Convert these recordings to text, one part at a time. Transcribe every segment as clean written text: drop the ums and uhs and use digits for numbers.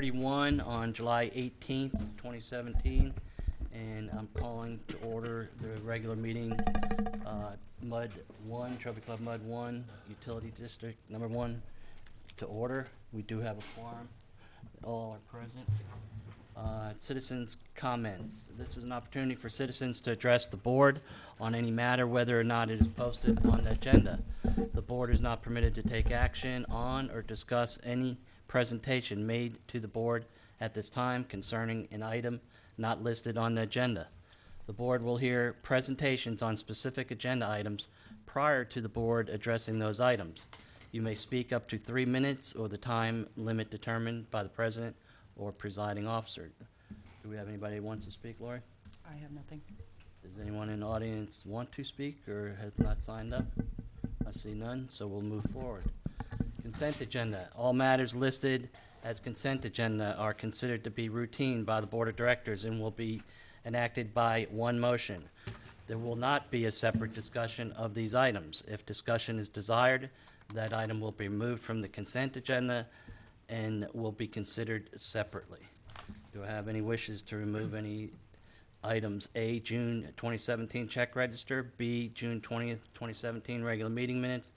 31 on July 18th, 2017, and I'm calling to order the regular meeting, Mud 1, Trophy Club Mud 1, Utility District Number 1, to order. We do have a quorum. All are present. Citizens' comments. This is an opportunity for citizens to address the board on any matter, whether or not it is posted on the agenda. The board is not permitted to take action on or discuss any presentation made to the board at this time concerning an item not listed on the agenda. The board will hear presentations on specific agenda items prior to the board addressing those items. You may speak up to 3 minutes or the time limit determined by the president or presiding officer. Do we have anybody who wants to speak, Lori? I have nothing. Does anyone in the audience want to speak or has not signed up? I see none, so we'll move forward. Consent agenda. All matters listed as consent agenda are considered to be routine by the Board of Directors and will be enacted by one motion. There will not be a separate discussion of these items. If discussion is desired, that item will be removed from the consent agenda and will be considered separately. Do I have any wishes to remove any items? A, June 2017 check register. B, June 20th, 2017 regular meeting minutes.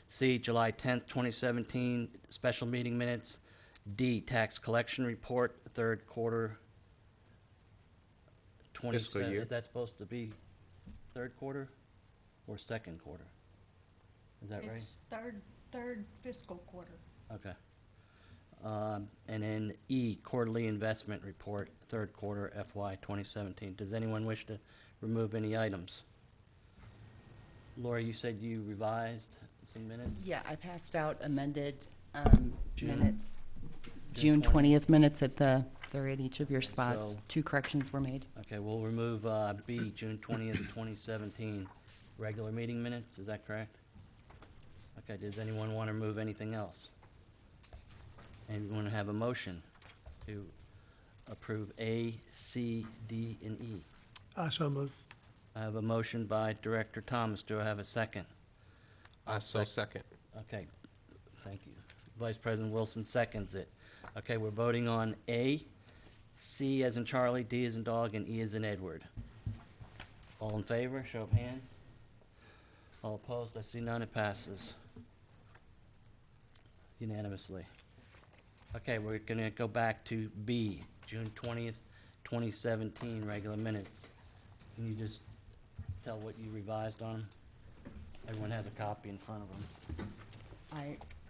C, July 10th, 2017 special meeting minutes. D, tax collection report, third quarter. Fiscal year. Is that supposed to be third quarter or second quarter? Is that right? It's third fiscal quarter. Okay. And then E, quarterly investment report, third quarter FY 2017. Does anyone wish to remove any items? Laura, you said you revised some minutes? Yeah, I passed out amended June- minutes. June June 20th minutes they're at each of your Okay, spots. so- 2 corrections were made. Okay, we'll remove B, June 20th, 2017 regular meeting minutes. Is that correct? Okay, does anyone want to remove anything else? Anyone have a motion to approve A, C, D, and E? So moved. I have a motion by Director Thomas. Do I have a second? Second. Okay, thank you. Vice President Wilson seconds it. Okay, we're voting on A, C as in Charlie, D as in dog, and E as in Edward. All in favor, show of hands. All opposed, I see none, it passes unanimously. Okay, we're gonna go back to B, June 20th, 2017 regular minutes. Can you just tell what you revised on them? Everyone has a copy in front of them.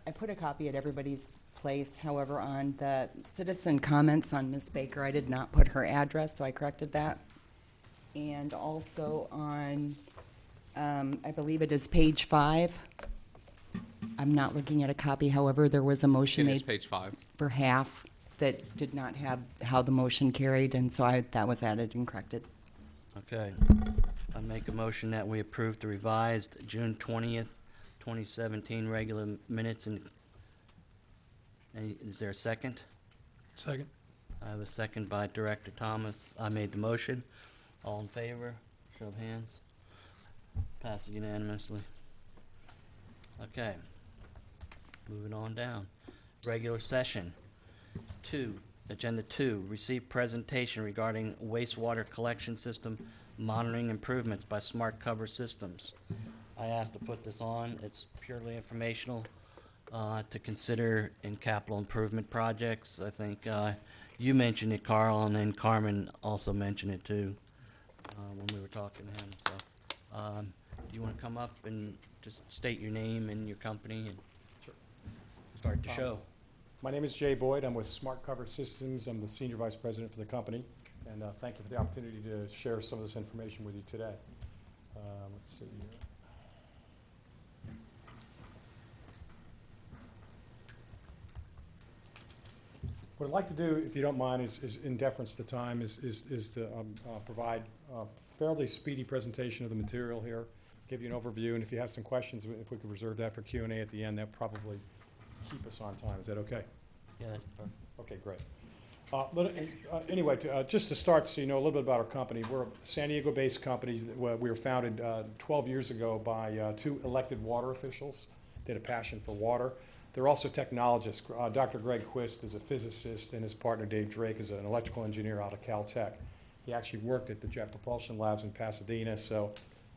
I put a copy at everybody's place. However, on the citizen comments on Ms. Baker, I did not put her address, so I corrected that. And also on, I believe it is page 5. I'm not looking at a copy. However, there was a motion It is made page 5. for half that did not have how the motion carried, and so that was added and corrected. Okay. I make a motion that we approve the revised June 20th, 2017 regular minutes. And is there a second? Second. I have a second by Director Thomas. I made the motion. All in favor? Show of hands. Passes unanimously. Okay. Moving on down. Regular session. 2, Agenda 2, receive presentation regarding wastewater collection system monitoring improvements by Smart Cover Systems. I asked to put this on. It's purely informational to consider in capital improvement projects. I think you mentioned it, Carl, and then Carmen also mentioned it too when we were talking to him. So, do you want to come up and just state your name and your company and start the show? My name is Jay Boyd. I'm with Smart Cover Systems. I'm the Senior Vice President for the company. And thank you for the opportunity to share some of this information with you today. Let's see here. What I'd like to do, if you don't mind, is in deference to time, is to provide a fairly speedy presentation of the material here, give you an overview, and if you have some questions, if we could reserve that for Q&A at the end, that probably keep us on time. Is that okay? Yeah, that's perfect. Okay, great. Anyway, just to start, so you know a little bit about our company, we're a San Diego-based company. We were founded 12 years ago by 2 elected water officials. They had a passion for water. They're also technologists. Dr. Greg Quist is a physicist, and his partner Dave Drake is an electrical engineer out of Caltech. He actually worked at the Jet Propulsion Labs in Pasadena, so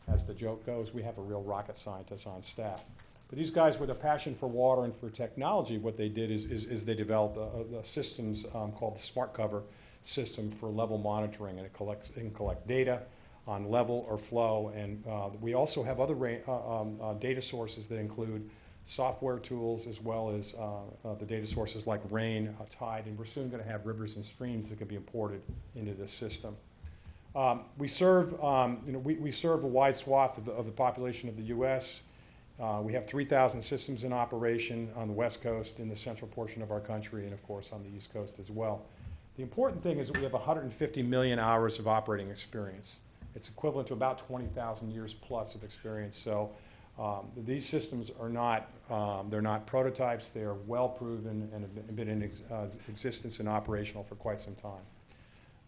as the joke goes, we have a real rocket scientist on staff. But these guys, with a passion for water and for technology, what they did is they developed a systems called the Smart Cover system for level monitoring, and it can collect data on level or flow. And we also have other data sources that include software tools, as well as the data sources like rain, tide, and we're soon going to have rivers and streams that can be imported into this system. We serve a wide swath of the population of the U.S. We have 3,000 systems in operation on the West Coast, in the central portion of our country, and of course on the East Coast as well. The important thing is that we have 150 million hours of operating experience. It's equivalent to about 20,000 years plus of experience. So these systems are not, they're not prototypes. They are well proven and have been in existence and operational for quite some time.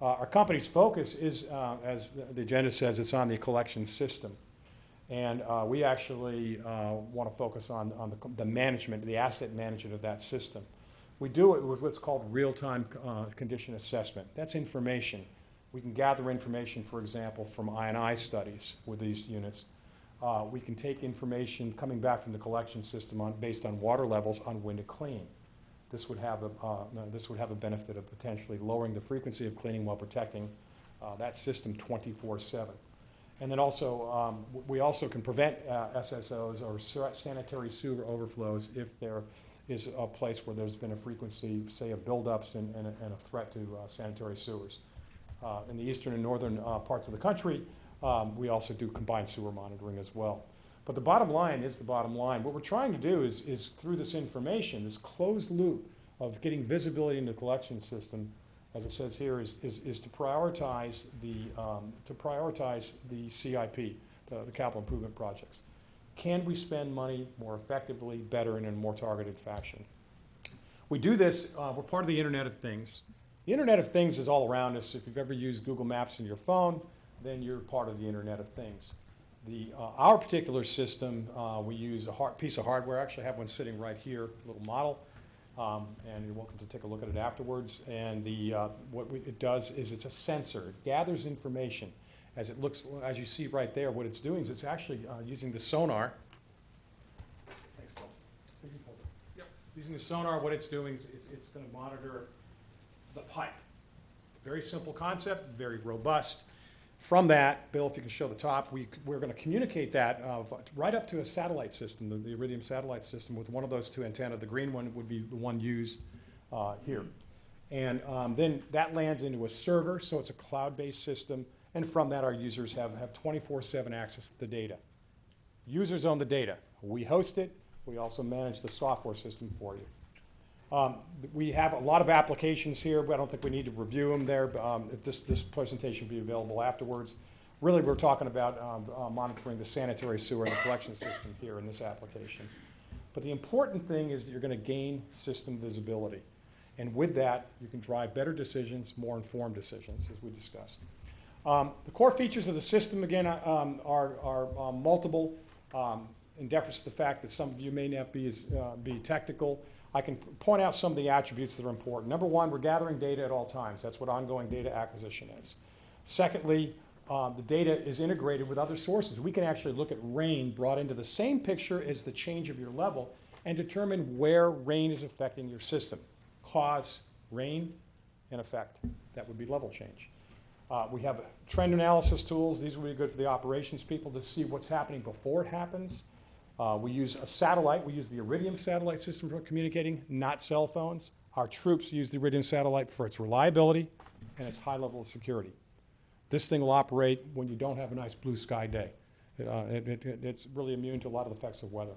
Our company's focus is, as the agenda says, it's on the collection system. And we actually want to focus on the management, the asset management of that system. We do it with what's called real-time condition assessment. That's information. We can gather information, for example, from I&I studies with these units. We can take information coming back from the collection system based on water levels on when to clean. This would have a benefit of potentially lowering the frequency of cleaning while protecting that system 24/7. And then also, we also can prevent SSOs or sanitary sewer overflows if there is a place where there's been a frequency, say, of buildups and a threat to sanitary sewers. In the eastern and northern parts of the country, we also do combined sewer monitoring as well. But the bottom line is the bottom line. What we're trying to do is through this information, this closed loop of getting visibility in the collection system, as it says here, is to prioritize the CIP, the capital improvement projects. Can we spend money more effectively, better, and in a more targeted fashion? We do this, we're part of the Internet of Things. The Internet of Things is all around us. If you've ever used Google Maps on your phone, then you're part of the Internet of Things. Our particular system, we use a piece of hardware. I actually have one sitting right here, a little model, and you're welcome to take a look at it afterwards. And it does is it's a sensor. It gathers information. As you see right there, what it's doing is it's actually using the sonar. Thanks, Paul. Yep. Using the sonar, what it's doing is it's going to monitor the pipe. Very simple concept, very robust. From that, Bill, if you can show the top, we're going to communicate that right up to a satellite system, the Iridium satellite system, with one of those two antennas. The green one would be the one used here. And then that lands into a server, so it's a cloud-based system. And from that, our users have 24/7 access to the data. Users own the data. We host it. We also manage the software system for you. We have a lot of applications here, but I don't think we need to review them there. If this presentation will be available afterwards. Really, we're talking about monitoring the sanitary sewer and the collection system here in this application. But the important thing is that you're going to gain system visibility. And with that, you can drive better decisions, more informed decisions, as we discussed. The core features of the system, again, are multiple, in deference to the fact that some of you may not be technical. I can point out some of the attributes that are important. Number one, we're gathering data at all times. That's what ongoing data acquisition is. Secondly, the data is integrated with other sources. We can actually look at rain brought into the same picture as the change of your level and determine where rain is affecting your system. Cause, rain, and effect. That would be level change. We have trend analysis tools. These would be good for the operations people to see what's happening before it happens. We use a satellite. We use the Iridium satellite system for communicating, not cell phones. Our troops use the Iridium satellite for its reliability and its high level of security. This thing will operate when you don't have a nice blue sky day. It's really immune to a lot of the effects of weather.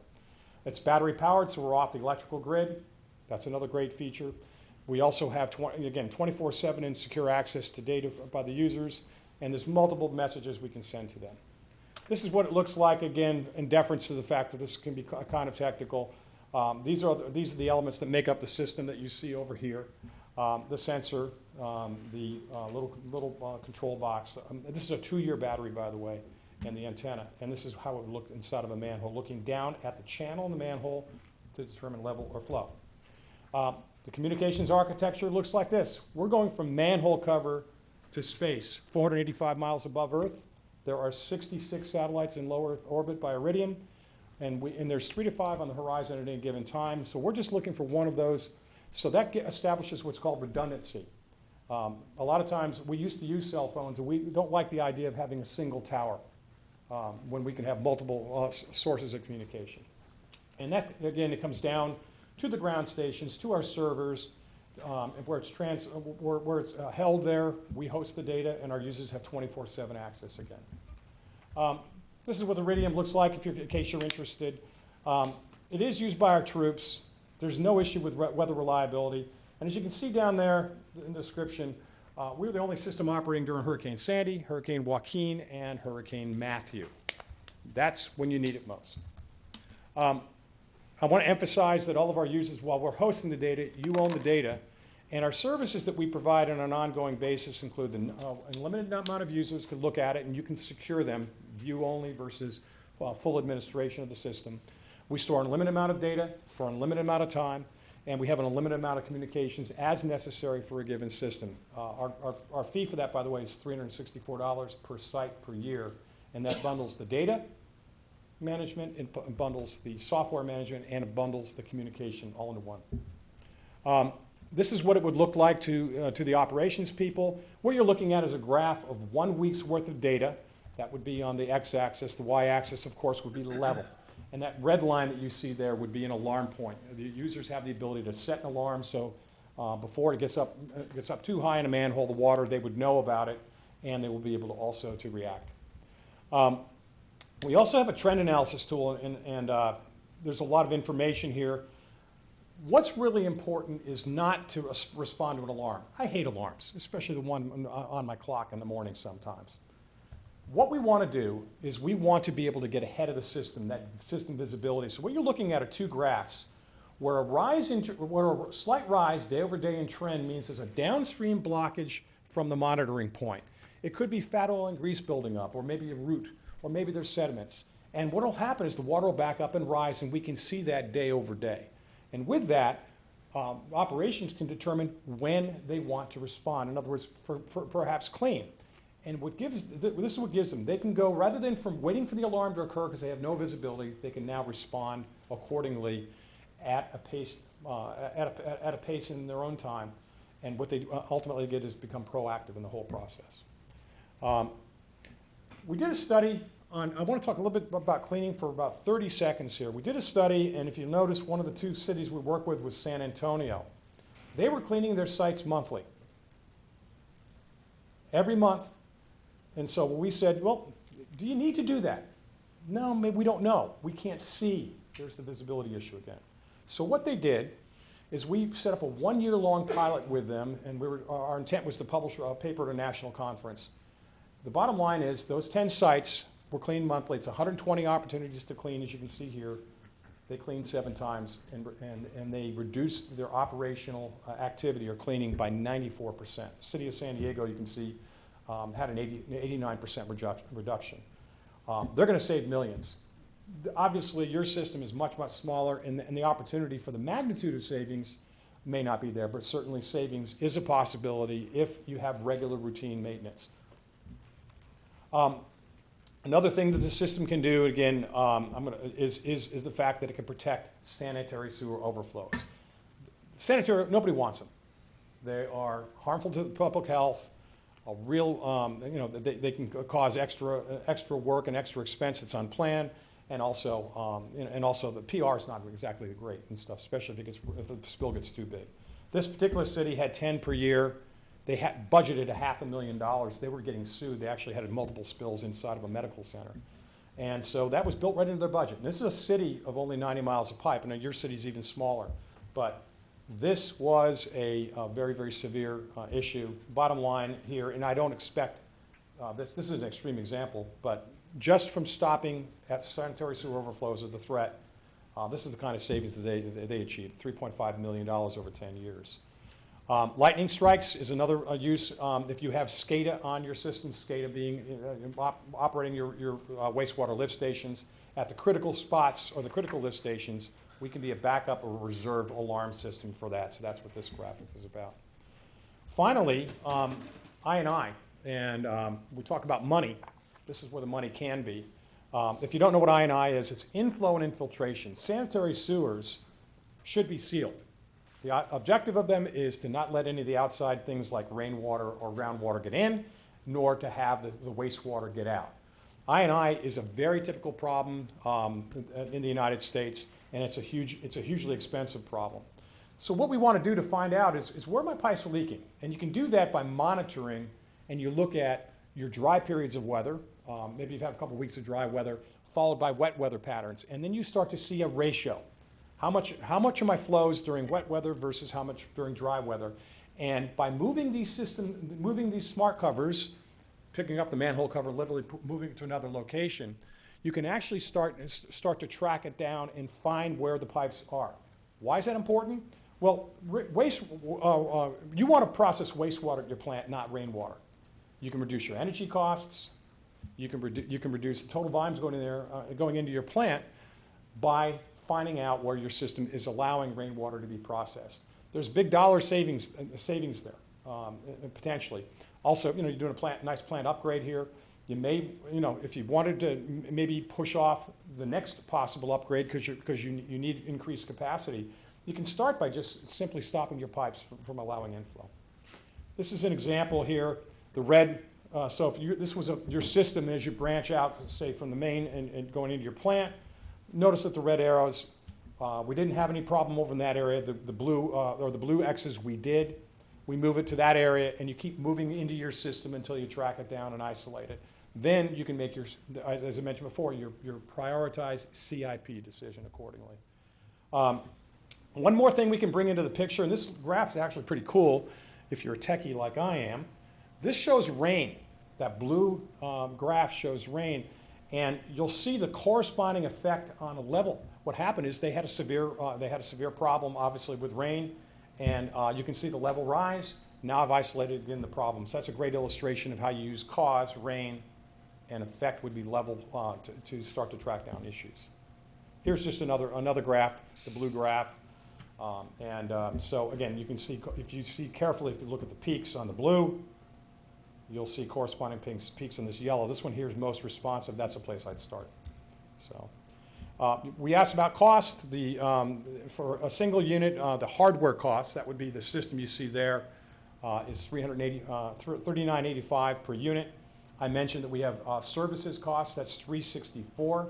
It's battery powered, so we're off the electrical grid. That's another great feature. We also have, 24/7 and secure access to data by the users, and there's multiple messages we can send to them. This is what it looks like, again, in deference to the fact that this can be kind of technical. These are the elements that make up the system that you see over here. The sensor, the little control box. This is a 2-year battery, by the way, and the antenna. And this is how it would look inside of a manhole, looking down at the channel in the manhole to determine level or flow. The communications architecture looks like this. We're going from manhole cover to space, 485 miles above Earth. There are 66 satellites in low Earth orbit by Iridium, and there's 3 to 5 on the horizon at any given time. So we're just looking for one of those. So that establishes what's called redundancy. A lot of times we used to use cell phones, and we don't like the idea of having a single tower when we can have multiple sources of communication. And that, again, it comes down to the ground stations, to our servers, where it's held there. We host the data, and our users have 24/7 access again. This is what Iridium looks like, in case you're interested. It is used by our troops. There's no issue with weather reliability. And as you can see down there in the description, we were the only system operating during Hurricane Sandy, Hurricane Joaquin, and Hurricane Matthew. That's when you need it most. I want to emphasize that all of our users, while we're hosting the data, you own the data. And our services that we provide on an ongoing basis include the unlimited amount of users can look at it, and you can secure them, view only versus full administration of the system. We store an unlimited amount of data for an unlimited amount of time, and we have an unlimited amount of communications as necessary for a given system. Our fee for that, by the way, is $364 per site per year, and that bundles the data management, it bundles the software management, and it bundles the communication all into one. This is what it would look like to the operations people. What you're looking at is a graph of 1 week's worth of data. That would be on the x-axis. The y-axis, of course, would be the level. And that red line that you see there would be an alarm point. The users have the ability to set an alarm, so before it gets up too high in a manhole, the water, they would know about it, and they will be able to also to react. We also have a trend analysis tool, and there's a lot of information here. What's really important is not to respond to an alarm. I hate alarms, especially the one on my clock in the morning sometimes. What we want to do is we want to be able to get ahead of the system, that system visibility. So what you're looking at are two graphs where a slight rise day over day in trend means there's a downstream blockage from the monitoring point. It could be fat oil and grease building up, or maybe a root, or maybe there's sediments. And what will happen is the water will back up and rise, and we can see that day over day. And with that, operations can determine when they want to respond. In other words, for perhaps clean. And this is what gives them. They can go, rather than from waiting for the alarm to occur because they have no visibility, they can now respond accordingly at a pace in their own time. And what they ultimately get is become proactive in the whole process. We did a study on, I want to talk a little bit about cleaning for about 30 seconds here. We did a study, and if you notice, one of the two cities we work with was San Antonio. They were cleaning their sites monthly. Every month. And so we said, well, do you need to do that? No, maybe we don't know. We can't see. There's the visibility issue again. So what they did is we set up a 1-year-long pilot with them, and our intent was to publish a paper at a national conference. The bottom line is those 10 sites were cleaned monthly. It's 120 opportunities to clean, as you can see here. They cleaned 7 times, and they reduced their operational activity or cleaning by 94%. The city of San Diego, you can see, had an 89% reduction. They're going to save millions. Obviously, your system is much, much smaller, and the opportunity for the magnitude of savings may not be there, but certainly savings is a possibility if you have regular routine maintenance. Another thing that the system can do, again, is the fact that it can protect sanitary sewer overflows. Sanitary, nobody wants them. They are harmful to the public health. A real, they can cause extra work and extra expense that's unplanned, and also the PR is not exactly great and stuff, especially if the spill gets too big. This particular city had 10 per year. They had budgeted $500,000. They were getting sued. They actually had multiple spills inside of a medical center. And so that was built right into their budget. And this is a city of only 90 miles of pipe. I know your city's even smaller. But this was a very, very severe issue. Bottom line here, and I don't expect, this is an extreme example, but just from stopping at sanitary sewer overflows of the threat, this is the kind of savings that they achieved, $3.5 million over 10 years. Lightning strikes is another use. If you have SCADA on your system, SCADA being operating your wastewater lift stations at the critical spots or the critical lift stations, we can be a backup or reserve alarm system for that. So that's what this graphic is about. Finally, I&I, and we talk about money. This is where the money can be. If you don't know what I&I is, it's inflow and infiltration. Sanitary sewers should be sealed. The objective of them is to not let any of the outside things like rainwater or groundwater get in, nor to have the wastewater get out. I&I is a very typical problem in the United States, and it's a hugely expensive problem. So what we want to do to find out is where my pipes are leaking. And you can do that by monitoring, and you look at your dry periods of weather. Maybe you've had a couple weeks of dry weather, followed by wet weather patterns. And then you start to see a ratio. How much are my flows during wet weather versus how much during dry weather? And by moving these smart covers, picking up the manhole cover, literally moving it to another location, you can actually start to track it down and find where the pipes are. Why is that important? Well, you want to process wastewater at your plant, not rainwater. You can reduce your energy costs. You can reduce the total volumes going into your plant by finding out where your system is allowing rainwater to be processed. There's big dollar savings there, potentially. Also, you're doing a nice plant upgrade here. You may, if you wanted to maybe push off the next possible upgrade because you need increased capacity, you can start by just simply stopping your pipes from allowing inflow. This is an example here. The red, so if this was your system as you branch out, say from the main and going into your plant, notice that the red arrows, we didn't have any problem over in that area. The blue X's we did. We move it to that area, and you keep moving into your system until you track it down and isolate it. Then you can make as I mentioned before, your prioritized CIP decision accordingly. One more thing we can bring into the picture, and this graph is actually pretty cool if you're a techie like I am. This shows rain. That blue graph shows rain, and you'll see the corresponding effect on a level. What happened is they had a severe problem, obviously, with rain, and you can see the level rise. Now I've isolated again the problem. So that's a great illustration of how you use cause, rain, and effect would be level to start to track down issues. Here's just another graph, the blue graph. So again, you can see, if you see carefully, if you look at the peaks on the blue, you'll see corresponding peaks in this yellow. This one here is most responsive. That's a place I'd start. So we asked about cost. For a single unit, the hardware cost, that would be the system you see there, is $39.85 per unit. I mentioned that we have services costs. That's $364.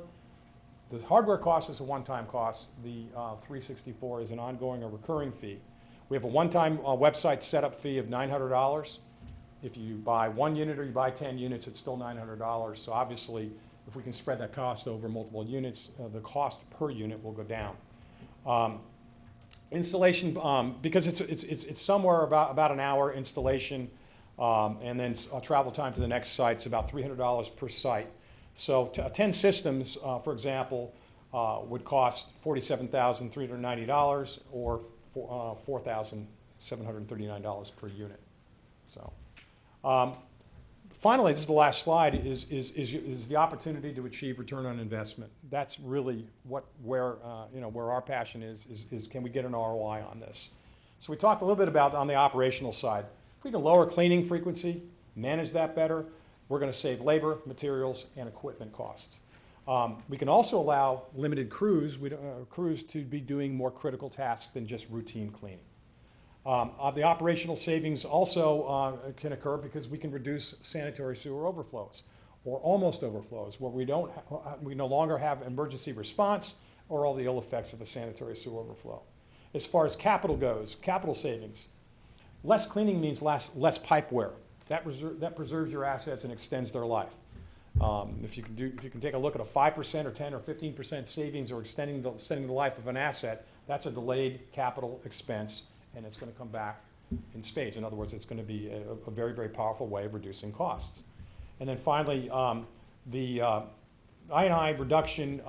The hardware cost is a one-time cost. The $364 is an ongoing or recurring fee. We have a one-time website setup fee of $900. If you buy 1 unit or you buy 10 units, it's still $900. So obviously, if we can spread that cost over multiple units, the cost per unit will go down. Installation, because it's somewhere about an hour installation, and then travel time to the next site, it's about $300 per site. So 10 systems, for example, would cost $47,390 or $4,739 per unit. So. Finally, this is the last slide, is the opportunity to achieve return on investment. That's really where our passion is can we get an ROI on this? So we talked a little bit about on the operational side. If we can lower cleaning frequency, manage that better, we're going to save labor, materials, and equipment costs. We can also allow limited crews to be doing more critical tasks than just routine cleaning. The operational savings also can occur because we can reduce sanitary sewer overflows or almost overflows where we no longer have emergency response or all the ill effects of a sanitary sewer overflow. As far as capital goes, capital savings, less cleaning means less pipe wear. That preserves your assets and extends their life. If you can take a look at a 5% or 10 or 15% savings or extending the life of an asset, that's a delayed capital expense, and it's going to come back in spades. In other words, it's going to be a very, very powerful way of reducing costs. And then finally, the I&I reduction,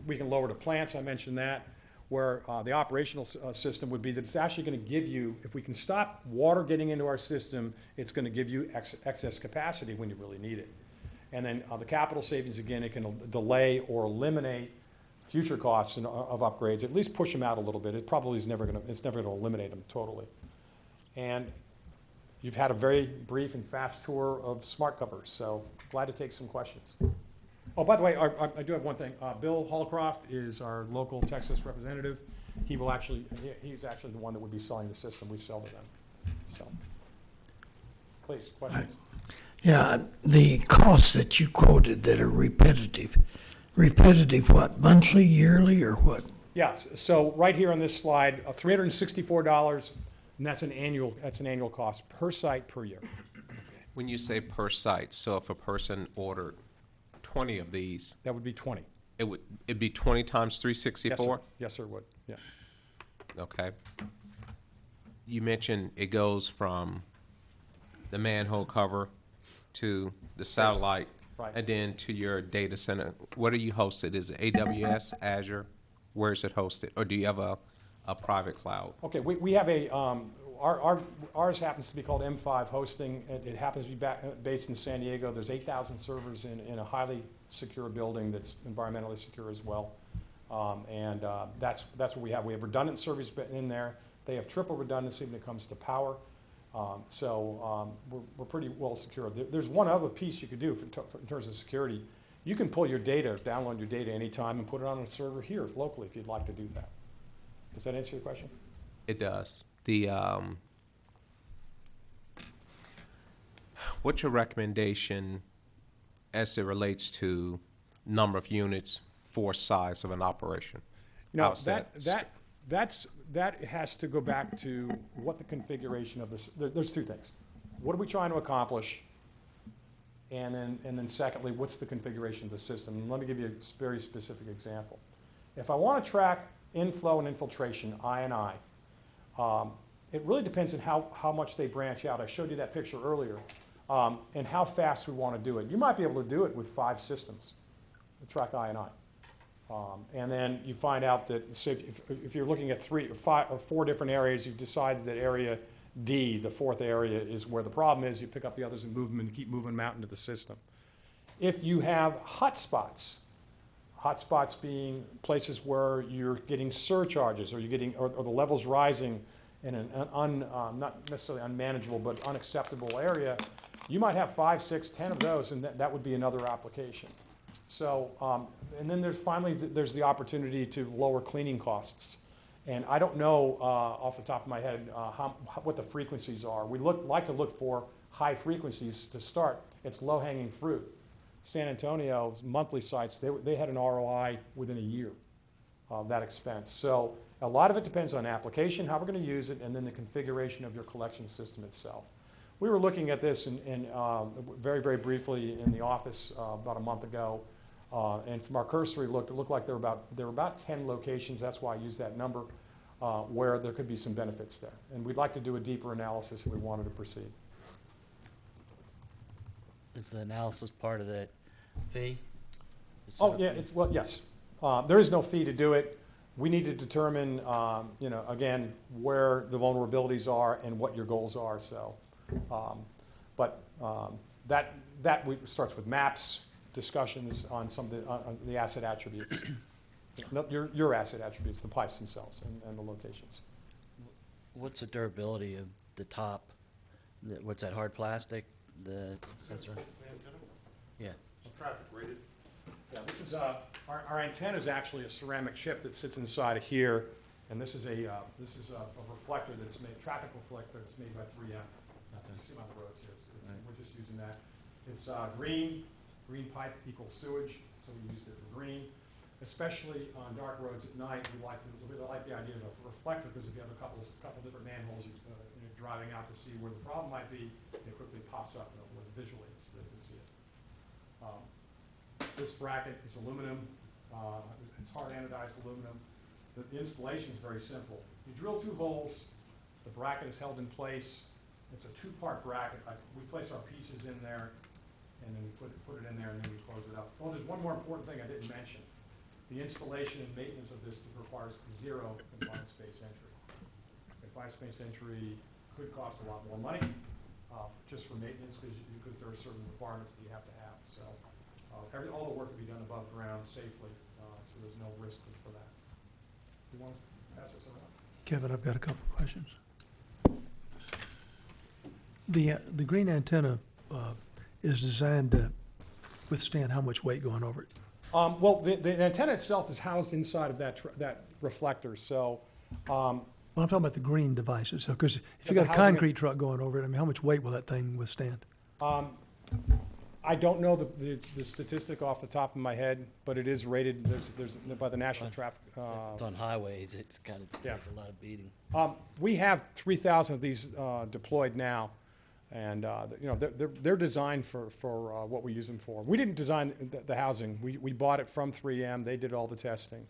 we can lower the plants, I mentioned that, where the operational system would be that it's actually going to give you, if we can stop water getting into our system, it's going to give you excess capacity when you really need it. And then the capital savings, again, it can delay or eliminate future costs of upgrades, at least push them out a little bit. It probably is never gonna, it's never gonna eliminate them totally. And you've had a very brief and fast tour of smart covers, so glad to take some questions. Oh, by the way, I do have one thing. Bill Holcroft is our local Texas representative. He will actually, he's actually the one that would be selling the system. We sell to them. So, please, questions? Yeah, the costs that you quoted that are repetitive, what, monthly, yearly, or what? Yes, so right here on this slide, $364, and that's an annual cost per site per year. When you say per site, so if a person ordered 20 of these, That would be 20. it'd be 20 times Yes, sir. 364? Yes, sir, it would, yeah. Okay. You mentioned it goes from the manhole cover to the satellite, Right. and then to your data center. What are you hosted? Is it AWS, Azure? Where is it hosted? Or do you have a private cloud? Okay, we have ours happens to be called M5 Hosting. It happens to be based in San Diego. There's 8,000 servers in a highly secure building that's environmentally secure as well. That's what we have. We have redundant servers in there. They have triple redundancy when it comes to power. We're pretty well secure. There's one other piece you could do in terms of security. You can pull your data, download your data anytime and put it on a server here locally if you'd like to do that. Does that answer your question? It does. What's your recommendation as it relates to number of units for size of an operation? You know, How's that has to go back to what the configuration of this, there's two things. What are we trying to accomplish? And then secondly, what's the configuration of the system? And let me give you a very specific example. If I want to track inflow and infiltration, I&I, it really depends on how much they branch out. I showed you that picture earlier, and how fast we want to do it. You might be able to do it with 5 systems to track I&I. And then you find out that, say, if you're looking at 3 or 5 or 4 different areas, you've decided that area D, the 4th area, is where the problem is. You pick up the others and move them and keep moving them out into the system. If you have hotspots being places where you're getting surcharges or you're getting, or the level's rising in an not necessarily unmanageable but unacceptable area, you might have 5, 6, 10 of those, and that would be another application. So, and then there's the opportunity to lower cleaning costs. And I don't know off the top of my head what the frequencies are. We like to look for high frequencies to start. It's low-hanging fruit. San Antonio's monthly sites, they had an ROI within a year of that expense. So a lot of it depends on application, how we're going to use it, and then the configuration of your collection system itself. We were looking at this very, very briefly in the office about a month ago. And from our cursory look, it looked like there were about 10 locations, that's why I used that number, where there could be some benefits there. And we'd like to do a deeper analysis if we wanted to proceed. Is the analysis part of the fee? The Oh, setup yeah, fee? well, yes. There is no fee to do it. We need to determine, again, where the vulnerabilities are and what your goals are, so. That starts with maps, discussions on some of the asset attributes. No, your asset attributes, the pipes themselves and the locations. What's the durability of the top? What's that, hard plastic, the sensor? Yeah. It's traffic rated. Yeah, this is our antenna is actually a ceramic chip that sits inside of here, and this is a reflector that's made, traffic reflector that's made by 3M. You see my roads here. We're just using that. It's green pipe equals sewage, so we used it for green. Especially on dark roads at night, we like the idea of a reflector, because if you have a couple different manholes, you're driving out to see where the problem might be, it quickly pops up visually so they can see it. This bracket is aluminum. It's hard anodized aluminum. The installation is very simple. You drill 2 holes. The bracket is held in place. It's a 2-part bracket. We place our pieces in there, and then we put it in there, and then we close it up. Oh, there's one more important thing I didn't mention. The installation and maintenance of this requires 0 confined space entry. Confined space entry could cost a lot more money just for maintenance, because there are certain requirements that you have to have. So All the work will be done above ground safely, so there's no risk for that. You want to pass this around? Kevin, I've got a couple of questions. The green antenna is designed to withstand how much weight going over it? Well, the antenna itself is housed inside of that reflector, so, Well, I'm talking about the green devices. Because if Yeah, you the got a housing- concrete truck going over it, I mean, how much weight will that thing withstand? I don't know the statistic off the top of my head, but it is rated, there's by the National Traffic. It's on highways, it's got to Yeah. take a lot of beating. We have 3,000 of these deployed now, and you know they're designed for what we use them for. We didn't design the housing. We bought it from 3M. They did all the testing,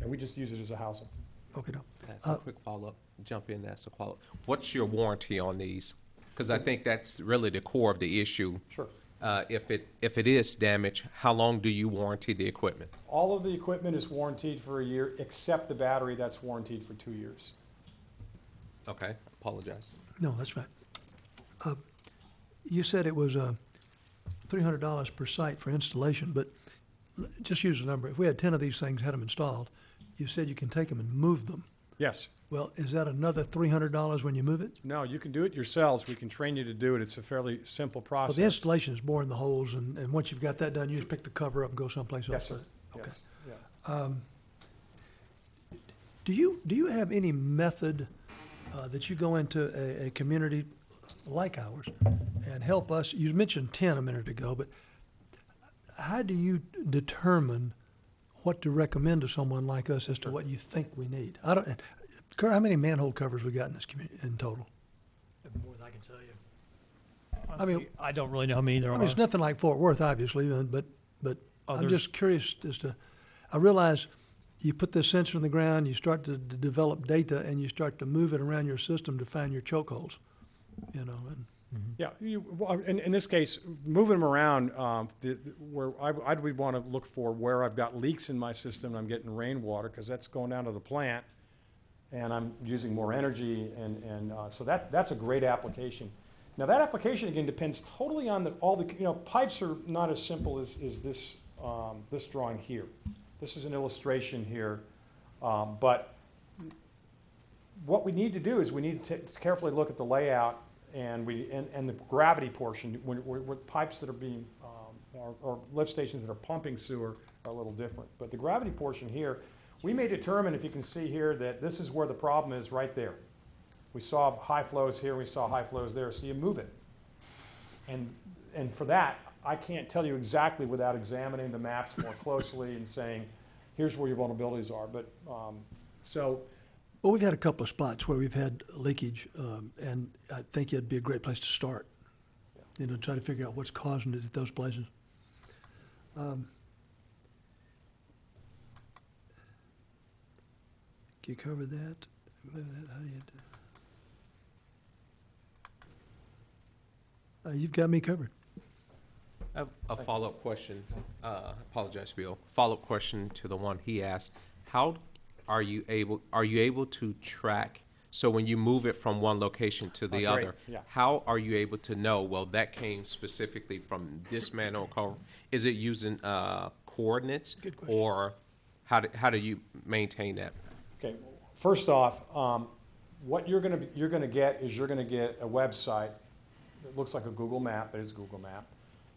and we just use it as a housing. Okay, no. That's a quick follow-up, jump in, that's a follow-up. What's your warranty on these? Because I think that's really the core of the issue. Sure. If it is damaged, how long do you warranty the equipment? All of the equipment is warranted for a year, except the battery. That's warranted for 2 years. Okay, apologize. No, that's fine. You said it was $300 per site for installation, but just use a number. If we had 10 of these things, had them installed, you said you can take them and move them. Yes. Well, is that another $300 when you move it? No, you can do it yourselves. We can train you to do it. It's a fairly simple Well, process. the installation is boring the holes, and once you've got that done, you just pick the cover up and go someplace Yes, else. sir. Okay. Yes. Yeah. Do you have any method that you go into a community like ours and help us? You mentioned 10 a minute ago, but how do you determine what to recommend to someone like us as to what you think we need? Kurt, how many manhole covers we got in this community in total? More than I can tell you. I mean- Honestly, I don't really know how many there I are. mean, it's nothing like Fort Worth, obviously, but Oh, I'm there's- just curious as to, I realize you put this sensor in the ground, you start to develop data, and you start to move it around your system to find your choke holes, you know, and Yeah, well, in this case, moving them around, where I would want to look for where I've got leaks in my system, I'm getting rainwater, because that's going down to the plant, and I'm using more energy, and so that's a great application. Now, that application, again, depends totally on pipes are not as simple as this, this drawing here. This is an illustration here, but what we need to do is we need to carefully look at the layout and the gravity portion, where pipes that are being, or lift stations that are pumping sewer are a little different. But the gravity portion here, we may determine, if you can see here, that this is where the problem is right there. We saw high flows here, we saw high flows there, so you move it. And for that, I can't tell you exactly without examining the maps more closely and saying, here's where your vulnerabilities are. But, so, well, we've had a couple of spots where we've had leakage, and I think it'd be a great place to start. You know, try to figure out what's causing it at those places. You covered that. Move that. How do you do? You've got me covered. I have a follow-up question. Apologize, Bill. Follow-up question to the one he asked. How are you able to track, so when you move it from one location to the great, other, yeah. how are you able to know, well, that came specifically from this manhole cover? Is it using coordinates? Good question. Or how do you maintain that? okay, first off, what you're gonna get is you're gonna get a website that looks like a Google map, it is a Google map,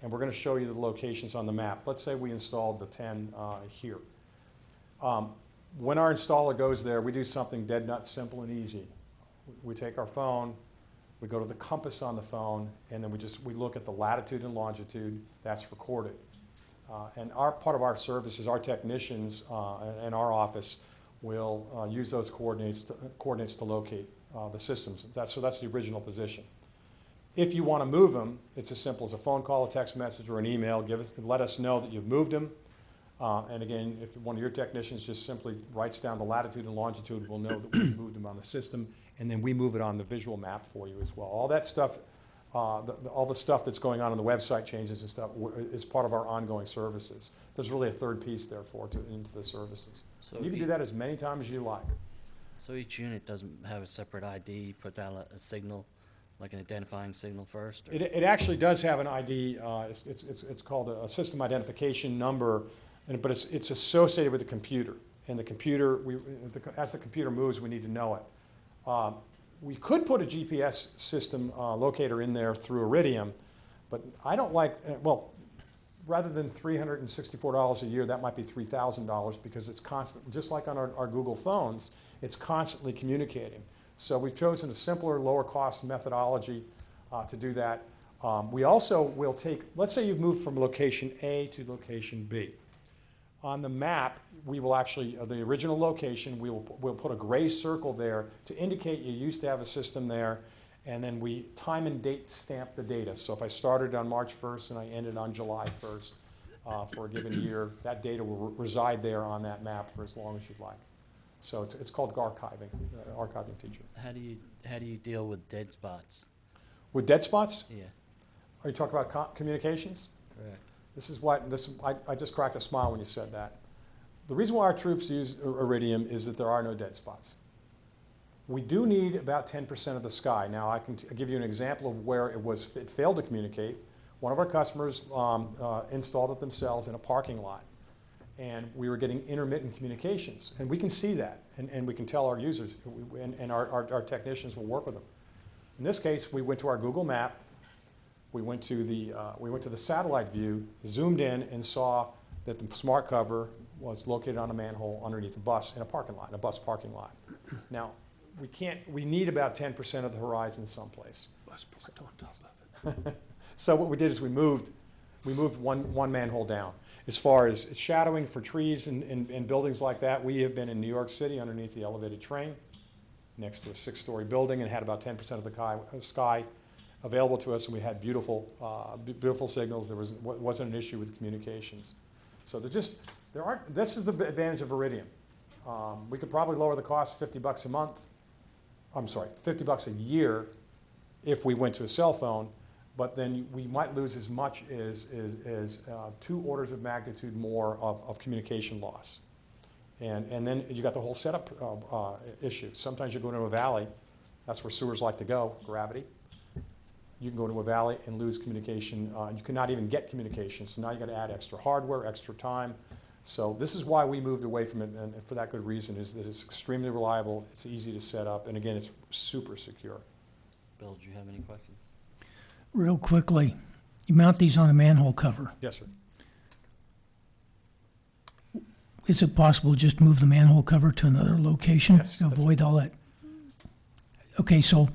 and we're gonna show you the locations on the map. Let's say we installed the 10 here. When our installer goes there, we do something dead nut simple and easy. We take our phone, we go to the compass on the phone, and then we look at the latitude and longitude that's recorded. And part of our service is our technicians in our office will use those coordinates to locate the systems. So that's the original position. If you want to move them, it's as simple as a phone call, a text message, or an email. Let us know that you've moved them. And again, if one of your technicians just simply writes down the latitude and longitude, we'll know that we've moved them on the system, and then we move it on the visual map for you as well. All that stuff, all the stuff that's going on the website changes and stuff is part of our ongoing services. There's really a third piece there into the services. So You can do that as many times as you like. So each unit doesn't have a separate ID, you put down a signal like an identifying signal first? Or? It actually does have an ID, it's called a system identification number, but it's associated with the computer. And the computer, as the computer moves, we need to know it. We could put a GPS system locator in there through Iridium, but I don't like, well, rather than $364 a year, that might be $3,000 because it's constant, just like on our Google phones, it's constantly communicating. So we've chosen a simpler, lower cost methodology to do that. We also will take, let's say you've moved from location A to location B. On the map, we will actually, the original location, we'll put a gray circle there to indicate you used to have a system there, and then we time and date stamp the data. So if I started on March 1st and I ended on July 1st for a given year, that data will reside there on that map for as long as you'd like. So it's called archiving, archiving feature. How do you deal with dead spots? With dead spots, Yeah, are you talking about communications? correct. This is what, I just cracked a smile when you said that. The reason why our troops use Iridium is that there are no dead spots. We do need about 10% of the sky. Now, I can give you an example of where it failed to communicate. One of our customers installed it themselves in a parking lot, and we were getting intermittent communications. And we can see that, and we can tell our users, and our technicians will work with them. In this case, we went to our Google map, we went to the satellite view, zoomed in, and saw that the smart cover was located on a manhole underneath a bus in a parking lot, in a bus parking lot. Now, we need about 10% of the horizon someplace. Bus parked on top of it. So what we did is we moved one manhole down. As far as shadowing for trees and buildings like that, we have been in New York City underneath the elevated train, next to a 6-story building, and had about 10% of the sky available to us, and we had beautiful signals. There wasn't an issue with communications. So this is the advantage of Iridium. We could probably lower the cost $50 a month. I'm sorry, $50 a year if we went to a cell phone, but then we might lose as much as 2 orders of magnitude more of communication loss. And then you got the whole setup issue. Sometimes you go into a valley, that's where sewers like to go, gravity. You can go to a valley and lose communication. You cannot even get communication, so now you got to add extra hardware, extra time. So this is why we moved away from it, and for that good reason, is that it's extremely reliable, it's easy to set up, and again, it's super secure. Bill, do you have any questions? Real quickly, you mount these on a manhole cover. Yes, sir. Is it possible to just move the manhole cover to another location Yes, to that's- avoid all that? Okay, so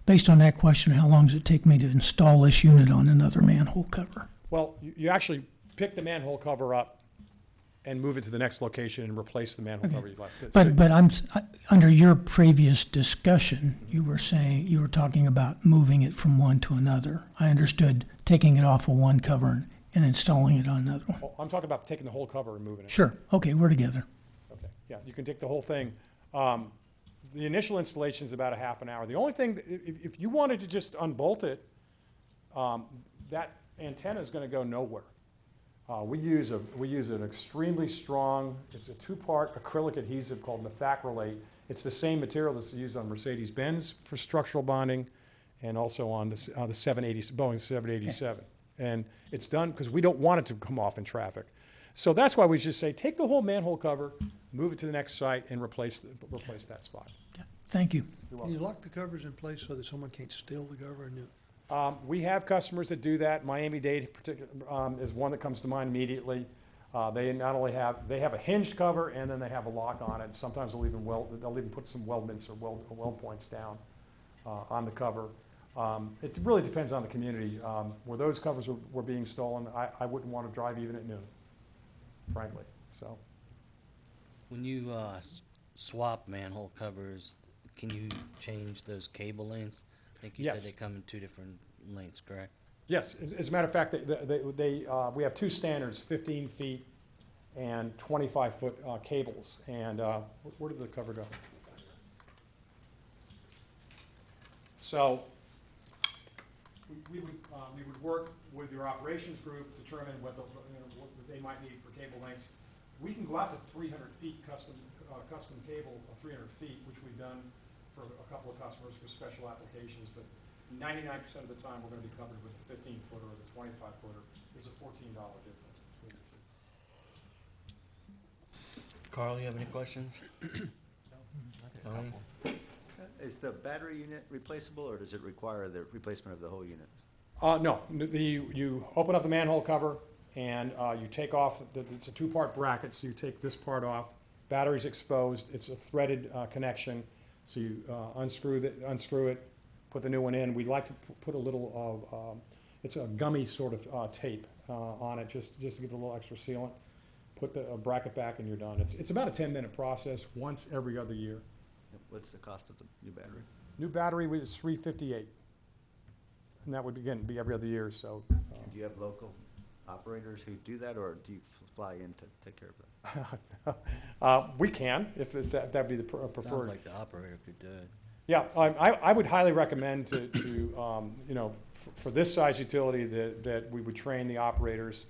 based on that question, how long does it take me to install this unit on another manhole cover? Well, you actually pick the manhole cover up and move it to the next location and replace the manhole cover you left. But under your previous discussion, you were talking about moving it from one to another. I understood taking it off of one cover and installing it on another one. Oh, I'm talking about taking the whole cover and moving it. Sure, okay, we're together. Okay, yeah, you can take the whole thing. The initial installation is about a half an hour. The only thing, if you wanted to just unbolt it, that antenna is going to go nowhere. We use an extremely strong, it's a 2-part acrylic adhesive called methacrylate. It's the same material that's used on Mercedes-Benz for structural bonding and also on the 780, Boeing 787. And it's done because we don't want it to come off in traffic. So that's why we just say, take the whole manhole cover, move it to the next site, and replace that spot. Thank you. You're Can you welcome. lock the covers in place so that someone can't steal the cover? And We have customers that do that. Miami-Dade is one that comes to mind immediately. They not only have a hinged cover and then they have a lock on it. Sometimes they'll even put some weldments or weld points down on the cover. It really depends on the community. Where those covers were being stolen, I wouldn't want to drive even at noon, frankly. So When you swap manhole covers, can you change those cable lengths? I think you Yes. said they come in 2 different lengths, correct? yes, as a matter of fact, we have 2 standards: 15 feet and 25-foot cables. And where did the cover go? So we would work with your operations group, determine what they might need for cable lengths. We can go out to 300 feet custom cable of 300 feet, which we've done for a couple of customers for special applications. But 99% of the time, we're gonna be covered with the 15-footer or the 25-footer. There's a $14 difference between the two. Carl, you have any questions? Tony? Is the battery unit replaceable, or does it require the replacement of the whole unit? No, you open up the manhole cover and you take off, it's a two-part bracket, so you take this part off. Battery's exposed, it's a threaded connection, so you unscrew it, put the new one in. We'd like to put a little, it's a gummy sort of tape on it, just to give it a little extra sealant. Put the bracket back and you're done. It's about a 10-minute process, once every other year. What's the cost of the new battery? New battery was $358. And that would, again, be every other year, so. Do you have local operators who do that, or do you fly in to take care of that? We can, if that'd be the preferred. Sounds like the operator could do it. Yeah, I would highly recommend to you know, for this size utility, that we would train the operators.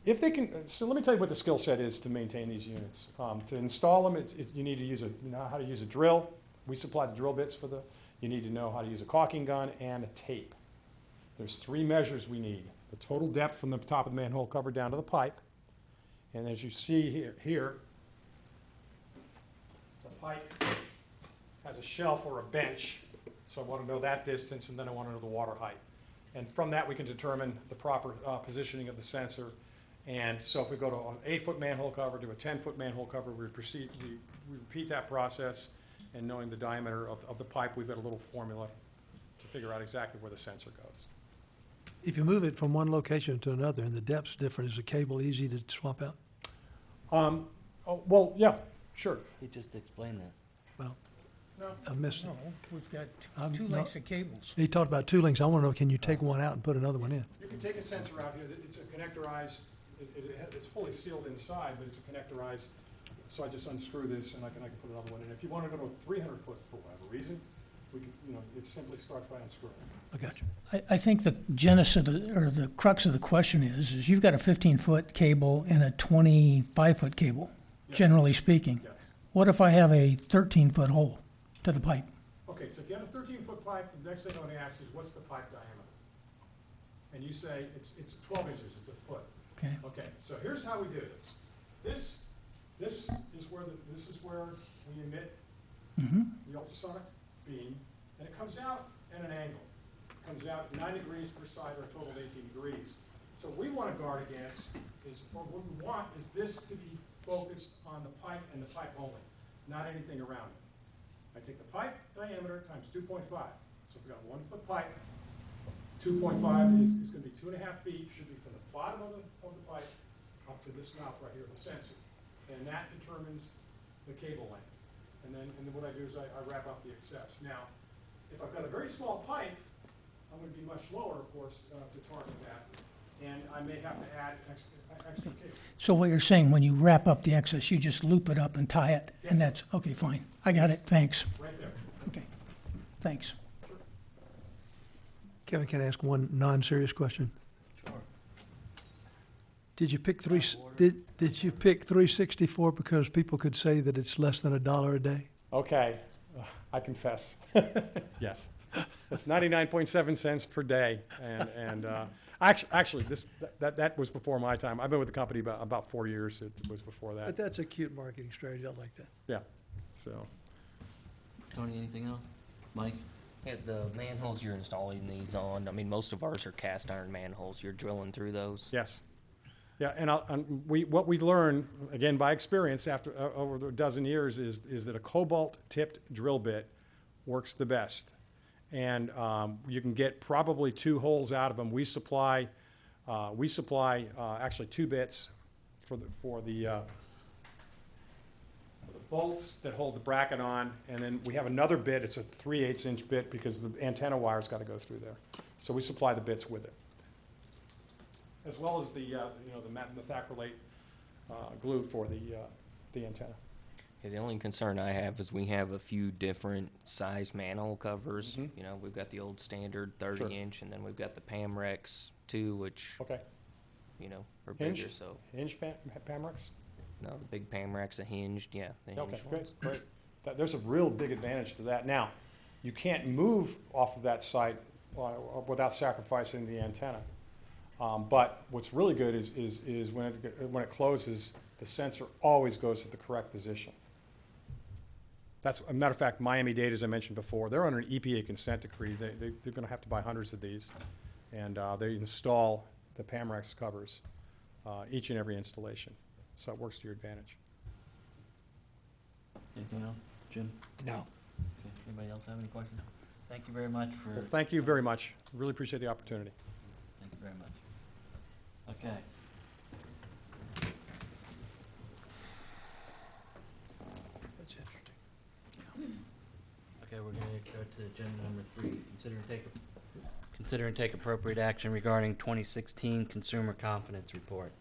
If they can, so let me tell you what the skill set is to maintain these units. To install them, you need to you know how to use a drill. We supply the drill bits you need to know how to use a caulking gun and a tape. There's 3 measures we need. The total depth from the top of the manhole cover down to the pipe. And as you see here, the pipe has a shelf or a bench. So I want to know that distance, and then I want to know the water height. And from that, we can determine the proper positioning of the sensor. And so if we go to an 8-foot manhole cover to a 10-foot manhole cover, we repeat that process. And knowing the diameter of the pipe, we've got a little formula to figure out exactly where the sensor goes. If you move it from one location to another and the depth's different, is the cable easy to swap out? Oh, well, yeah, sure. He just explained that. Well, No. I missed it. No, we've got I'm two not- lengths of cables. He talked about 2 links. I want to know, can you take one out and put another one in? You can take a sensor out here, it's a connectorized, it's fully sealed inside, but it's a connectorized, so I just unscrew this and I can put another one in. If you want to go to a 300-foot for whatever reason, we can, you know, it simply starts by unscrewing. I got you. I think the genesis of or the crux of the question is you've got a 15-foot cable and a 25-foot cable, Yes. generally speaking. Yes. What if I have a 13-foot hole to the pipe? Okay, so if you have a 13-foot pipe, the next thing I want to ask you is, what's the pipe diameter? And you say, it's 12 inches, it's a foot. Okay. Okay, so here's how we do this. This is where we emit Mm-hmm. the ultrasonic beam, and it comes out at an angle. It comes out 9 degrees per side, or a total of 18 degrees. So what we want to guard against or what we want is this to be focused on the pipe and the pipe only, not anything around it. I take the pipe diameter times 2.5. So if we've got 1-foot pipe, 2.5 is going to be 2.5 feet, should be from the bottom of the pipe up to this mouth right here, the sensor. And that determines the cable length. And then what I do is I wrap up the excess. Now, if I've got a very small pipe, I'm going to be much lower, of course, to target that. And I may have to add extra cable. So what you're saying, when you wrap up the excess, you just loop it up and tie it, Yes. and that's, okay, fine. I got it, thanks. Right there. Okay, thanks. Kevin, can I ask one non-serious question? Sure. Did you pick three, Out of order. did you pick 364 because people could say that it's less than $1 a day? Okay, I confess. Yes. It's 99.7 cents per day. And actually, that was before my time. I've been with the company about 4 years. It was before But that. that's a cute marketing strategy. I like that. Yeah, so. Tony, anything else? Mike? Yeah, the manholes you're installing these on, I mean, most of ours are cast iron manholes. You're drilling through those. Yes. Yeah, and what we learn, again, by experience after over a dozen years is that a cobalt-tipped drill bit works the best. And you can get probably 2 holes out of them. We supply actually 2 bits for the bolts that hold the bracket on, and then we have another bit. It's a 3/8 inch bit because the antenna wire's got to go through there. So we supply the bits with it, as well as the methacrylate glue for the antenna. Yeah, the only concern I have is we have a few different size manhole covers. Mhm. You know, we've got the old standard Sure. 30-inch, and then we've got the Pamrex 2, which, Okay. you know, are Hinge? bigger. So, Hinge Pamrex? no, the big Pamrex are hinged. Yeah, the Okay, hinged great, ones. great. There's a real big advantage to that. Now, You can't move off of that site without sacrificing the antenna. But what's really good is when it closes, the sensor always goes to the correct position. That's, a matter of fact, Miami-Dade, as I mentioned before, they're under an EPA consent decree. They're gonna have to buy hundreds of these. And they install the Pamrex covers each and every installation. So it works to your advantage. Anything else? Jim? No. Okay. Anybody else have any questions? Thank you very much for. Well, thank you very much. Really appreciate the opportunity. Thank you very much. Okay. That's interesting. Okay, we're gonna go to agenda number 3. Consider and take appropriate action regarding 2016 Consumer Confidence Report.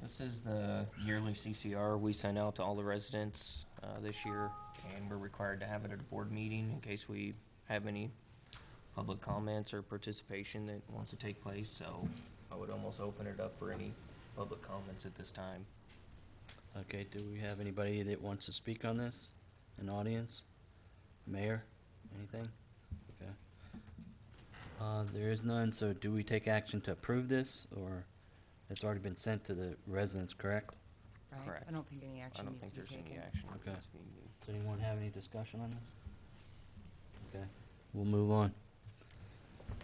This is the yearly CCR we send out to all the residents this year, and we're required to have it at a board meeting in case we have any public comments or participation that wants to take place. So I would almost open it up for any public comments at this time. Okay, do we have anybody that wants to speak on this? An audience? Mayor? Anything? Okay. There is none, so do we take action to approve this, or it's already been sent to the residents, correct? Right, Correct. I don't think any I action don't needs think to be there's taken. any action. that Okay. needs to be made. Does anyone have any discussion on this? Okay, we'll move on.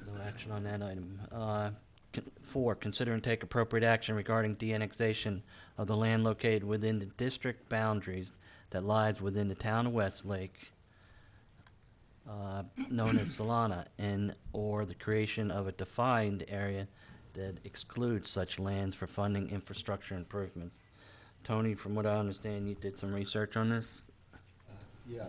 No action on that item. 4, consider and take appropriate action regarding de-annexation of the land located within the district boundaries that lies within the town of Westlake, known as Solana, or the creation of a defined area that excludes such lands for funding infrastructure improvements. Tony, from what I understand, you did some research on this? Yeah,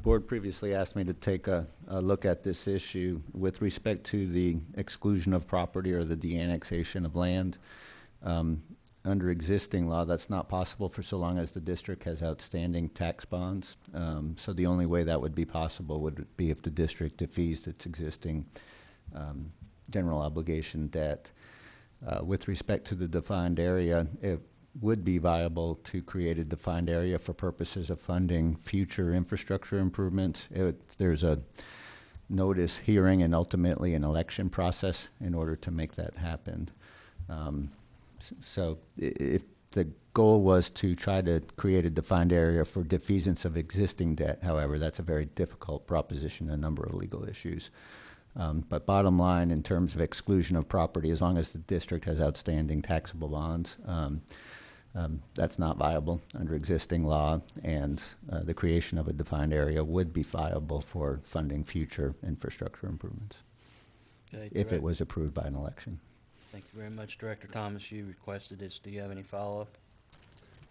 board previously asked me to take a look at this issue with respect to the exclusion of property or the de-annexation of land. Under existing law, that's not possible for so long as the district has outstanding tax bonds. So the only way that would be possible would be if the district defeased its existing general obligation debt. With respect to the defined area, it would be viable to create a defined area for purposes of funding future infrastructure improvements. There's a notice, hearing, and ultimately an election process in order to make that happen. So if the goal was to try to create a defined area for defeasance of existing debt, however, that's a very difficult proposition, a number of legal issues. But bottom line, in terms of exclusion of property, as long as the district has outstanding taxable bonds, that's not viable under existing law, and the creation of a defined area would be viable for funding future infrastructure improvements Okay, if it Direct- was approved by an election. Thank you very much, Director Thomas. You requested this. Do you have any follow-up?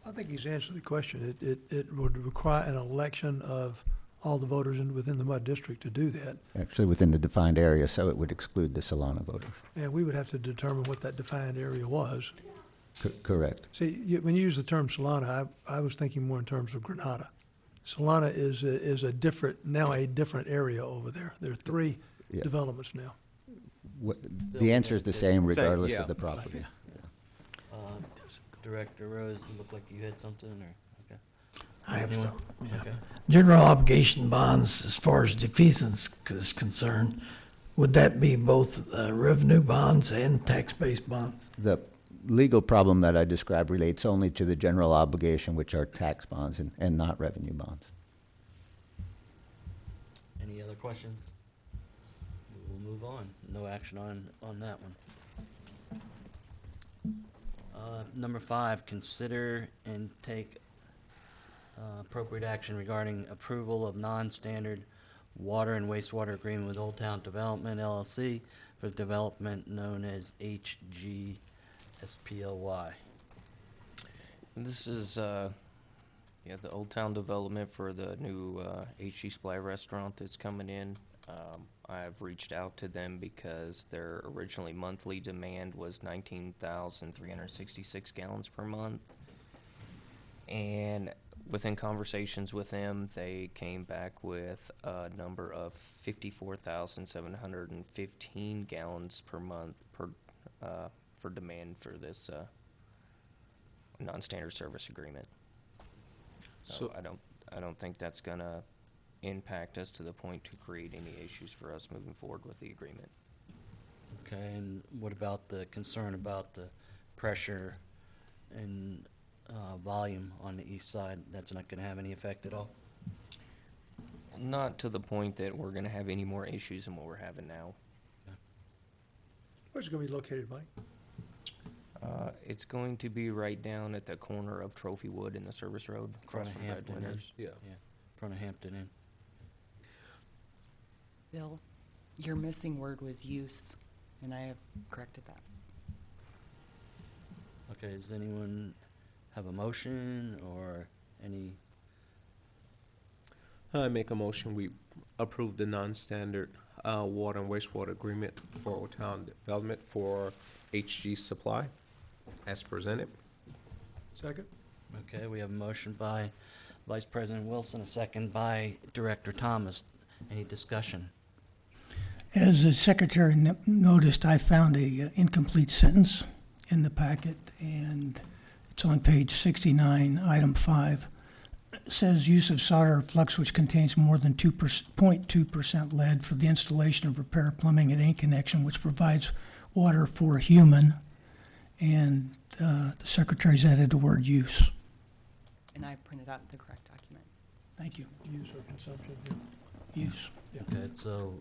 I think he's answered the question. It would require an election of all the voters within the MUD district to do that. Actually, within the defined area, so it would exclude the Solana voters. And we would have to determine what that defined area was. Correct. See, when you use the term Solana, I was thinking more in terms of Grenada. Solana is a different area over there. There are 3 Yeah. developments now. The answer is the same Same, regardless yeah. of the property. Director Rose, it looked like you had something, or, okay. I have Anyone? some, yeah. Okay. General obligation bonds, as far as defeasance is concerned, would that be both revenue bonds and tax-based bonds? The legal problem that I described relates only to the general obligation, which are tax bonds and not revenue bonds. Any other questions? We'll move on. No action on that one. Number 5, consider and take appropriate action regarding approval of non-standard water and wastewater agreement with Old Town Development LLC for development known as HGSPLY. This is, the Old Town development for the new HG Sply restaurant that's coming in. I've reached out to them because their originally monthly demand was 19,366 gallons per month. And within conversations with them, they came back with a number of 54,715 gallons per month for demand for this non-standard service agreement. So- So I don't think that's gonna impact us to the point to create any issues for us moving forward with the agreement. Okay, and what about the concern about the pressure and volume on the east side? That's not gonna have any effect at all? Not to the point that we're gonna have any more issues than what we're having now. Where's it gonna be located, Mike? It's going to be right down at the corner of Trophy Wood and the Service Road, across Front of from Brad Hampton Inn. Winters. Yeah. Yeah, front of Hampton Inn. Bill, your missing word was use, and I have corrected that. Okay, does anyone have a motion or any, I make a motion, we approve the non-standard water and wastewater agreement for Old Town Development for HG Supply as presented. Second? okay, we have a motion by Vice President Wilson, a second by Director Thomas. Any discussion? As the secretary noticed, I found a incomplete sentence in the packet, and it's on page 69, item 5. It says use of solder or flux which contains more than 0.2% lead for the installation of repair plumbing at any connection which provides water for a human. And the secretary's added the word use. And I printed out the correct document. Thank you. Use or consumption, yeah. Use. Okay, so,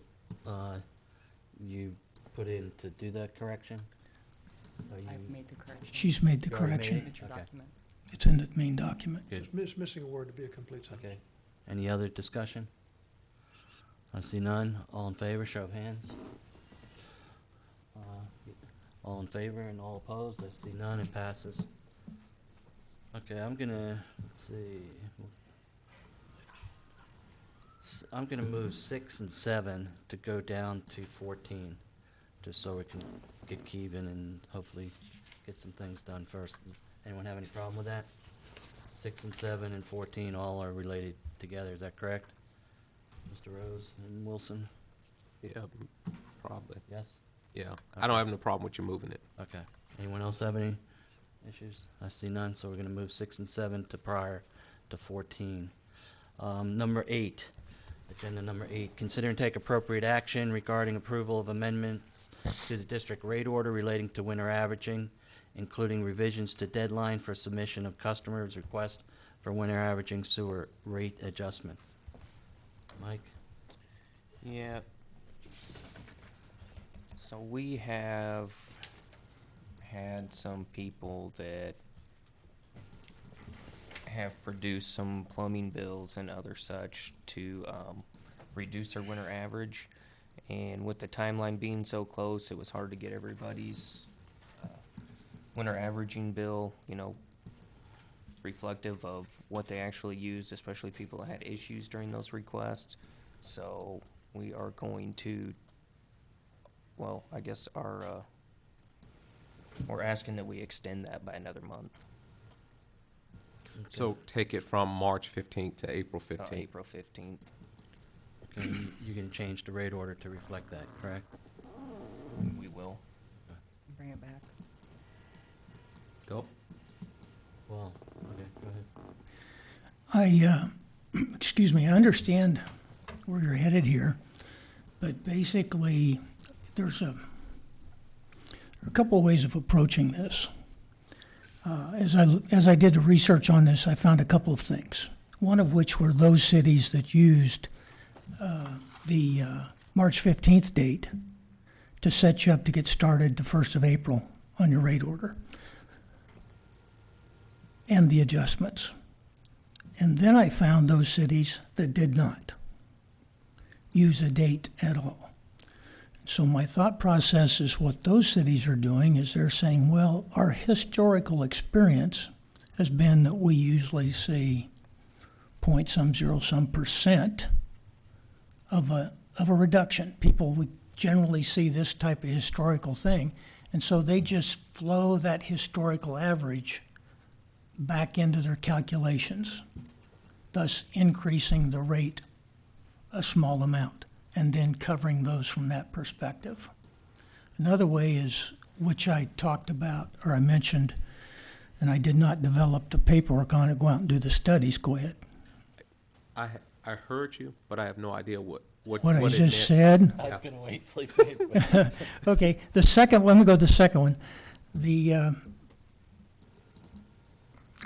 you put in to do that correction? Or I've you- made the correction. She's made the You already made correction. it? Signature Okay. document. It's in the main document. Good. Just missing a word to be a complete sentence. Okay. Any other discussion? I see none. All in favor, show of hands. All in favor and all opposed? I see none. It passes. Okay, I'm gonna, let's see. I'm gonna move 6 and 7 to go down to 14, just so we can get Keven and hopefully get some things done first. Does anyone have any problem with that? 6 and 7 and 14 all are related together, is that correct? Mr. Rose and Wilson, Yeah, probably. yes? Yeah, I don't have no problem with you moving it. Okay. Anyone else have any issues? I see none, so we're gonna move 6 and 7 to prior to 14. Number 8, agenda number 8, consider and take appropriate action regarding approval of amendments to the district rate order relating to winter averaging, including revisions to deadline for submission of customers' request for winter averaging sewer rate adjustments. Mike? Yeah. So we have had some people that have produced some plumbing bills and other such to reduce their winter average. And with the timeline being so close, it was hard to get everybody's winter averaging bill, reflective of what they actually used, especially people that had issues during those requests. So we are going to, well, I guess we're asking that we extend that by another month, So take it from March 15th to April 15th. April 15th. Okay, you're gonna change the rate order to reflect that, correct? We will. Bring it back. Go. Well, okay, go ahead. Excuse me, I understand where you're headed here, but basically, there are a couple of ways of approaching this. As I did the research on this, I found a couple of things. One of which were those cities that used the March 15th date to set you up to get started the 1st of April on your rate order and the adjustments. And then I found those cities that did not use a date at all. So my thought process is what those cities are doing is they're saying, well, our historical experience has been that we usually see point some zero some percent of a reduction. People would generally see this type of historical thing, and so they just flow that historical average back into their calculations, thus increasing the rate a small amount, and then covering those from that perspective. Another way is, which I talked about, or I mentioned and I did not develop the paperwork on it, go out and do the studies, go ahead. I heard you, but I have no idea what What I it just meant. said, I was gonna wait till you okay, the second, let me go to the second one.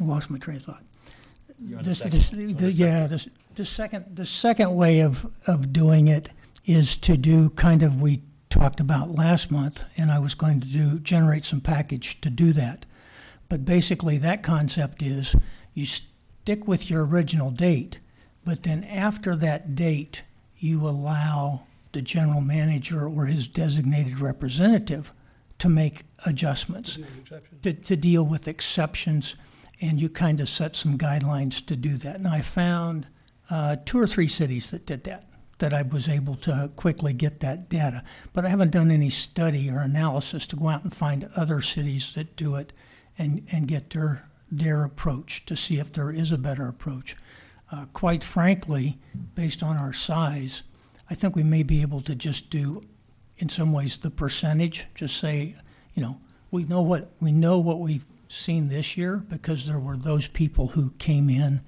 I lost my train of thought. You're on the This, second this, one. the, yeah, the second way of doing it is to do kind of, we talked about last month, and I was going to generate some package to do that. But basically, that concept is you stick with your original date, but then after that date, you allow the general manager or his designated representative to make adjustments, Deal with exceptions. to deal with exceptions, and you kind of set some guidelines to do that. And I found 2 or 3 cities that did that I was able to quickly get that data. But I haven't done any study or analysis to go out and find other cities that do it and get their approach to see if there is a better approach. Quite frankly, based on our size, I think we may be able to just do, in some ways, the percentage. Just say, we know what we've seen this year because there were those people who came in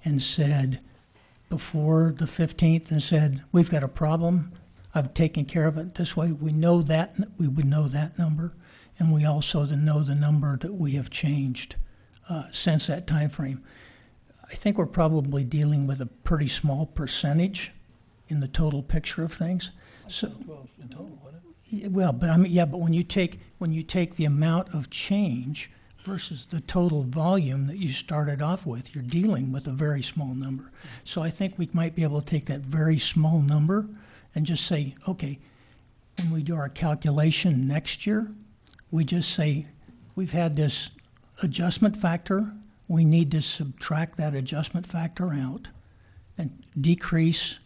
and said before the 15th and said, we've got a problem. I've taken care of it this way. We know that, we would know that number, and we also know the number that we have changed since that time frame. I think we're probably dealing with a pretty small percentage in the total picture of things. So, 12 in total, wasn't it? well, but but when you take the amount of change versus the total volume that you started off with, you're dealing with a very small number. So I think we might be able to take that very small number and just say, okay, when we do our calculation next year, we just say, we've had this adjustment factor, we need to subtract that adjustment factor out and decrease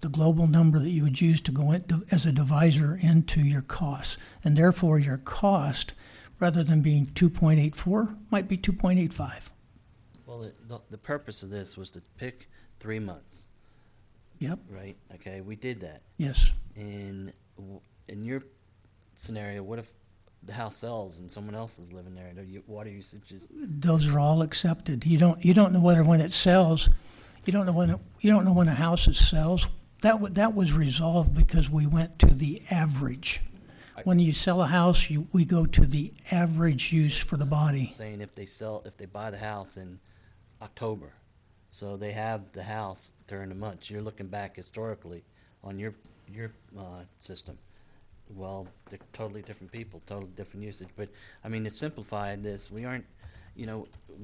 the global number that you would use to go as a divisor into your costs. And therefore, your cost, rather than being 2.84, might be 2.85. Well, the purpose of this was to pick 3 months, Yep, right? Okay, we did that. yes. In your scenario, what if the house sells and someone else is living there? Water usage is, Those are all accepted. You don't know whether when it sells, you don't know when a house sells. That was resolved because we went to the average. When you sell a house, we go to the average use for the body. saying if they buy the house in October, so they have the house during the months, you're looking back historically on your system. Well, they're totally different people, totally different usage, but, I mean, to simplify this, we aren't,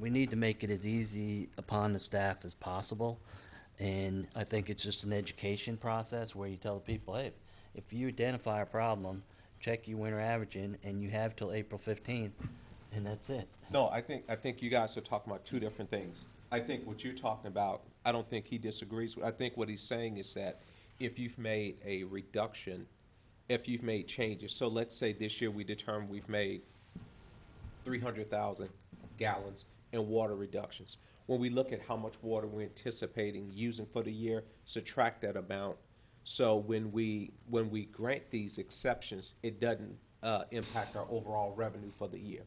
we need to make it as easy upon the staff as possible, and I think it's just an education process where you tell the people, hey, if you identify a problem, check your winter averaging, and you have till April 15th, and that's it. No, I think you guys are talking about 2 different things. I think what you're talking about, I don't think he disagrees with. I think what he's saying is that if you've made a reduction, if you've made changes, so let's say this year we determined we've made 300,000 gallons in water reductions. When we look at how much water we're anticipating using for the year, subtract that amount. So when we grant these exceptions, it doesn't impact our overall revenue for the year.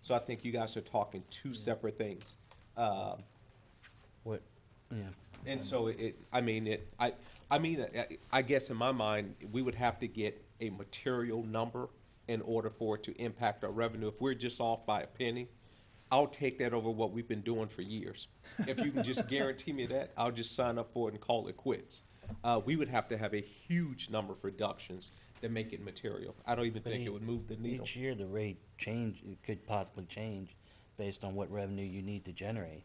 So I think you guys are talking 2 separate things. What, yeah. And so I guess in my mind, we would have to get a material number in order for it to impact our revenue. If we're just off by a penny, I'll take that over what we've been doing for years. If you can just guarantee me that, I'll just sign up for it and call it quits. We would have to have a huge number of reductions to make it material. I don't even think it would move the needle. Each year, the rate it could possibly change based on what revenue you need to generate.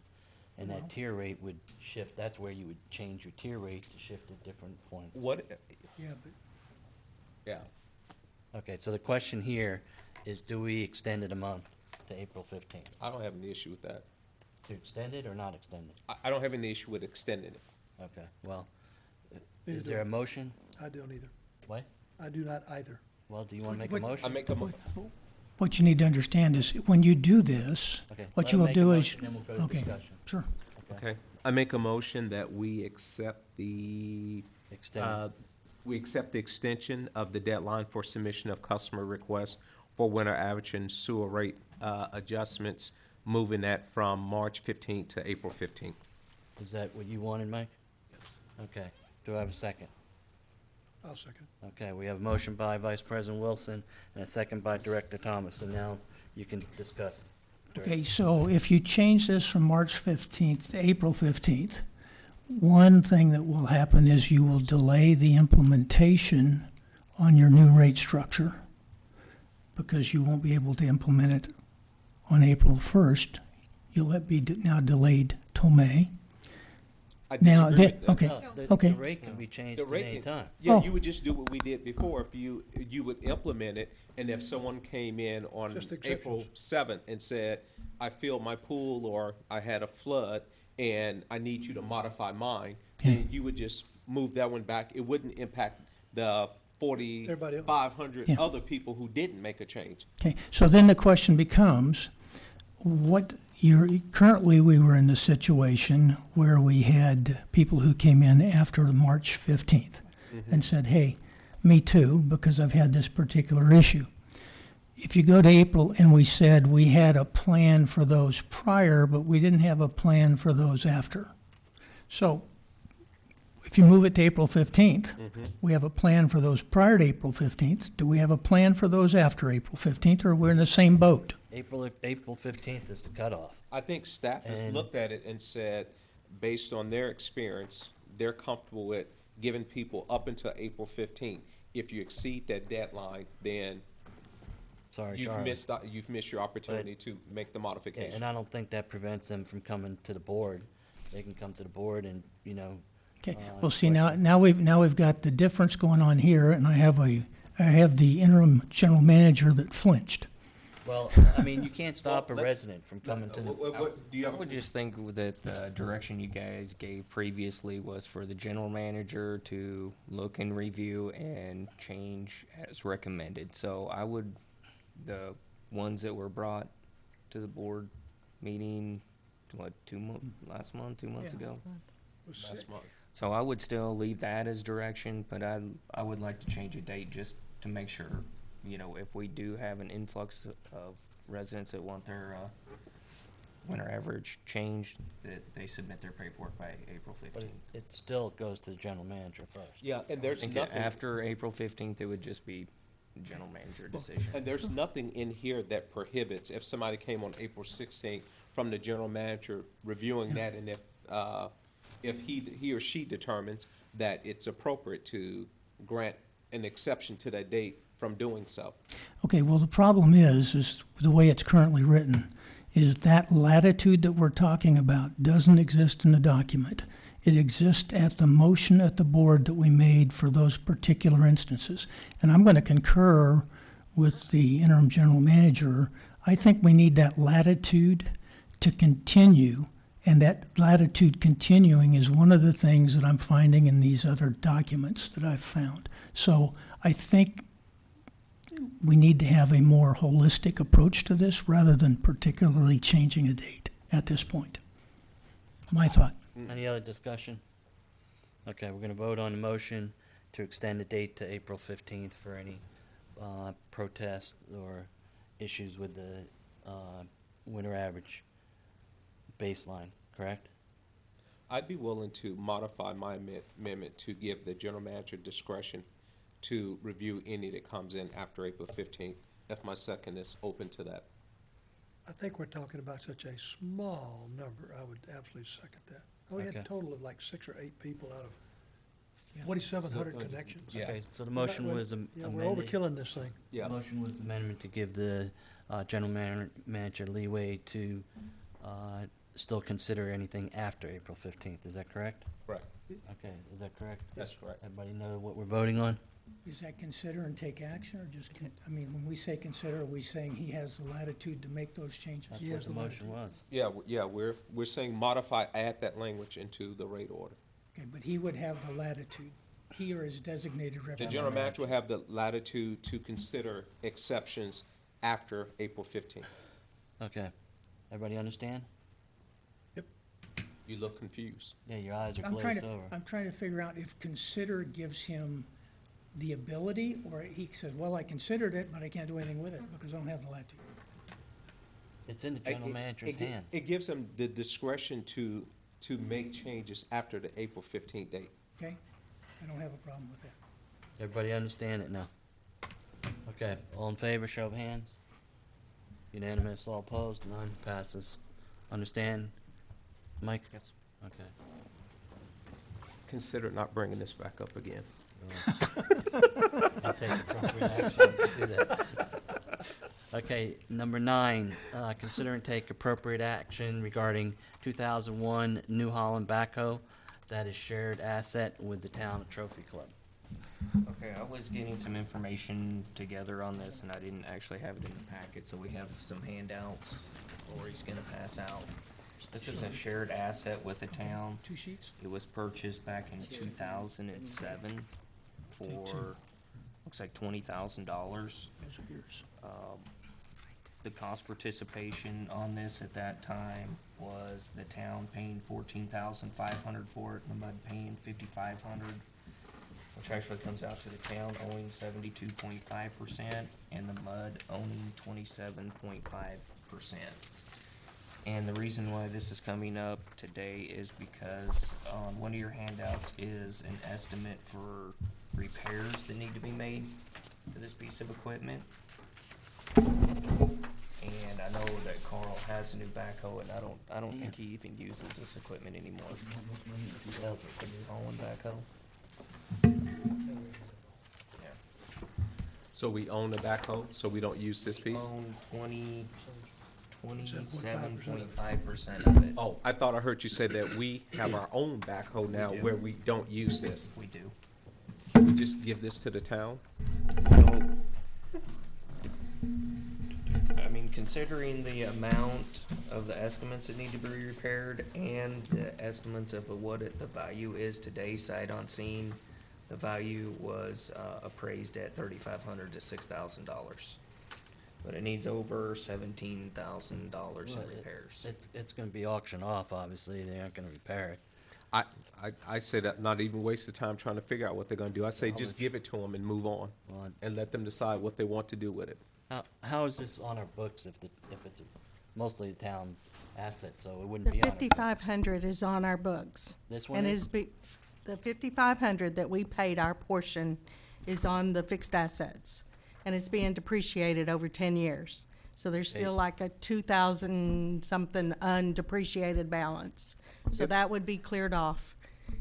And that tier rate would shift, that's where you would change your tier rate to shift at different points. What, Yeah, but yeah. Okay, so the question here is, do we extend it a month to April 15th? I don't have an issue with that. To extend it or not extend it? I don't have an issue with extending it. Okay, well, is there a motion? I don't either. What? I do not either. Well, do you want to make a What- motion? I make a, what you need to understand is, when you do this, Okay, what let you him will make a do is, motion, then we'll go to okay, discussion. sure. okay. I make a motion that we accept the Extend it. we accept the extension of the deadline for submission of customer requests for winter average and sewer rate adjustments, moving that from March 15th to April 15th. Is that what you wanted, Mike? Okay, do I have a second? I'll second. Okay, we have a motion by Vice President Wilson and a second by Director Thomas, and now you can discuss. Okay, so if you change this from March 15th to April 15th, one thing that will happen is you will delay the implementation on your new rate structure because you won't be able to implement it on April 1st. You'll be now delayed till May. I Now, disagree that- with that. okay, No, okay. The rate can be changed The at rate any can- time. Yeah, Oh. you would just do what we did before. If you would implement it, and if someone came in on Just April exceptions. 7th and said, I filled my pool, or I had a flood, and I need you to modify mine, then you would just move that one back. It wouldn't impact the Everybody else. 4,500 Yeah. other people who didn't make a change. Okay, so then the question becomes, currently we were in the situation where we had people who came in after March 15th and said, hey, me too, because I've had this particular issue. If you go to April and we said we had a plan for those prior, but we didn't have a plan for those after. So if you move it to April 15th, we have a plan for those prior to April 15th. Do we have a plan for those after April 15th, or we're in the same boat? April 15th is the cutoff. I think staff has And- looked at it and said, based on their experience, they're comfortable with giving people up until April 15th. If you exceed that deadline, then Sorry, you've Charlie. missed your opportunity to make the Yeah, modification. and I don't think that prevents them from coming to the board. They can come to the board and, Okay, Uh, well, see, now we've got the difference going on here, and I have the interim general manager that flinched. well, I mean, you can't stop a Well, let's- resident from coming to the, Do you I have, would just think that the direction you guys gave previously was for the general manager to look and review and change as recommended. So the ones that were brought to the board meeting, last month, 2 months ago? last month? So I would still leave that as direction, but I would like to change a date just to make sure, if we do have an influx of residents that want their winter average changed, that they submit their paperwork by April but 15th. it still goes to the general manager first. Yeah, and I there's think that nothing, after April 15th, it would just be general manager decision. and there's nothing in here that prohibits, if somebody came on April 16th, from the general manager reviewing that, and if he or she determines that it's appropriate to grant an exception to that date from doing so. Okay, well, the problem is the way it's currently written, is that latitude that we're talking about doesn't exist in the document. It exists at the motion at the board that we made for those particular instances. And I'm going to concur with the interim general manager. I think we need that latitude to continue, and that latitude continuing is one of the things that I'm finding in these other documents that I've found. So I think we need to have a more holistic approach to this rather than particularly changing a date at this point. My thought. Any other discussion? Okay, we're gonna vote on the motion to extend the date to April 15th for any protests or issues with the winter average baseline, correct? I'd be willing to modify my amendment to give the general manager discretion to review any that comes in after April 15th, if my second is open to that. I think we're talking about such a small number, I would absolutely second that. We had a Okay. total of like 6 or 8 people out of 4,700 connections. Yeah. Okay, so the motion was Yeah, we're amended. overkilling this thing. Yeah. Motion was amendment to give the general manager leeway to still consider anything after April 15th. Is that correct? Correct. Okay, is that correct? That's correct. Everybody know what we're voting on? Is that consider and take action, or just, when we say consider, are we saying he has the latitude to make those changes? That's He what has the the motion was. Yeah, we're saying modify, add that language into the rate order. Okay, but he would have the latitude, he or his designated The representative. general manager will have the latitude to consider exceptions after April 15th. Okay, everybody understand? You look confused. Yeah, your eyes are I'm trying glazed to, over. I'm trying to figure out if consider gives him the ability, or he said, well, I considered it, but I can't do anything with it because I don't have the latitude. It's in the general manager's hands. It gives them the discretion to make changes after the April 15th date. Okay? I don't have a problem with that. Everybody understand it now? Okay, all in favor, show of hands. Unanimous, all opposed, none, passes. Understand, Mike? Yes. Okay. Consider not bringing this back up again. I'll take appropriate action to do that. Okay, number 9, consider and take appropriate action regarding 2001 New Holland backhoe that is shared asset with the town of Trophy Club. Okay, I was getting some information together on this, and I didn't actually have it in the packet, so we have some handouts Lori's gonna pass out. This is a shared asset with the town. 2 sheets? It was purchased back in 2007 for, looks like $20,000. Those are yours. The cost participation on this at that time was the town paying $14,500 for it, and the MUD paying $5,500, which actually comes out to the town owing 72.5% and the MUD owning 27.5%. And the reason why this is coming up today is because on one of your handouts is an estimate for repairs that need to be made to this piece of equipment. And I know that Carl has a new backhoe, and I don't think he even uses this equipment anymore. Holland backhoe. Yeah. So we own the backhoe, so we don't use this piece? Own 27.5% of it. Oh, I thought I heard you say that we have our own backhoe now We do. where we don't use this. We do. Can we just give this to the town? So, I mean, considering the amount of the estimates that need to be repaired and the estimates of what the value is today, sight on scene, the value was appraised at $3,500 to $6,000. But it needs over $17,000 in repairs. It's gonna be auctioned off, obviously, they aren't gonna repair it. I say that not even waste the time trying to figure out what they're gonna do. I say just give it to them and move on Well, and let them decide what they want to do with it. how is this on our books if it's mostly the town's asset, so it wouldn't The be on our? 5,500 is on our books. This one And is? the 5,500 that we paid, our portion, is on the fixed assets. And it's being depreciated over 10 years. So there's Okay. still like a 2,000 something undepreciated balance. So Yep. that would be cleared off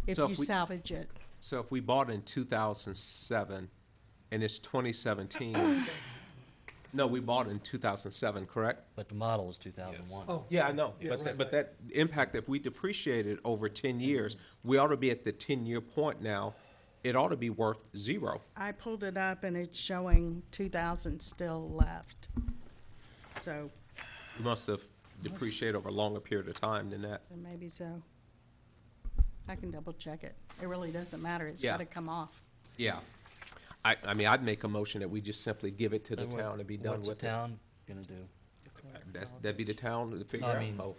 if So you if we- salvage it. So if we bought in 2007 and it's 2017, no, we bought in 2007, correct? But the model is 2001. Oh, Yeah, I know, but that impact, if we depreciate it over 10 years, we ought to be at the 10-year point now. It ought to be worth 0. I pulled it up and it's showing 2,000 still left. So, We must have depreciated over a longer period of time than that. maybe so. I can double check it. It really doesn't matter. It's Yeah. gotta come off. Yeah. I mean, I'd make a motion that we just simply give it to the Then what- town and be done What's the with it. town gonna do? That'd be the town to figure I out. mean, Oh,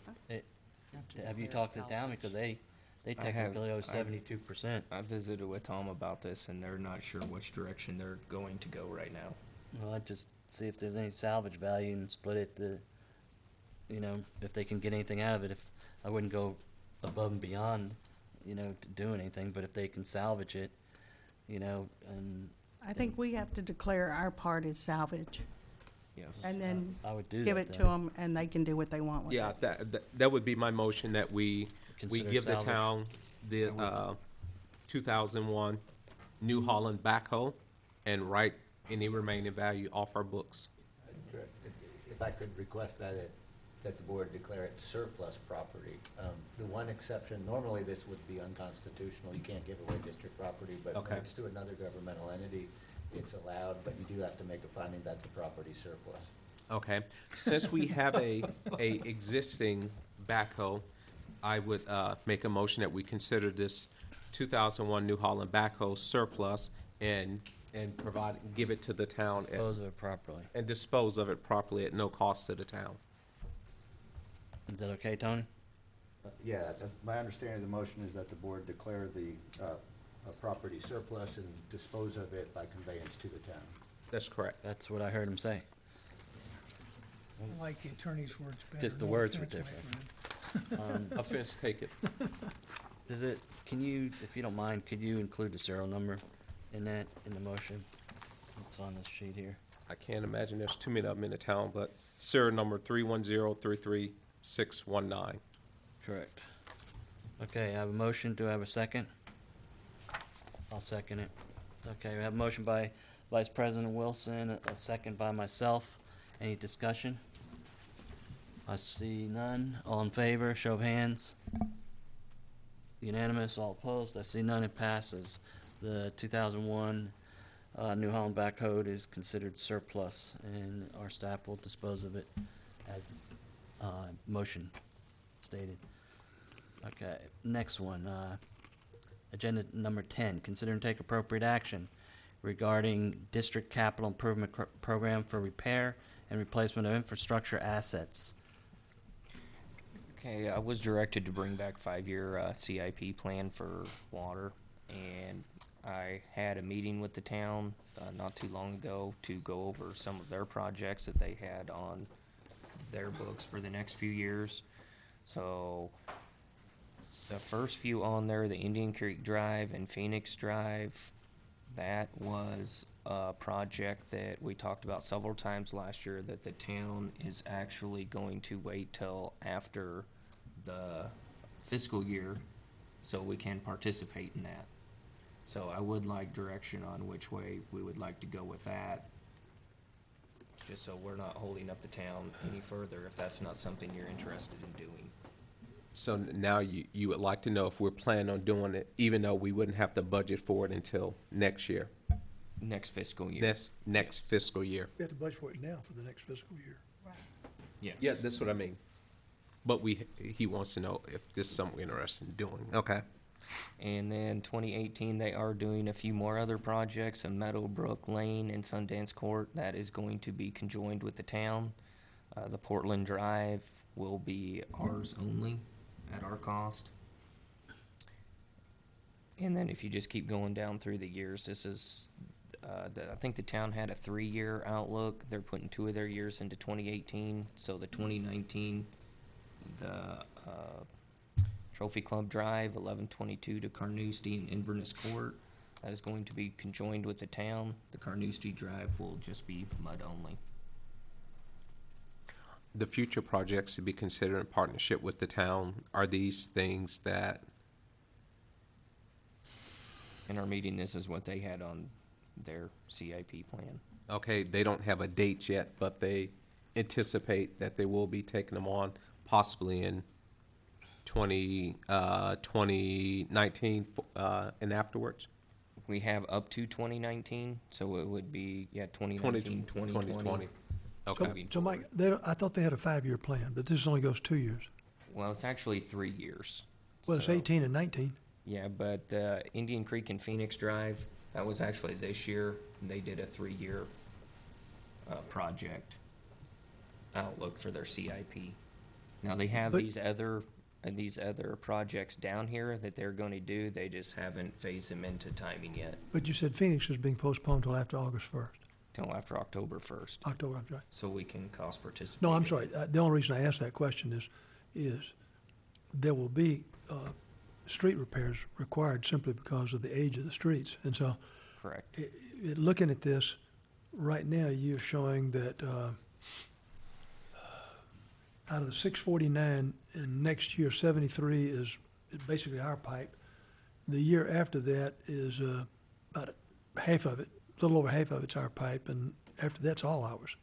have you talked to the town, because they I have. technically owe I- 72%. I visited with Tom about this, and they're not sure which direction they're going to go right now. Well, I'd just see if there's any salvage value and split it to, if they can get anything out of it. If, I wouldn't go above and beyond, to do anything, but if they can salvage it, and I think we have to declare our part as salvage, Yes. and then I would do that. give it to then. them, and they can do what they want with it. yeah, that would be my motion, that we Consider give the salvage. town the 2001 New Holland backhoe and write any remaining value off our books. If I could request that the board declare it surplus property. The one exception, normally this would be unconstitutional, you can't give away district property, but when Okay. it's to another governmental entity, it's allowed, but you do have to make a finding that the property's surplus. Okay, since we have a existing backhoe, I would make a motion that we consider this 2001 New Holland backhoe surplus and give it to the town Dispose of it properly. and dispose of it properly at no cost to the town. Is that okay, Tony? Yeah, my understanding of the motion is that the board declare the property surplus and dispose of it by conveyance to the town. That's correct. That's what I heard him say. I like the attorney's words better. Just the No words were offense, my different. friend. Offense taken. Does it, can you, if you don't mind, could you include the serial number in that, in the motion? It's on this sheet here. I can't imagine there's too many of them in the town, but serial number 310-33619. Correct. Okay, I have a motion. Do I have a second? I'll second it. Okay, we have a motion by Vice President Wilson, a second by myself. Any discussion? I see none. All in favor, show of hands. Unanimous, all opposed. I see none, it passes. The 2001 New Holland backhoe is considered surplus, and our staff will dispose of it as motion stated. Okay, next one, agenda number 10, consider and take appropriate action regarding district capital improvement program for repair and replacement of infrastructure assets. Okay, I was directed to bring back 5-year CIP plan for water, and I had a meeting with the town not too long ago to go over some of their projects that they had on their books for the next few years. So the first few on there, the Indian Creek Drive and Phoenix Drive, that was a project that we talked about several times last year, that the town is actually going to wait till after the fiscal year so we can participate in that. So I would like direction on which way we would like to go with that, just so we're not holding up the town any further if that's not something you're interested in doing. So now you would like to know if we're planning on doing it, even though we wouldn't have to budget for it until next year, Next fiscal year. next fiscal year. We have to budget for it now for the next fiscal year. Yes. Yeah, that's what I mean. But he wants to know if this is something we're interested in doing. Okay. And then 2018, they are doing a few more other projects in Meadowbrook Lane and Sundance Court. That is going to be conjoined with the town. The Portland Drive will be ours only at our cost. And then if you just keep going down through the years, this is, I think the town had a 3-year outlook. They're putting 2 of their years into 2018. So the 2019, the Trophy Club Drive, 1122 to Carnoustie and Inverness Court. That is going to be conjoined with the town. The Carnoustie Drive will just be mud only. The future projects to be considered in partnership with the town, are these things that, In our meeting, this is what they had on their CIP plan. okay, they don't have a date yet, but they anticipate that they will be taking them on possibly in 2019 and afterwards? We have up to 2019, so it would be, 2019, 2020. 2020. So, Okay. so Mike, I thought they had a 5-year plan, but this only goes 2 years. Well, it's actually 3 years. Well, it's So- 18 and 19. Yeah, but the Indian Creek and Phoenix Drive, that was actually this year. They did a 3-year project outlook for their CIP. Now, they have But- these other projects down here that they're going to do. They just haven't phased them into timing yet, But you said Phoenix is being postponed till after August 1st, till after October 1st, October, I'm sorry. so we can cost participate. No, I'm in sorry. it. The only reason I asked that question is there will be street repairs required simply because of the age of the streets. And so, Correct. looking at this, right now, you're showing that out of the 649, and next year, 73 is basically our pipe. The year after that is about half of it, a little over half of it's our pipe, and after that's all ours.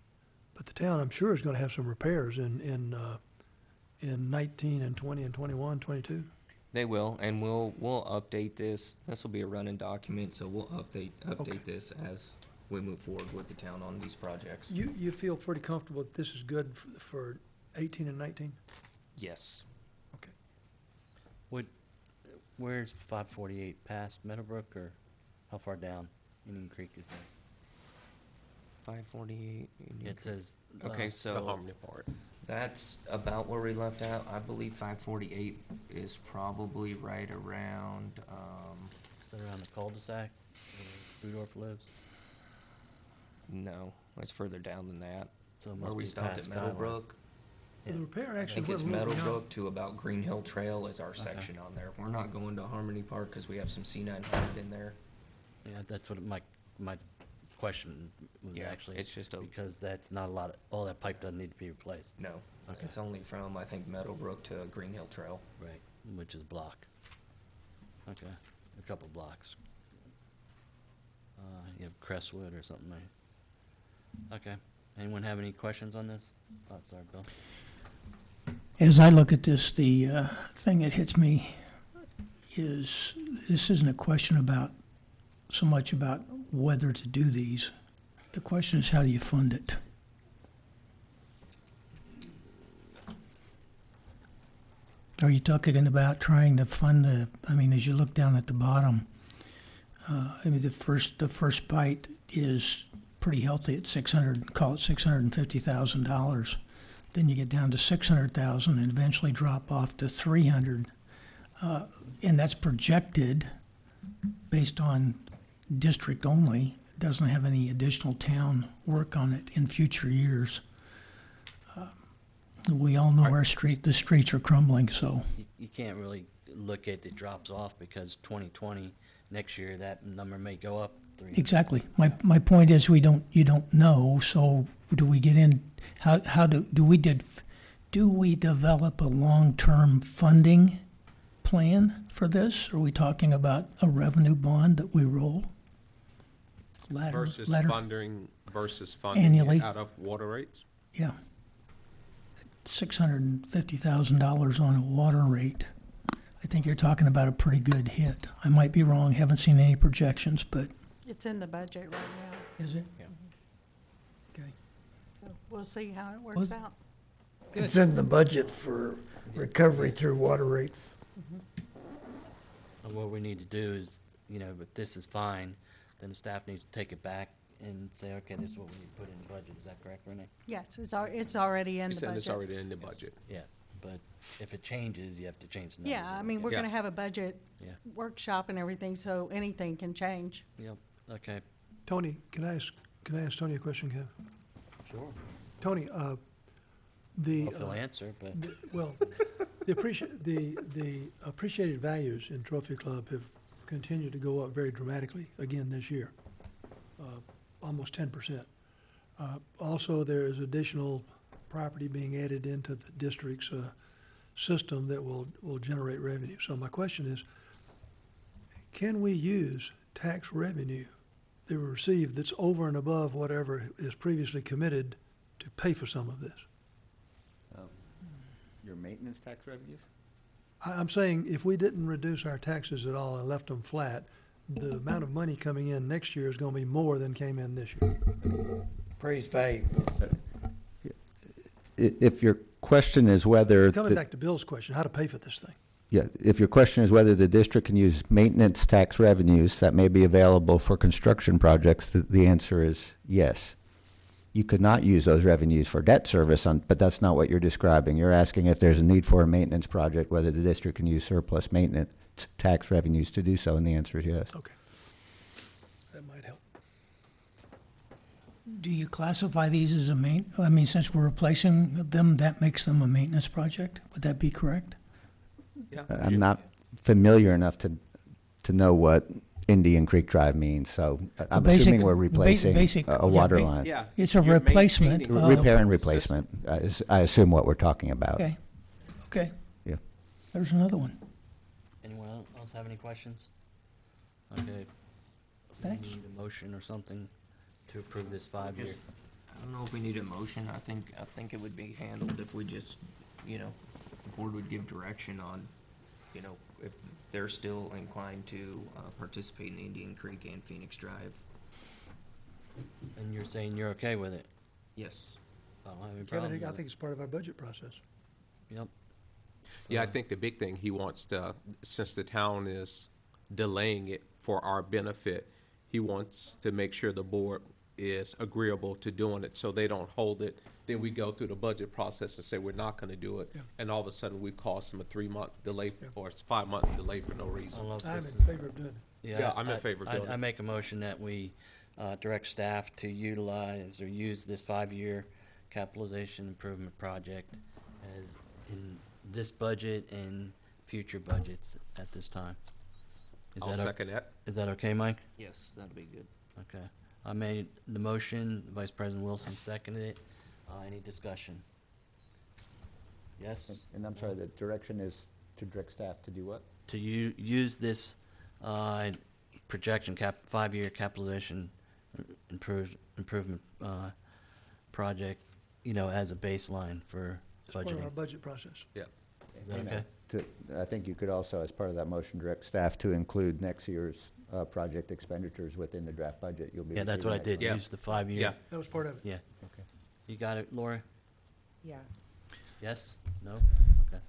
But the town, I'm sure, is going to have some repairs in 19 and 20 and 21, 22. They will, and we'll update this. This will be a running document, so we'll Okay. update this as we move forward with the town on these projects. You feel pretty comfortable that this is good for 18 and 19? Yes. Okay. Where's 548, past Meadowbrook, or how far down Indian Creek is that? 548. It says. Okay, The so Harmony part. that's about where we left out. I believe 548 is probably right around, Around the cul-de-sac where Rudolph lives? No, it's further down than that. So it Where must we be stopped past at Skyline. Meadowbrook, The repair I actually think went it's a little beyond. Meadowbrook to about Green Hill Trail is our section on there. We're not going to Harmony Park because we have some C900 in there. Yeah, that's what my question was Yeah, actually. it's just a- because that's not a lot, all that pipe doesn't need to be replaced. No, Okay. it's only from, I think, Meadowbrook to Green Hill Trail. Right, which is block. Okay, a couple blocks. You have Crestwood or something, right? Okay, anyone have any questions on this? Oh, sorry, Bill. As I look at this, the thing that hits me is this isn't a question about so much about whether to do these. The question is, how do you fund it? Are you talking about trying to fund the, I mean, as you look down at the bottom, I mean, the first bite is pretty healthy at 600, call it $650,000. Then you get down to 600,000 and eventually drop off to 300. And that's projected based on district only. It doesn't have any additional town work on it in future years. We all know the streets are crumbling, so. You can't really look at it drops off because 2020, next year, that number may go up. Exactly. My point is you don't know, so do we get in, do we develop a long-term funding plan for this? Are we talking about a revenue bond that we roll? Versus Ladder? funding Annually. it out of water rates? Yeah. $650,000 on a water rate. I think you're talking about a pretty good hit. I might be wrong, haven't seen any projections, but. It's in the budget right now. Is it? Yeah. Okay. So we'll see how it works Was- out. It's in the budget for recovery through water rates. And what we need to do is, if this is fine, then the staff needs to take it back and say, okay, this is what we need to put in the budget. Is that correct, Renee? Yes, it's already in You the said it's budget. already in the budget. Yeah, but if it changes, you have to change the numbers. Yeah, I mean, we're Yeah. gonna have a budget Yeah. workshop and everything, so anything can change. Yep, okay. Tony, can I ask Tony a question, Kev? Sure. Tony, Well, if he'll answer, but. well, the appreciated values in Trophy Club have continued to go up very dramatically again this year, almost 10%. Also, there is additional property being added into the district's system that will generate revenue. So my question is, can we use tax revenue that we receive that's over and above whatever is previously committed to pay for some of this? Your maintenance tax revenues? I'm saying if we didn't reduce our taxes at all and left them flat, the amount of money coming in next year is going to be more than came in this year. Appraised value. If your question is whether. Coming back to Bill's question, how to pay for this thing. Yeah, if your question is whether the district can use maintenance tax revenues that may be available for construction projects, the answer is yes. You could not use those revenues for debt service, but that's not what you're describing. You're asking if there's a need for a maintenance project, whether the district can use surplus maintenance tax revenues to do so, and the answer is yes. Okay. That might help. Do you classify these as I mean, since we're replacing them, that makes them a maintenance project? Would that be correct? Yeah. I'm not familiar enough to know what Indian Creek Drive means, so I'm assuming we're replacing a water line. Yeah. It's a you're replacement maintaining of- Repair and the replacement, I assume what we're talking about. Okay, okay. Yeah. There's another one. Anyone else have any questions? Okay. Thanks. We need a motion or something to approve this 5-year. I don't know if we need a motion. I think it would be handled if we just, the board would give direction on, if they're still inclined to participate in Indian Creek and Phoenix Drive. And you're saying you're okay with it? Yes. I don't have any problem Kevin, I with think it. it's part of our budget process. Yep. Yeah, I So- think the big thing, he wants to, since the town is delaying it for our benefit, he wants to make sure the board is agreeable to doing it, so they don't hold it. Then we go through the budget process and say we're not gonna do it, Yeah. and all of a sudden we cost them a 3-month delay, Yeah. or it's 5-month delay for no I reason. don't know if I'm this in is, favor of doing it. Yeah, I'm in favor of doing I it. make a motion that we direct staff to utilize or use this 5-year capitalization improvement project as in this budget and future budgets at this time. Is I'll that o- second that. Is that okay, Mike? Yes, that'd be good. Okay. I made the motion, Vice President Wilson seconded it. Any discussion? Yes? And I'm sorry, the direction is to direct staff to do what? To use this projection 5-year capitalization improvement project, as a baseline for As part of our budgeting. budget process. Yeah. Is that And, okay? I think you could also, as part of that motion, direct staff to include next year's project expenditures within the draft budget you'll be Yeah, that's what I receiving did, Yeah. use the 5-year. Yeah. That was part of it. Yeah. Okay. You got it, Laura? Yeah. Yes? No? Okay.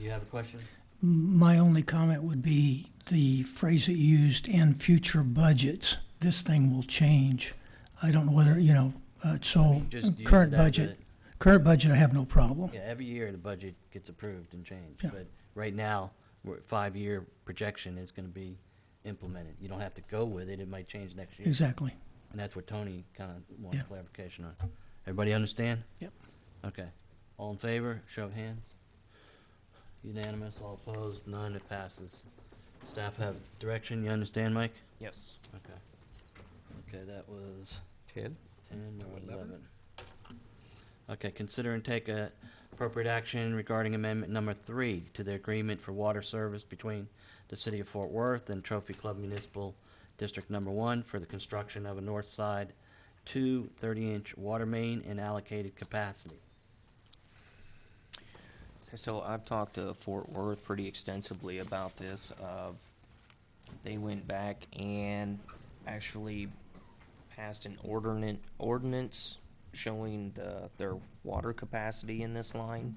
You have a question? My only comment would be the phrase that you used, "in future budgets." This thing will change. I don't know whether, so Just use current it as budget, I have no problem. Yeah, every year the budget gets approved and changed, Yeah. but right now, 5-year projection is gonna be implemented. You don't have to go with it, it might change next year. Exactly. And that's what Tony kinda wanted Yeah. clarification on. Everybody understand? Yep. Okay. All in favor, show of hands. Unanimous, all opposed, none, it passes. Staff have direction, you understand, Mike? Yes. Okay. Okay, that was 10? 10 or 11. Okay, consider and take appropriate action regarding amendment number 3 to the agreement for water service between the City of Fort Worth and Trophy Club Municipal District Number 1 for the construction of a north side 2 30-inch water main and allocated capacity. So I've talked to Fort Worth pretty extensively about this. They went back and actually passed an ordinance showing their water capacity in this line.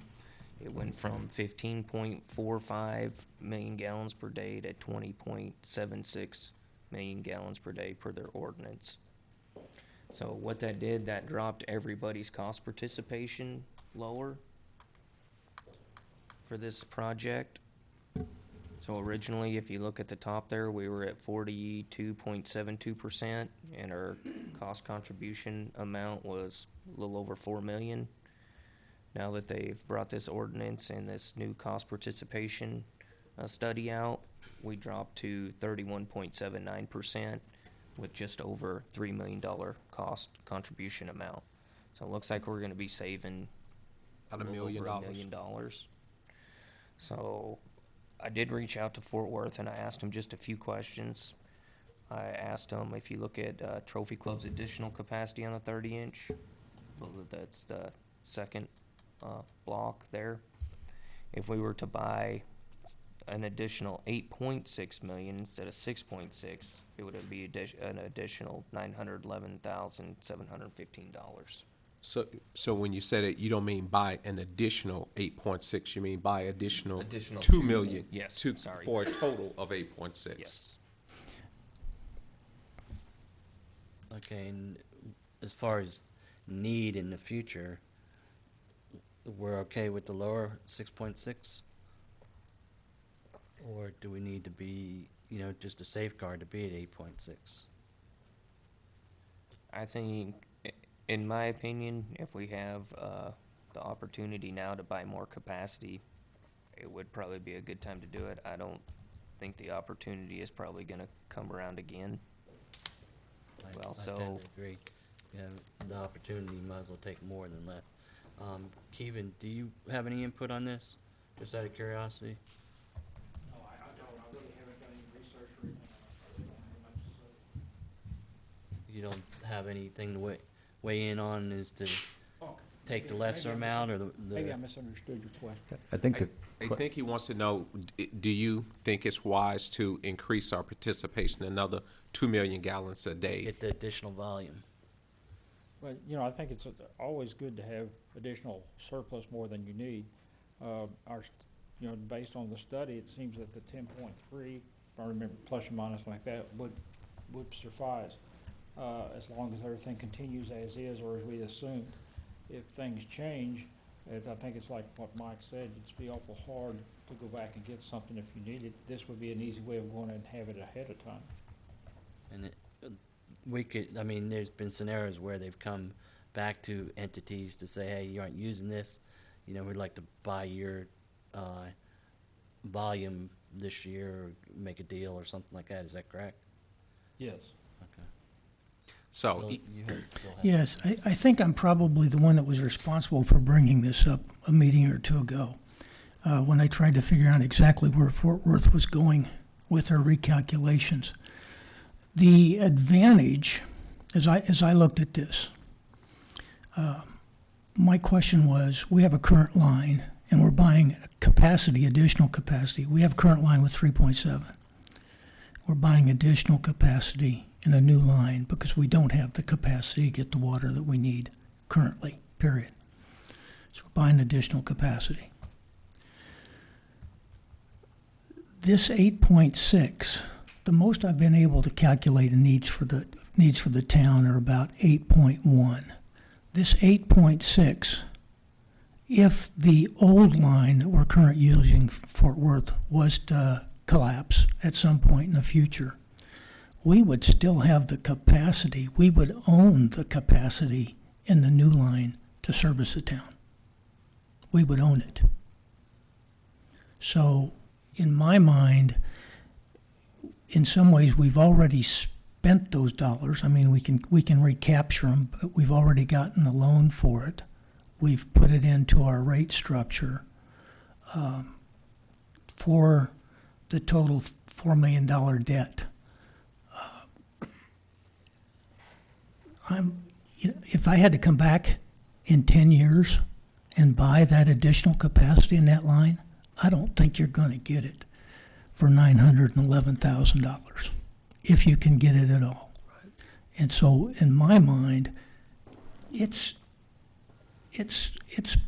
It went from 15.45 million gallons per day to 20.76 million gallons per day per their ordinance. So what that did, that dropped everybody's cost participation lower for this project. So originally, if you look at the top there, we were at 42.72%, and our cost contribution amount was a little over 4 million. Now that they've brought this ordinance and this new cost participation study out, we dropped to 31.79% with just over $3 million cost contribution amount. So it looks like we're gonna be saving About $1 little million. over $1 million. So I did reach out to Fort Worth and I asked them just a few questions. I asked them if you look at Trophy Club's additional capacity on the 30-inch, well, that's the second block there. If we were to buy an additional 8.6 million instead of 6.6, it would be an additional $911,715. So when you said it, you don't mean buy an additional 8.6, you mean buy additional Additional 2 million? Yes, to- sorry. For a total of 8.6? Yes. Okay, and as far as need in the future, we're okay with the lower 6.6? Or do we need to be, just a safeguard to be at 8.6? I think, in my opinion, if we have the opportunity now to buy more capacity, it would probably be a good time to do it. I don't think the opportunity is probably gonna come around again. Well, I so- tend to agree. Yeah, the opportunity, might as well take more than less. Kevin, do you have any input on this, just out of curiosity? No, I don't. I really haven't done any research or anything. I really don't have much to say. You don't have anything to weigh in on as to Oh, take the maybe- lesser maybe I amount or Maybe I the, misunderstood your question. I think I think he wants to know, do you think it's wise to increase our participation another 2 million gallons a day? get the additional volume? Well, I think it's always good to have additional surplus more than you need. Based on the study, it seems that the 10.3, if I remember, plus or minus like that, would suffice, as long as everything continues as is or as we assume. If things change, I think it's like what Mike said, it'd be awful hard to go back and get something if you need it. This would be an easy way of going and have it ahead of time. And we could, I mean, there's been scenarios where they've come back to entities to say, hey, you aren't using this, you know, we'd like to buy your volume this year, or make a deal or something like that. Is that correct? Yes. Okay. So, Bill, e- you had- Bill had- Yes, I think I'm probably the one that was responsible for bringing this up a meeting or two ago, when I tried to figure out exactly where Fort Worth was going with their recalculations. The advantage, as I looked at this, my question was, we have a current line, and we're buying capacity, additional capacity. We have a current line with 3.7. We're buying additional capacity in a new line because we don't have the capacity to get the water that we need currently, period. So we're buying additional capacity. This 8.6, the most I've been able to calculate in needs for the town are about 8.1. This 8.6, if the old line that we're currently using for Fort Worth was to collapse at some point in the future, we would still have the capacity, we would own the capacity in the new line to service the town. We would own it. So, in my mind, in some ways, we've already spent those dollars. I mean, we can recapture them, but we've already gotten the loan for it. We've put it into our rate structure for the total $4 million debt. If I had to come back in 10 years and buy that additional capacity in that line, I don't think you're going to get it for $911,000, if you can get it at all. Right. And so, in my mind, it's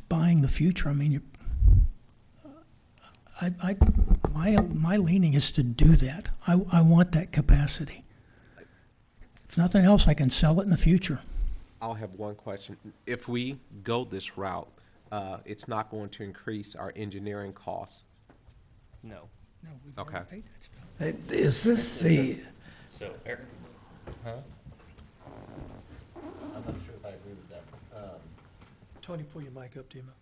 buying the future. I mean, my leaning is to do that. I want that capacity. If nothing else, I can sell it in the future. I'll have one question. If we go this route, it's not going to increase our engineering costs. No. No, we've Okay. already paid that stuff. Is this the, So, Eric? Huh? I'm not sure if I agree with that. Tony, pull your mic up, Timo.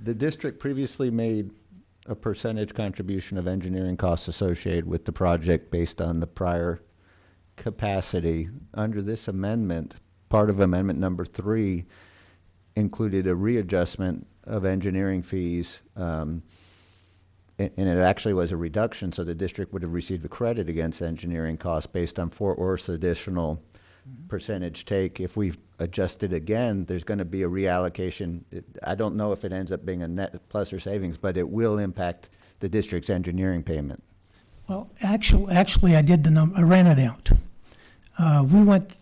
The district previously made a percentage contribution of engineering costs associated with the project based on the prior capacity. Under this amendment, part of amendment number 3 included a readjustment of engineering fees, and it actually was a reduction, so the district would have received a credit against engineering costs based on Fort Worth's additional percentage take. If we adjust it again, there's going to be a reallocation. I don't know if it ends up being a net plus or savings, but it will impact the district's engineering payment. Well, actually, I did I ran it out. We went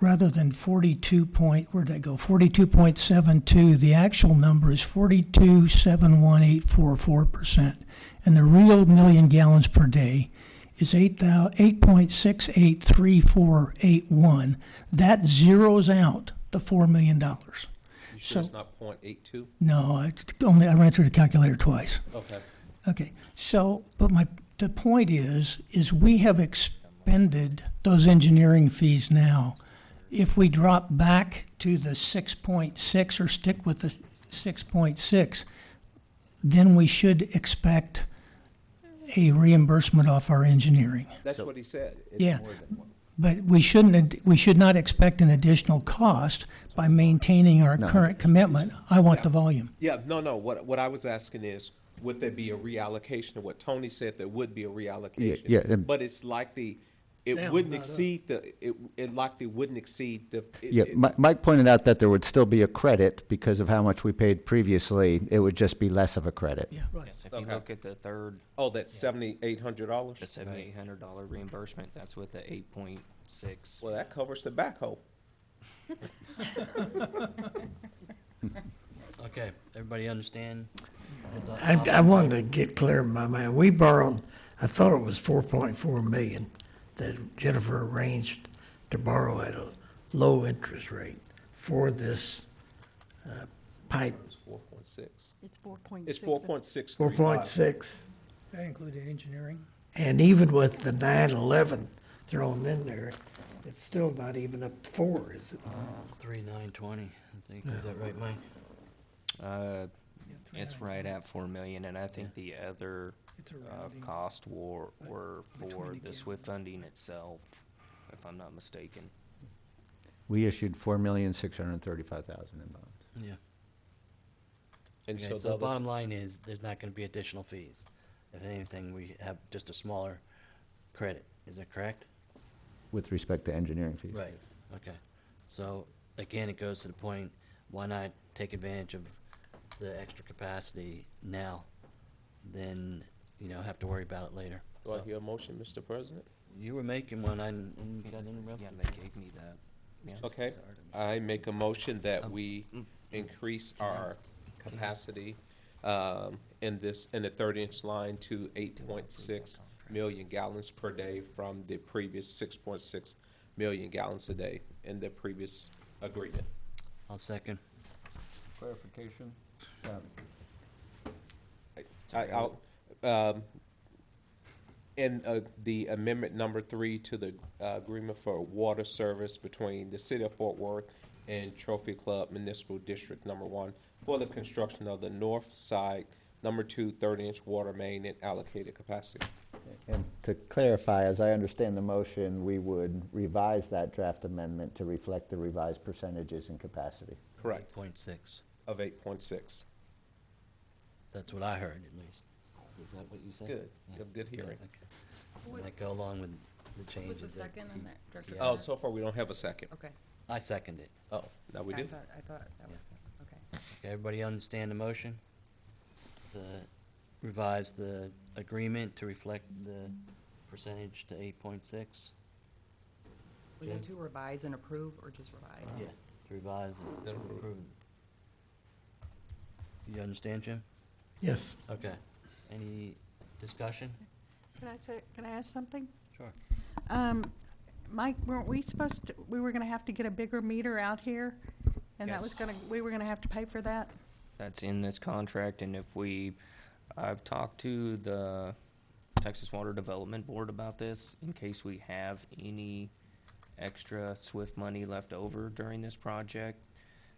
rather than 42.72, the actual number is 42.71844%. And the real million gallons per day is 8.683481. That zeroes out the $4 million. You sure it's So- not 0.82? No, I ran through the calculator twice. Okay. Okay, so, but the point is we have expended those engineering fees now. If we drop back to the 6.6 or stick with the 6.6, then we should expect a reimbursement off our engineering. That's what he said. Yeah, but we should not expect an additional cost by maintaining our No. current commitment. I want the volume. Yeah, no. What I was asking is, would there be a reallocation of what Tony said? There would be a reallocation. Yeah, and- But it's likely, it Down, wouldn't not up. exceed it likely wouldn't exceed the. Yeah, Mike pointed out that there would still be a credit because of how much we paid previously. It would just be less of a credit. Yeah, right. Yes, if you Okay. look at the third, Oh, that's $7,800? the $7,800 reimbursement, that's with the 8.6. Well, that covers the backhoe. Okay, everybody understand? I wanted to get clear in my mind. We borrowed, I thought it was 4.4 million that Jennifer arranged to borrow at a low interest rate for this pipe, It's 4.6. It's 4.6. It's 4.635. 4.6. That included engineering? And even with the 9/11 thrown in there, it's still not even up to 4, is it? 3,920, I think. Is that right, Mike? It's right at 4 million, and I think the other It's a rounding. cost were for between the the SWIFT gallons. funding itself, if I'm not mistaken. We issued 4,635,000 in bonds. Yeah. And Okay, so so the bottom line is, there's not gonna be additional fees. If anything, we have just a smaller credit. Is that correct? With respect to engineering fees. Right, okay. So, again, it goes to the point, why not take advantage of the extra capacity now, then, have to worry about it later. Do I So, hear a motion, Mr. President? you were making one, I didn't, got interrupted. Yeah, they gave me that. Yeah. Okay, I make a motion that we increase our capacity in the 30-inch line to 8.6 million gallons per day from the previous 6.6 million gallons a day in the previous agreement. I'll second. Clarification? I'll, in the amendment number 3 to the agreement for water service between the city of Fort Worth and Trophy Club Municipal District Number 1 for the construction of the north side number 2 30-inch water main and allocated capacity. And to clarify, as I understand the motion, we would revise that draft amendment to reflect the revised percentages in capacity. Correct. 8.6. Of 8.6. That's what I heard, at least. Is that what you said? Good. Yeah. You have good hearing. Okay. Might go along with the changes. Was the that second he- on that, Director? Yeah. Oh, so far we don't have a second. Okay. I second it. Oh, now we do? I thought that was, okay. Okay, everybody understand the motion? To revise the agreement to reflect the percentage to 8.6? Was it to revise and approve, or just revise? Yeah, to revise and Then approve. approve. You understand, Jim? Yes. Okay. Any discussion? Can I ask something? Sure. Mike, weren't we supposed to, we were gonna have to get a bigger meter out here? And that was Yes. we were gonna have to pay for that? That's in this contract, and I've talked to the Texas Water Development Board about this, in case we have any extra SWIFT money left over during this project.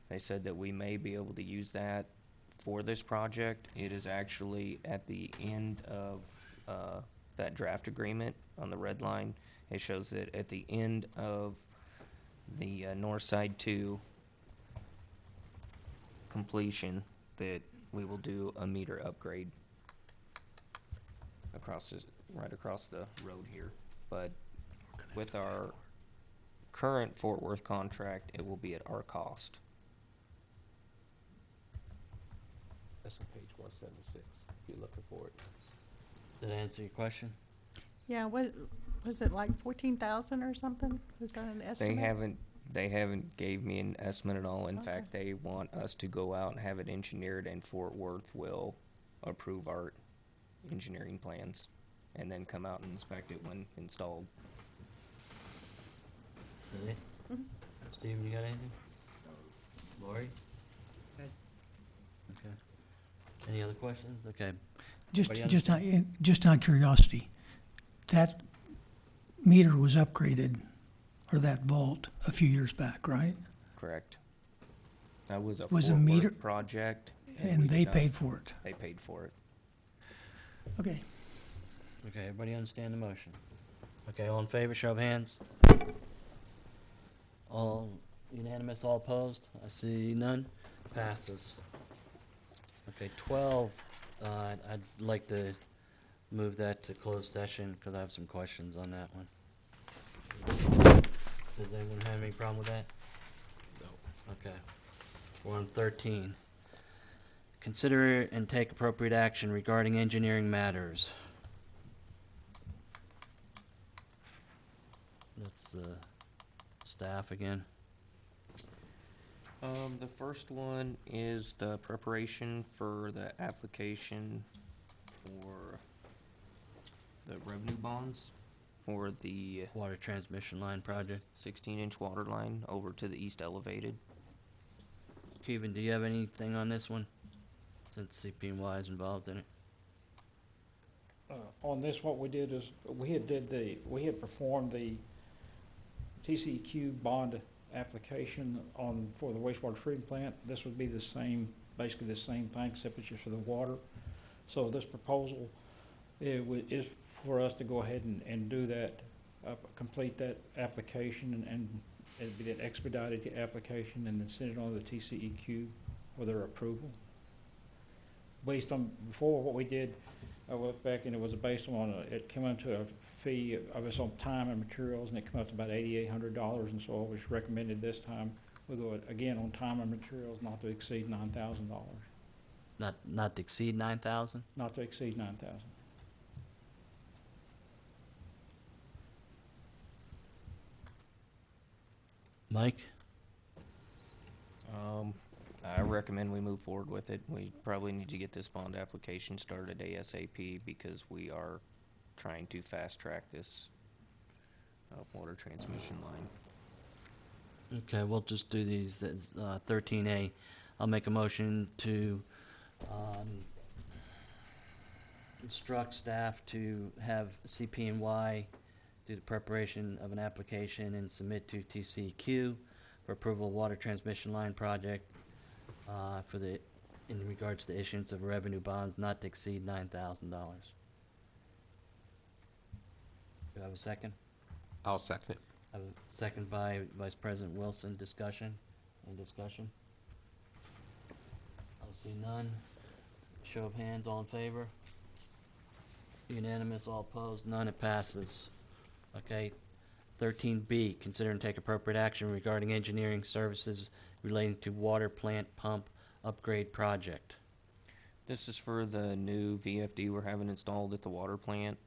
They said that we may be able to use that for this project. It is actually at the end of, that draft agreement on the red line. It shows that at the end of the, North Side 2 completion, that we will do a meter upgrade right across the road here. But with our current Fort Worth contract, it will be at our cost. That's on page 176, if you're looking for it. Did that answer your question? Yeah, was it like 14,000 or something? Was that an estimate? They haven't gave me an estimate at all. In Okay. fact, they want us to go out and have it engineered, and Fort Worth will approve our engineering plans and then come out and inspect it when installed. Cindy? Steven, you got anything? Lori? Good. Okay. Any other questions? Okay. Just, Everybody just out of curiosity, that meter was upgraded, or that vault, a few years back, right? Correct. That was a Was a Fort meter- Worth project. And we they did not- paid for it. They paid for it. Okay. Okay, everybody understand the motion? Okay, all in favor, show of hands. All unanimous, all opposed? I see none. Passes. Okay, 12, I'd like to move that to closed session, because I have some questions on that one. Does anyone have any problem with that? No. Okay. We're on 13. Consider and take appropriate action regarding engineering matters. That's staff again. The first one is the preparation for the application for the revenue bonds for the Water transmission line project. 16-inch water line over to the east elevated. Kevin, do you have anything on this one? Since CPNY is involved in it? On this, what we did is, we had performed the TCEQ bond application for the wastewater treatment plant. This would be the same, basically the same thing, except it's just for the water. So this proposal is for us to go ahead and do that, complete that application, and it'd be an expedited application, and then send it on to the TCEQ for their approval. Based on, before what we did, I went back and it was based on, it came into a fee of us on time and materials, and it came up to about $8,800, and so it was recommended this time, we go again on time and materials not to exceed $9,000, Not to exceed 9,000? not to exceed 9,000. Mike? I recommend we move forward with it. We probably need to get this bond application started ASAP because we are trying to fast track this water transmission line. Okay, we'll just do these as 13A. I'll make a motion to instruct staff to have CP&Y do the preparation of an application and submit to TCEQ for approval of water transmission line project in regards to issuance of revenue bonds not to exceed $9,000. Do I have a second? I'll second it. I have a second by Vice President Wilson. Discussion? Any discussion? I see none. Show of hands, all in favor? Unanimous, all opposed, none, it passes. Okay. 13B, consider and take appropriate action regarding engineering services relating to water plant pump upgrade project. This is for the new VFD we're having installed at the water plant.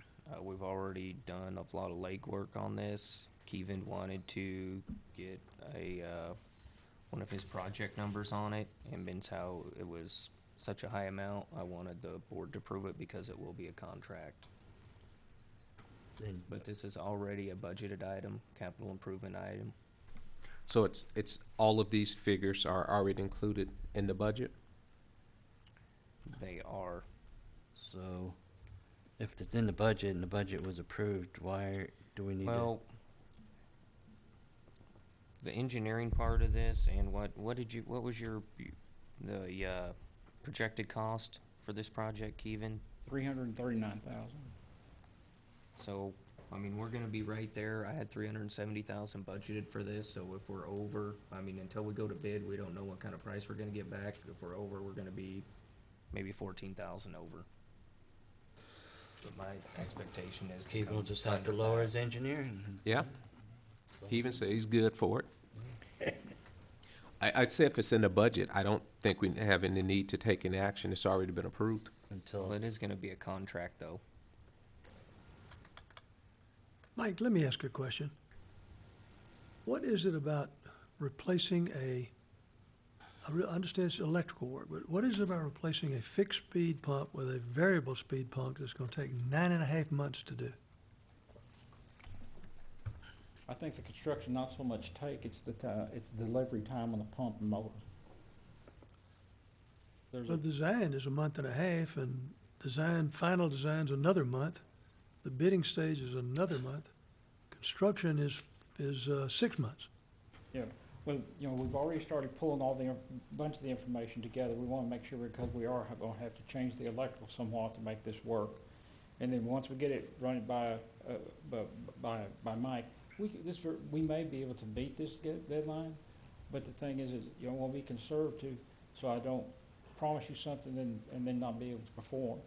We've already done a lot of legwork on this. Kevin wanted to get one of his project numbers on it, and since how it was such a high amount, I wanted the board to approve it because it will be a contract. Then But this is already a budgeted item, capital improvement item. So it's all of these figures are already included in the budget? They are. So, if it's in the budget and the budget was approved, why do we need to? Well, the engineering part of this and what was your projected cost for this project, Kevin? $339,000. So, I mean, we're gonna be right there. I had 370,000 budgeted for this, so if we're over, I mean, until we go to bid, we don't know what kind of price we're gonna get back. If we're over, we're gonna be maybe 14,000 over. But my expectation is to Kevin will come just have to under lower that. his engineering. Yeah, So- he even said he's good for it. I'd say if it's in the budget, I don't think we have any need to take any action. It's already been approved. Well, Until, it is gonna be a contract, though. Mike, let me ask you a question. What is it about replacing I understand it's electrical work, but what is it about replacing a fixed speed pump with a variable speed pump that's gonna take 9.5 months to do? I think the construction, not so much it's the delivery time on the pump and motor. There's The a, design is a month and a half, and final design's another month. The bidding stage is another month. Construction is 6 months. yeah, well, we've already started pulling all bunch of the information together. We wanna make sure, because we are gonna have to change the electrical somewhat to make this work. And then once we get it running by Mike, we may be able to beat this deadline, but the thing is, you wanna be conservative, so I don't promise you something and then not be able to perform.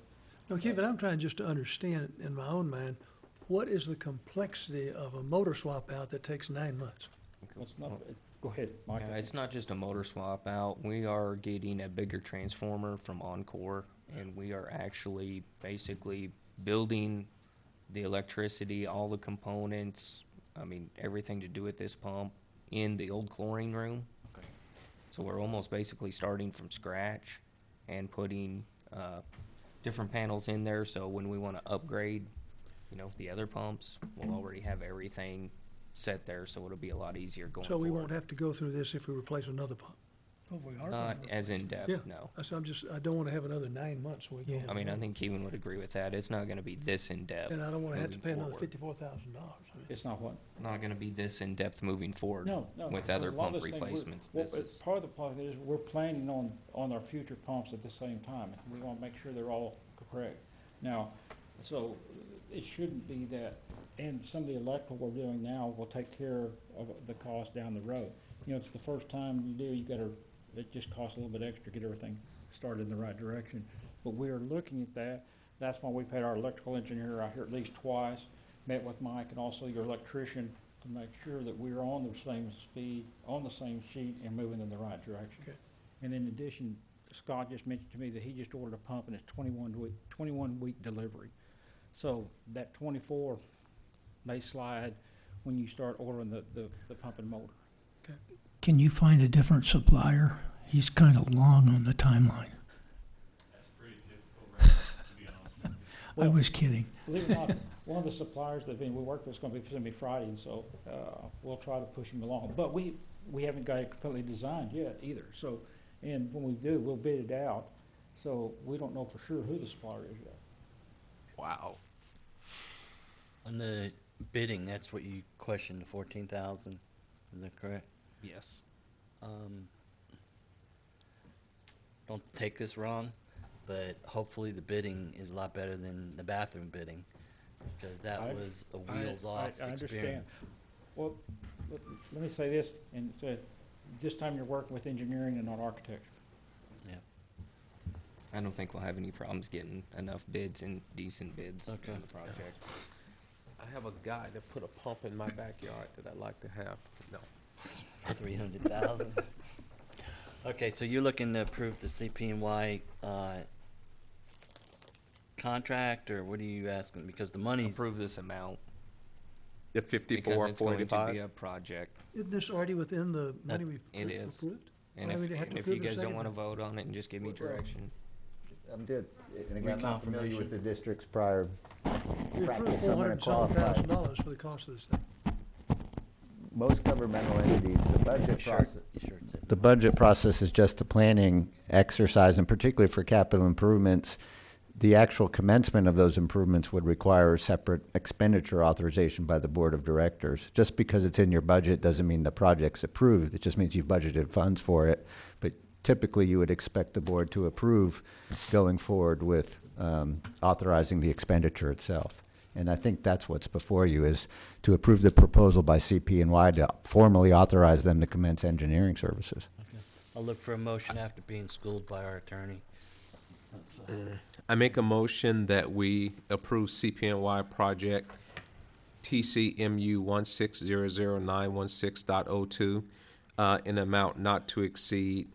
No, Kevin, I'm trying just to understand in my own mind, what is the complexity of a motor swap out that takes 9 months? It's not, go ahead, Mike. Yeah, it's not just a motor swap out. We are getting a bigger transformer from Encore, and we are actually basically building the electricity, all the components, I mean, everything to do with this pump in the old chlorine room. Okay. So we're almost basically starting from scratch and putting, different panels in there, so when we wanna upgrade, the other pumps, we'll already have everything set there, so it'll be a lot easier going So forward. we won't have to go through this if we replace another pump? Oh, we are Not gonna as replace in it. Yeah. depth, no. So I don't want to have another 9 months when we go. I mean, I think Kevin would agree with that. It's not gonna be this in-depth And I don't want to have to moving pay another forward. $54,000. It's not what? Not gonna be this in-depth moving forward. No, no. With because other a lot of pump this thing we're- replacements. well, This it's is, part of the problem is we're planning on our future pumps at the same time. We want to make sure they're all correct. Now, so it shouldn't be that, and some of the electrical we're doing now will take care of the cost down the road. You know, it's the first time you do, you gotta, it just costs a little bit extra to get everything started in the right direction. But we're looking at that. That's why we've had our electrical engineer out here at least twice, met with Mike and also your electrician to make sure that we're on the same speed, on the same sheet and moving in the right direction. Okay. And in addition, Scott just mentioned to me that he just ordered a pump and it's 21-week delivery. So that 24 may slide when you start ordering the pump and motor. Can you find a different supplier? He's kind of long on the timeline. I was kidding. Believe it or not, one of the suppliers that we work with is gonna be Friday, and so, we'll try to push him along. But we haven't got it completely designed yet either, so, and when we do, we'll bid it out. So we don't know for sure who the supplier is yet. Wow. On the bidding, that's what you questioned, the 14,000, is that correct? yes. Don't take this wrong, but hopefully the bidding is a lot better than the bathroom bidding, because that I- was a wheels-off I understand. experience. Well, let me say this, and say, this time you're working with engineering and not architecture. Yeah, I don't think we'll have any problems getting enough bids and decent bids on Okay. the project. I have a guy that put a pump in my backyard that I'd like to have. No. for 300,000. Okay, so you're looking to approve the CP&Y, contract, or what are you asking? Because the money's, Approve this amount The because 54, it's going to be 45? a project. Isn't this already within the money That's- we've it is. approved? And Why do if, we have to and if approve you it guys don't second wanna then? vote on it and just give me Well, direction. And again, I'm not familiar with Reconfirmation. the district's prior We practice. approved I'm gonna qualify. $407,000 for the cost of this thing. Most governmental entities, the budget Sure. process, You sure it's in? the budget process is just a planning exercise, and particularly for capital improvements, the actual commencement of those improvements would require a separate expenditure authorization by the board of directors. Just because it's in your budget doesn't mean the project's approved. It just means you've budgeted funds for it. But typically, you would expect the board to approve going forward with authorizing the expenditure itself. And I think that's what's before you, is to approve the proposal by CP&Y to formally authorize them to commence engineering services. I'll look for a motion after being schooled by our attorney. I make a motion that we approve CPNY project TCMU 1600916.02 in amount not to exceed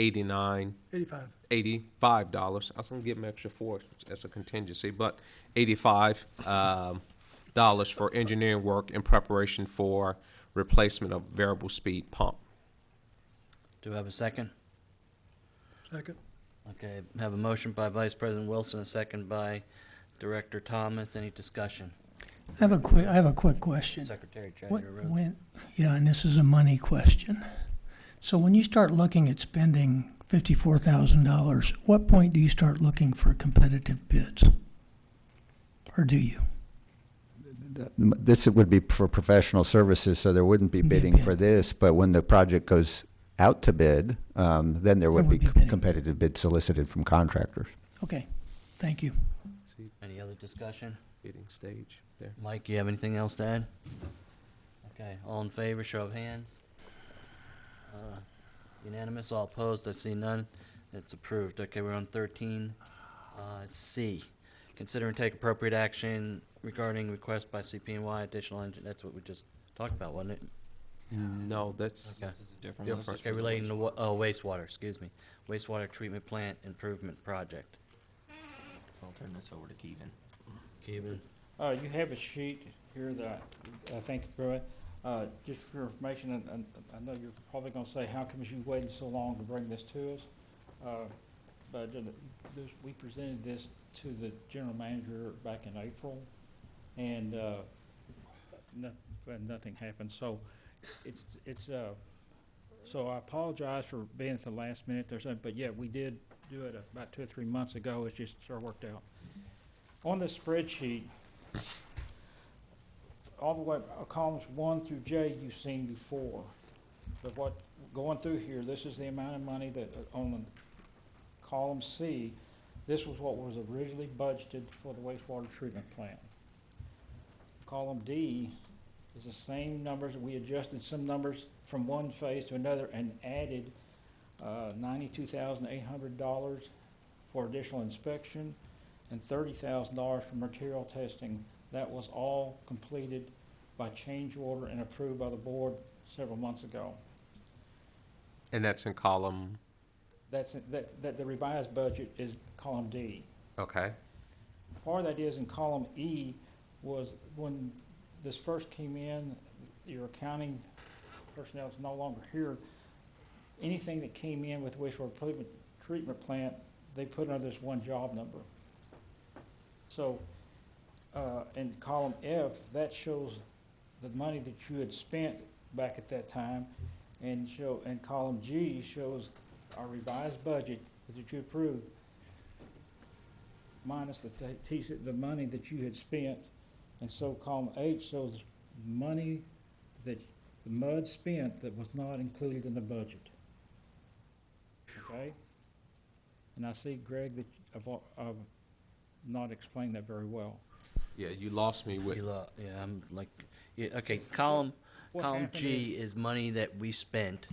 $54,489.85. 85. I was gonna give them extra four as a contingency, but $85 dollars for engineering work in preparation for replacement of variable speed pump. Do I have a second? Second. Okay, have a motion by Vice President Wilson, a second by Director Thomas. Any discussion? I have a quick question. Secretary What- Treasurer Rhodes. Yeah, and this is a money question. So when you start looking at spending $54,000, what point do you start looking for competitive bids? Or do you? This would be for professional services, so there wouldn't be Be a bidding bid. for this, but when the project goes out to bid, then there would would be be bidding. competitive bids solicited from contractors. Okay, thank you. Any other discussion? Bidding stage there. Mike, you have anything else to add? Okay, all in favor, show of hands. Unanimous, all opposed, I see none. It's approved. Okay, we're on 13C. Consider and take appropriate action regarding request by CP&Y additional engine, that's what we just talked about, wasn't it? No, that's, Okay. This is a different Yeah, one. This is Okay, for the relating to, wastewater. wastewater, excuse me. Wastewater treatment plant improvement project. I'll turn this over to Kevin. Kevin? You have a sheet here that I think, Brett, just for your information, and I know you're probably gonna say, how come you waited so long to bring this to us? But we presented this to the general manager back in April, and nothing happened. So So I apologize for being at the last minute there, but yeah, we did do it about 2 or 3 months ago. It's just sort of worked out. On the spreadsheet, all the way, columns 1 through J you've seen before. But what, going through here, this is the amount of money that, on the column C, this was what was originally budgeted for the wastewater treatment plant. Column D is the same numbers. We adjusted some numbers from one phase to another and added $92,800 for additional inspection and $30,000 for material testing. That was all completed by change order and approved by the board several months ago. And that's in column, That the revised budget is column D. okay, Part of that is in column E was when this first came in, your accounting personnel is no longer here. Anything that came in with wastewater treatment plant, they put under this one job number. So, in column F, that shows the money that you had spent back at that time, and column G shows our revised budget that you approved, minus the money that you had spent. And so column H shows money that the MUD spent that was not included in the budget. Okay? And I see, Greg, that I've not explained that very well. yeah, you lost me with, Yeah, I'm like, yeah, okay, column What Column happened G is money that we spent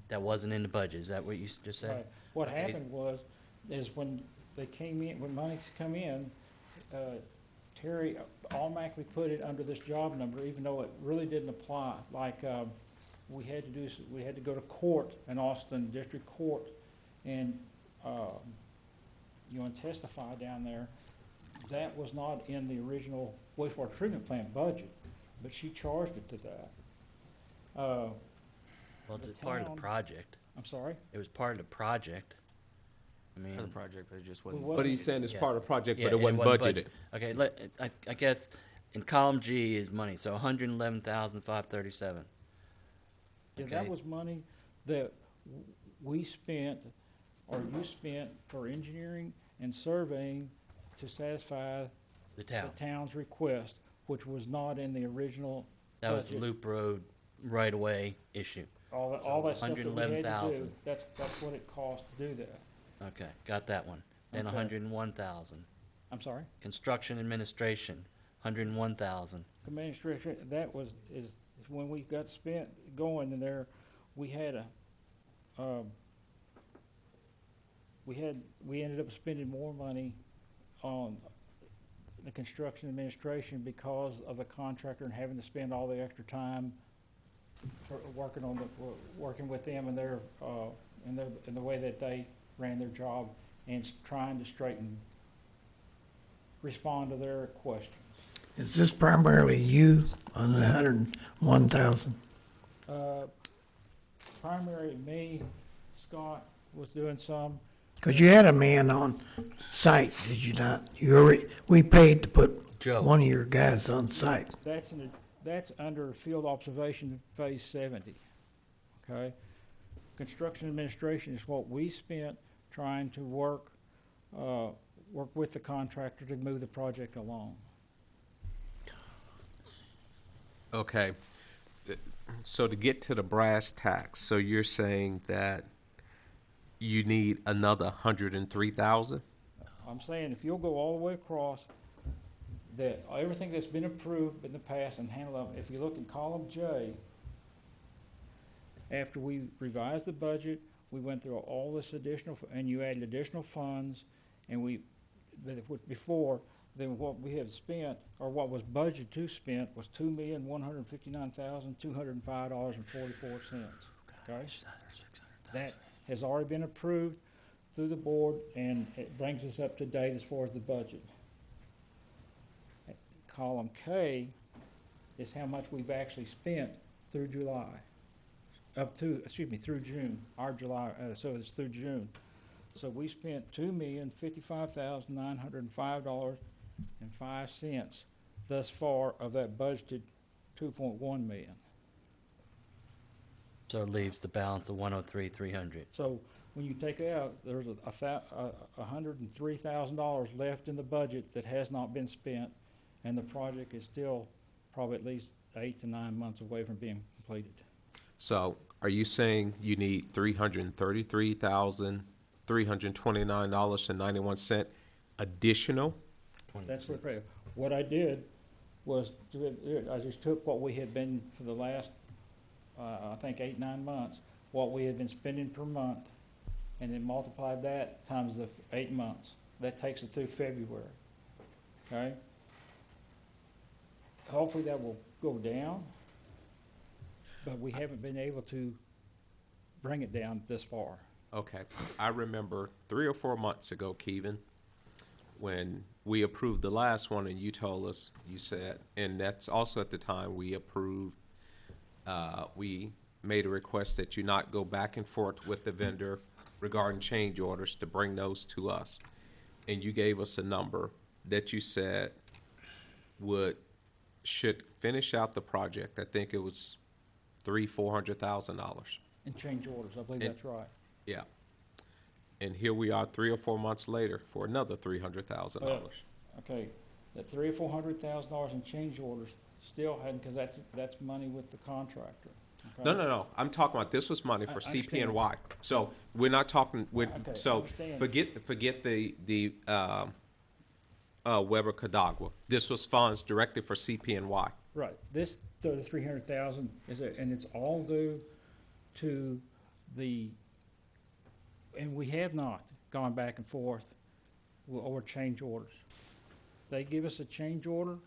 that wasn't in the budget. Is that what you just said? Right. What Okay. happened is when they came in, when monies come in, Terry automatically put it under this job number, even though it really didn't apply. Like, we had to go to court in Austin District Court and, and testify down there. That was not in the original wastewater treatment plant budget, but she charged it to that. Well, it's the a part of town- the project. I'm sorry? It was part of the project. I mean. For the project, but it just wasn't. Well, but he's saying it's Yeah. part of the project, Yeah, but it and wasn't budgeted. Okay, I guess in column G is money, so 111,537. Yeah, Okay. that was money that we spent, or you spent for engineering and surveying to satisfy The the town. town's request, which was not in the original That was the budget. Loop Road right-of-way issue. All that stuff that we had to do, 111,000. that's what it cost to do that. Okay, got that one. Then Okay. 101,000. I'm sorry? Construction administration, 101,000. Administration, is when we got spent going in there, we had we ended up spending more money on the construction administration because of the contractor and having to spend all the extra time for working with them and their, in the way that they ran their job and trying to respond to their questions. Is this primarily you on the 101,000? Primary, me, Scott was doing some. Because you had a man on site, did you not? We paid to put Joe. one of your guys on site. That's under field observation phase 70, okay? Construction administration is what we spent trying to work with the contractor to move the project along. Okay. So to get to the brass tacks, so you're saying that you need another 103,000? I'm saying if you'll go all the way across, that everything that's been approved in the past and handled, if you look in column J, after we revised the budget, we went through all this additional, and you added additional funds, and before, then what we had spent, or what was budgeted to spend, was $2,159,205.44, okay? That has already been approved through the board, and it brings us up to date as far as the budget. Column K is how much we've actually spent through July, through June, our July, so it's through June. So we spent $2,055,905.05 thus far of that budgeted $2.1 million. So it leaves the balance of 103,300. So when you take it out, there's $103,000 left in the budget that has not been spent, and the project is still probably at least 8 to 9 months away from being completed. So are you saying you need $333,329.91 additional? That's what what I did was, I just took what we had been for the last, I think 8, 9 months, what we had been spending per month, and then multiplied that times the 8 months. That takes it through February, okay? Hopefully that will go down, but we haven't been able to bring it down this far. Okay, I remember 3 or 4 months ago, Kevin, when we approved the last one and you told us, you said, and that's also at the time we approved, we made a request that you not go back and forth with the vendor regarding change orders, to bring those to us. And you gave us a number that you said should finish out the project. I think it was $400,000. And change orders, I believe And- that's right. Yeah. And here we are 3 or 4 months later for another $300,000. Okay, that $300,000 or $400,000 in change orders still hadn't, because that's money with the contractor. okay? No. I'm talking about, this was money I for understand. CPNY. So we're not talking, Okay, I so understand. forget the Weber Cadagua. This was funds directly for CPNY. Right, this, the 300,000 and it's all due to and we have not gone back and forth over change orders. They give us a change order,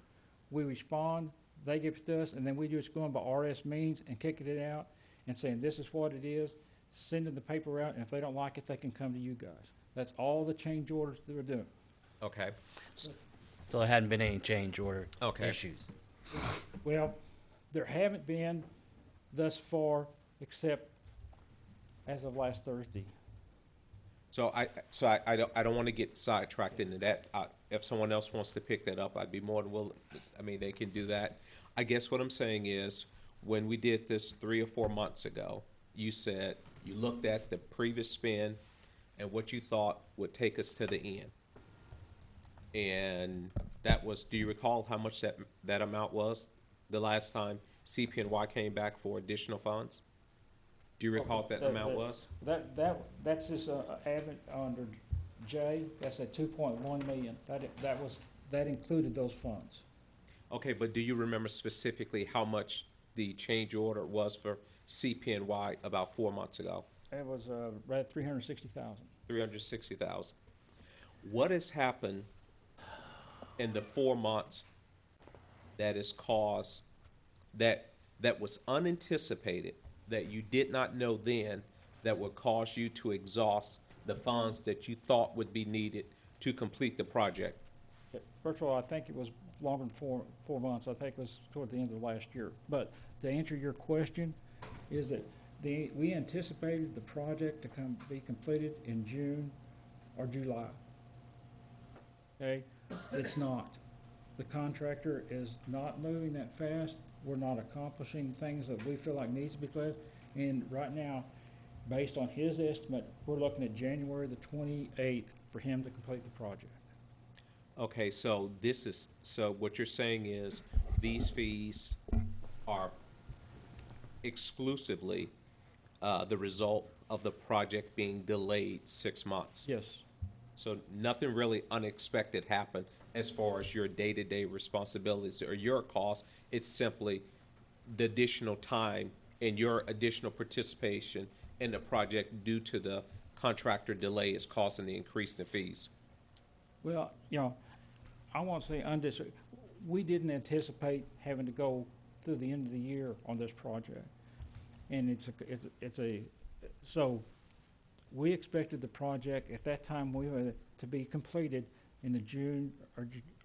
we respond, they give it to us, and then we just go on by RS means and kicking it out and saying, this is what it is, sending the paper out, and if they don't like it, they can come to you guys. That's all the change orders that we're doing. Okay. So there hadn't been any change order Okay. issues. Well, there haven't been thus far, except as of last Thursday. So I don't want to get sidetracked into that. If someone else wants to pick that up, I'd be more than willing. I mean, they can do that. I guess what I'm saying is, when we did this 3 or 4 months ago, you said you looked at the previous spend and what you thought would take us to the end. And that was, do you recall how much that amount was the last time CPNY came back for additional funds? Do you recall what that amount was? That's just admin under J, that's at 2.1 million. That included those funds. Okay, but do you remember specifically how much the change order was for CPNY about 4 months ago? It was right at 360,000. 360,000. What has happened in the 4 months that has caused, that was unanticipated, that you did not know then, that would cause you to exhaust the funds that you thought would be needed to complete the project? First of all, I think it was longer than 4 months. I think it was toward the end of last year. But to answer your question, is that we anticipated the project to be completed in June or July. Okay, it's not. The contractor is not moving that fast. We're not accomplishing things that we feel like needs to be cleared. And right now, based on his estimate, we're looking at January the 28th for him to complete the project. Okay, so what you're saying is these fees are exclusively the result of the project being delayed 6 months? Yes. So nothing really unexpected happened as far as your day-to-day responsibilities or your costs. It's simply the additional time and your additional participation in the project due to the contractor delay is causing the increase in fees. Well, I won't say we didn't anticipate having to go through the end of the year on this project. And so we expected the project at that time to be completed in the June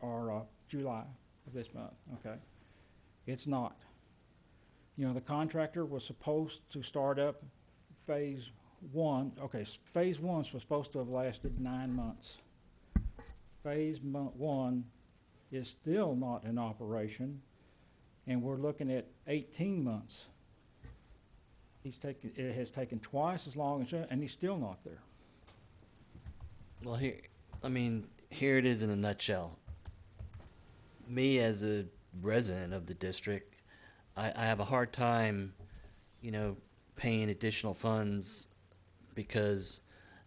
or July of this month, okay? It's not. The contractor was supposed to start up phase 1. Okay, phase 1 was supposed to have lasted 9 months. Phase 1 is still not in operation, and we're looking at 18 months it has taken twice as long as, and he's still not there. Well, here it is in a nutshell. Me as a resident of the district, I have a hard time, paying additional funds because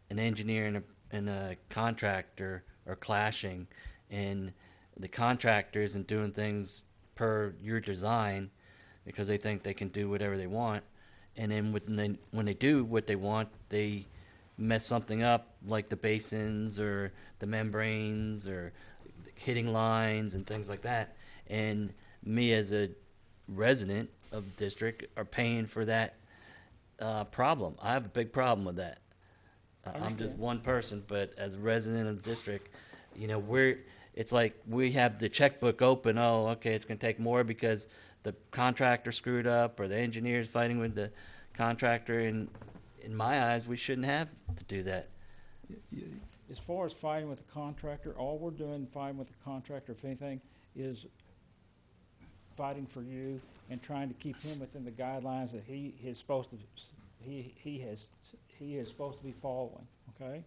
an engineer and a contractor are clashing, and the contractor isn't doing things per your design because they think they can do whatever they want, and then when they do what they want, they mess something up, like the basins or the membranes or hitting lines and things like that. And me as a resident of the district are paying for that problem. I have a big problem with that. I'm just one person, but as a resident of the district, it's like we have the checkbook open. Oh, okay, it's gonna take more because the contractor screwed up or the engineer's fighting with the contractor. And in my eyes, we shouldn't have to do that. As far as fighting with the contractor, all we're doing fighting with the contractor, if anything, is fighting for you and trying to keep him within the guidelines that he is supposed to, he is supposed to be following, okay?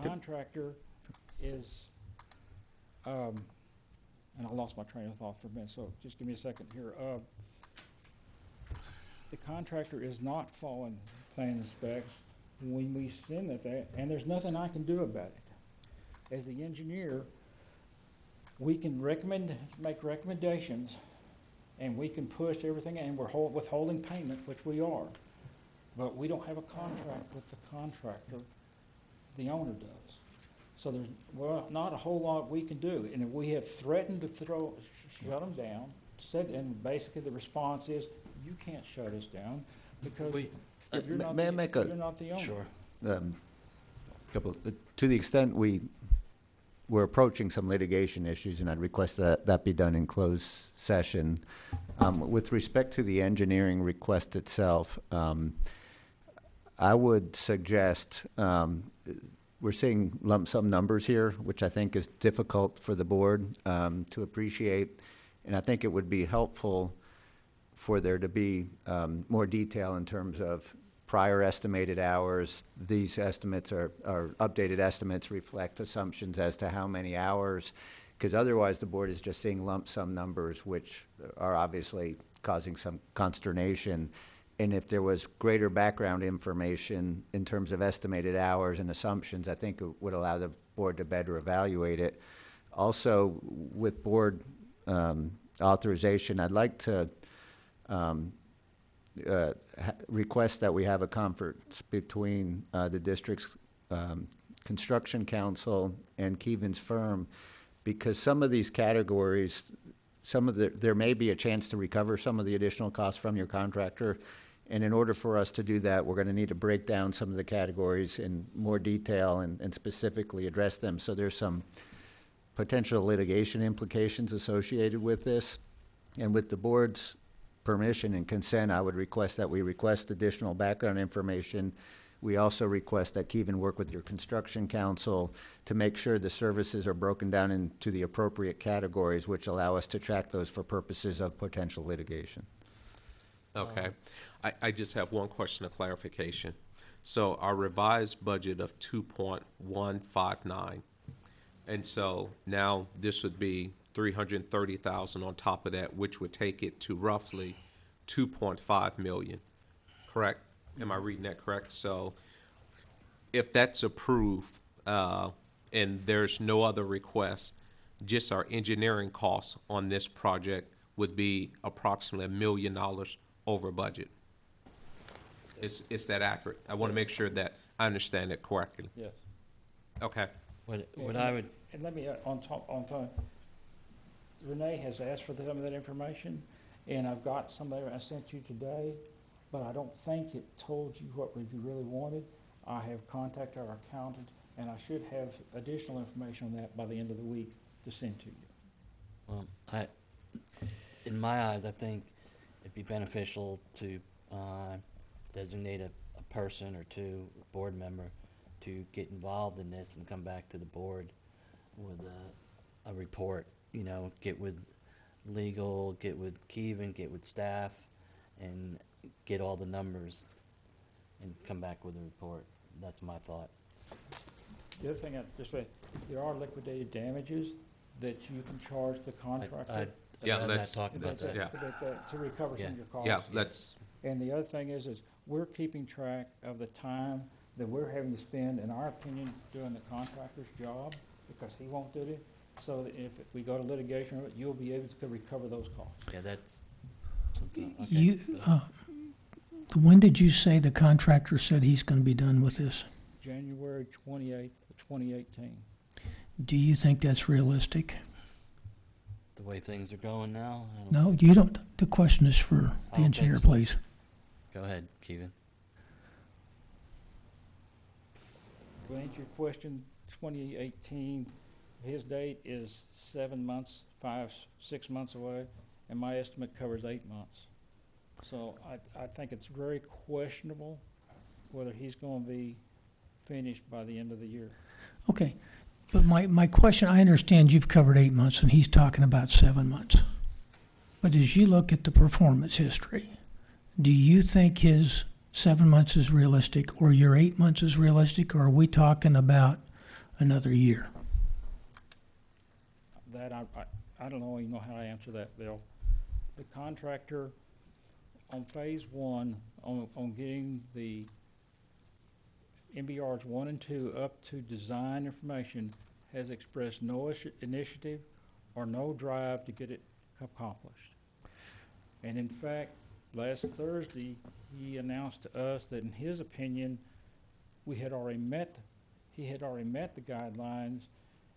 Contractor is, and I lost my train of thought for a minute, so just give me a second here. The contractor is not following plan and specs when we send it there, and there's nothing I can do about it. As the engineer, we can make recommendations, and we can push everything, and we're withholding payment, which we are. But we don't have a contract with the contractor, the owner does. So there's, not a whole lot we can do. And if we have threatened to shut them down, and basically the response is, you can't shut us down because you're not may I make you're not the owner. Sure. To the extent we're approaching some litigation issues, and I'd request that be done in closed session. With respect to the engineering request itself, I would suggest, we're seeing lump sum numbers here, which I think is difficult for the board to appreciate, and I think it would be helpful for there to be more detail in terms of prior estimated hours. These estimates are updated estimates reflect assumptions as to how many hours, because otherwise the board is just seeing lump sum numbers, which are obviously causing some consternation. And if there was greater background information in terms of estimated hours and assumptions, I think it would allow the board to better evaluate it. Also, with board authorization, I'd like to request that we have a conference between the district's construction council and Keevan's firm, because some of these categories, there may be a chance to recover some of the additional costs from your contractor. And in order for us to do that, we're going to need to break down some of the categories in more detail and specifically address them. So there's some potential litigation implications associated with this. And with the board's permission and consent, I would request that we request additional background information. We also request that Keevan work with your construction council to make sure the services are broken down into the appropriate categories, which allow us to track those for purposes of potential litigation. Okay. I just have one question of clarification. So our revised budget of 2.159, and so now this would be 330,000 on top of that, which would take it to roughly 2.5 million, correct? Am I reading that correct? So if that's approved, and there's no other requests, just our engineering costs on this project would be approximately $1 million over budget. Is that accurate? I want to make sure that I understand it correctly. Yes. Okay. What I would, And let me, on top, Renee has asked for some of that information, and I've got some of that I sent you today, but I don't think it told you what we really wanted. I have contacted our accountant, and I should have additional information on that by the end of the week to send to you. in my eyes, I think it'd be beneficial to designate a person or two, a board member, to get involved in this and come back to the board with a report. Get with legal, get with Keevan, get with staff, and get all the numbers and come back with a report. That's my thought. The other thing, just say, there are liquidated damages that you can charge the contractor. I'd Yeah, rather not let's- talk about that. Yeah. To recover some Yeah. of your costs. Yeah, let's, And the other thing is we're keeping track of the time that we're having to spend, in our opinion, doing the contractor's job, because he won't do it. So that if we go to litigation, you'll be able to recover those costs. Yeah, that's something, okay. You, when did you say the contractor said he's going to be done with this? January 28th, 2018. Do you think that's realistic? The way things are going now? I don't- No, you don't. The question is for I the don't think engineer, so. please. Go ahead, Kevin. To answer your question, 2018, his date is 7 months, 6 months away, and my estimate covers 8 months. So I think it's very questionable whether he's going to be finished by the end of the year. Okay, but my question, I understand you've covered 8 months and he's talking about 7 months. But as you look at the performance history, do you think his 7 months is realistic or your 8 months is realistic, or are we talking about another year? That I don't even know how to answer that, Bill. The contractor on phase one, on getting the MBRs 1 and 2 up to design information, has expressed no initiative or no drive to get it accomplished. And in fact, last Thursday, he announced to us that in his opinion, he had already met the guidelines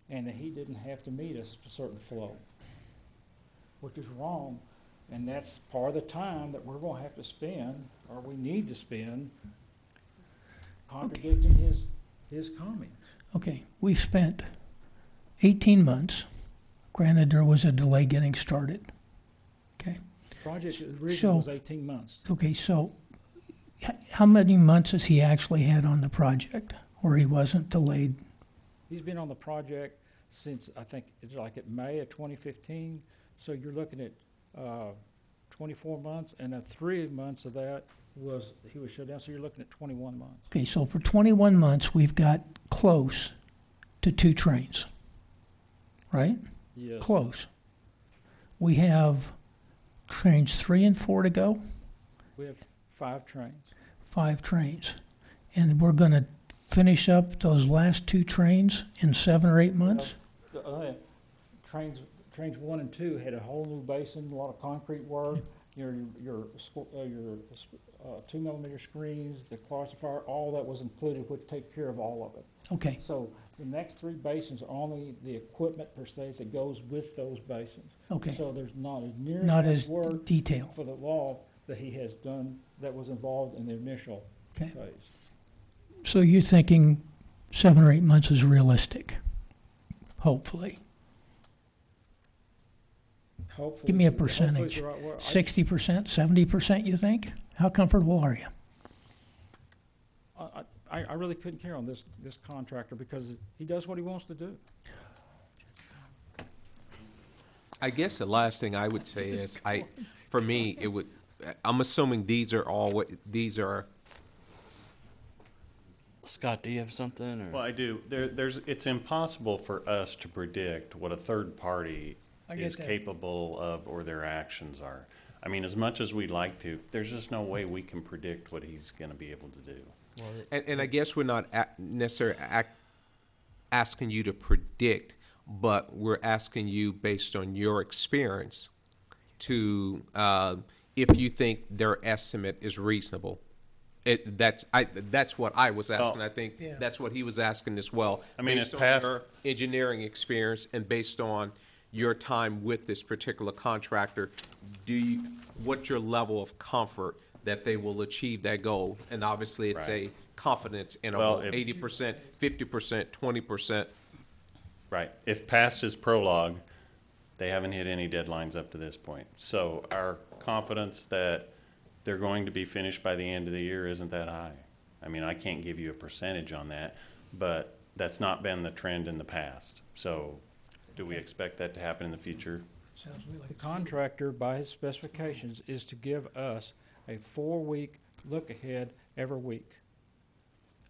and that he didn't have to meet a certain flow, which is wrong. And that's part of the time that we're gonna have to spend, or we need to spend, contradicting his comments. Okay, we've spent 18 months. Granted, there was a delay getting started. Okay, Project So- originally was 18 months. okay, so how many months has he actually had on the project where he wasn't delayed? He's been on the project since, I think, it's like at May of 2015. So you're looking at 24 months, and 3 months of that he was shut down, so you're looking at 21 months. Okay, so for 21 months, we've got close to 2 trains, right? Yes. Close. We have trains 3 and 4 to go, We have 5 trains. 5 trains. And we're going to finish up those last 2 trains in 7 or 8 months? Trains 1 and 2 had a whole new basin, a lot of concrete work, your 2mm screens, the classifier, all that was included, would take care of all of it. Okay, So the next 3 basins are only the equipment per se that goes with those basins. okay. So there's not as near Not as as much work detailed. for the law that he has done that was involved in the initial Okay. phase. So you're thinking 7 or 8 months is realistic, hopefully. Hopefully, Give me a hopefully it's percentage. the right word. 60%, 70%, you think? How comfortable are you? I really couldn't care on this contractor because he does what he wants to do. I guess the last thing I would say is, for me, I'm assuming these are Scott, do you have something, or? Well, I do. It's impossible for us to predict what a third party is capable of or their actions are. I mean, as much as we'd like to, there's just no way we can predict what he's going to be able to do. Well, and I guess we're not necessarily asking you to predict, but we're asking you based on your experience to, if you think their estimate is reasonable. That's what I was asking. I think that's what he was asking as well. I mean, based it's on past- your engineering experience and based on your time with this particular contractor, what's your level of comfort that they will achieve that goal? And obviously, it's Right. a confidence interval, Well, if- 80%, 50%, 20%. Right. If past is prologue, they haven't hit any deadlines up to this point. So our confidence that they're going to be finished by the end of the year isn't that high. I mean, I can't give you a percentage on that, but that's not been the trend in the past. So do we expect that to happen in the future? Sounds to me like The contractor, by his specifications, is to give us a 4-week look ahead every week.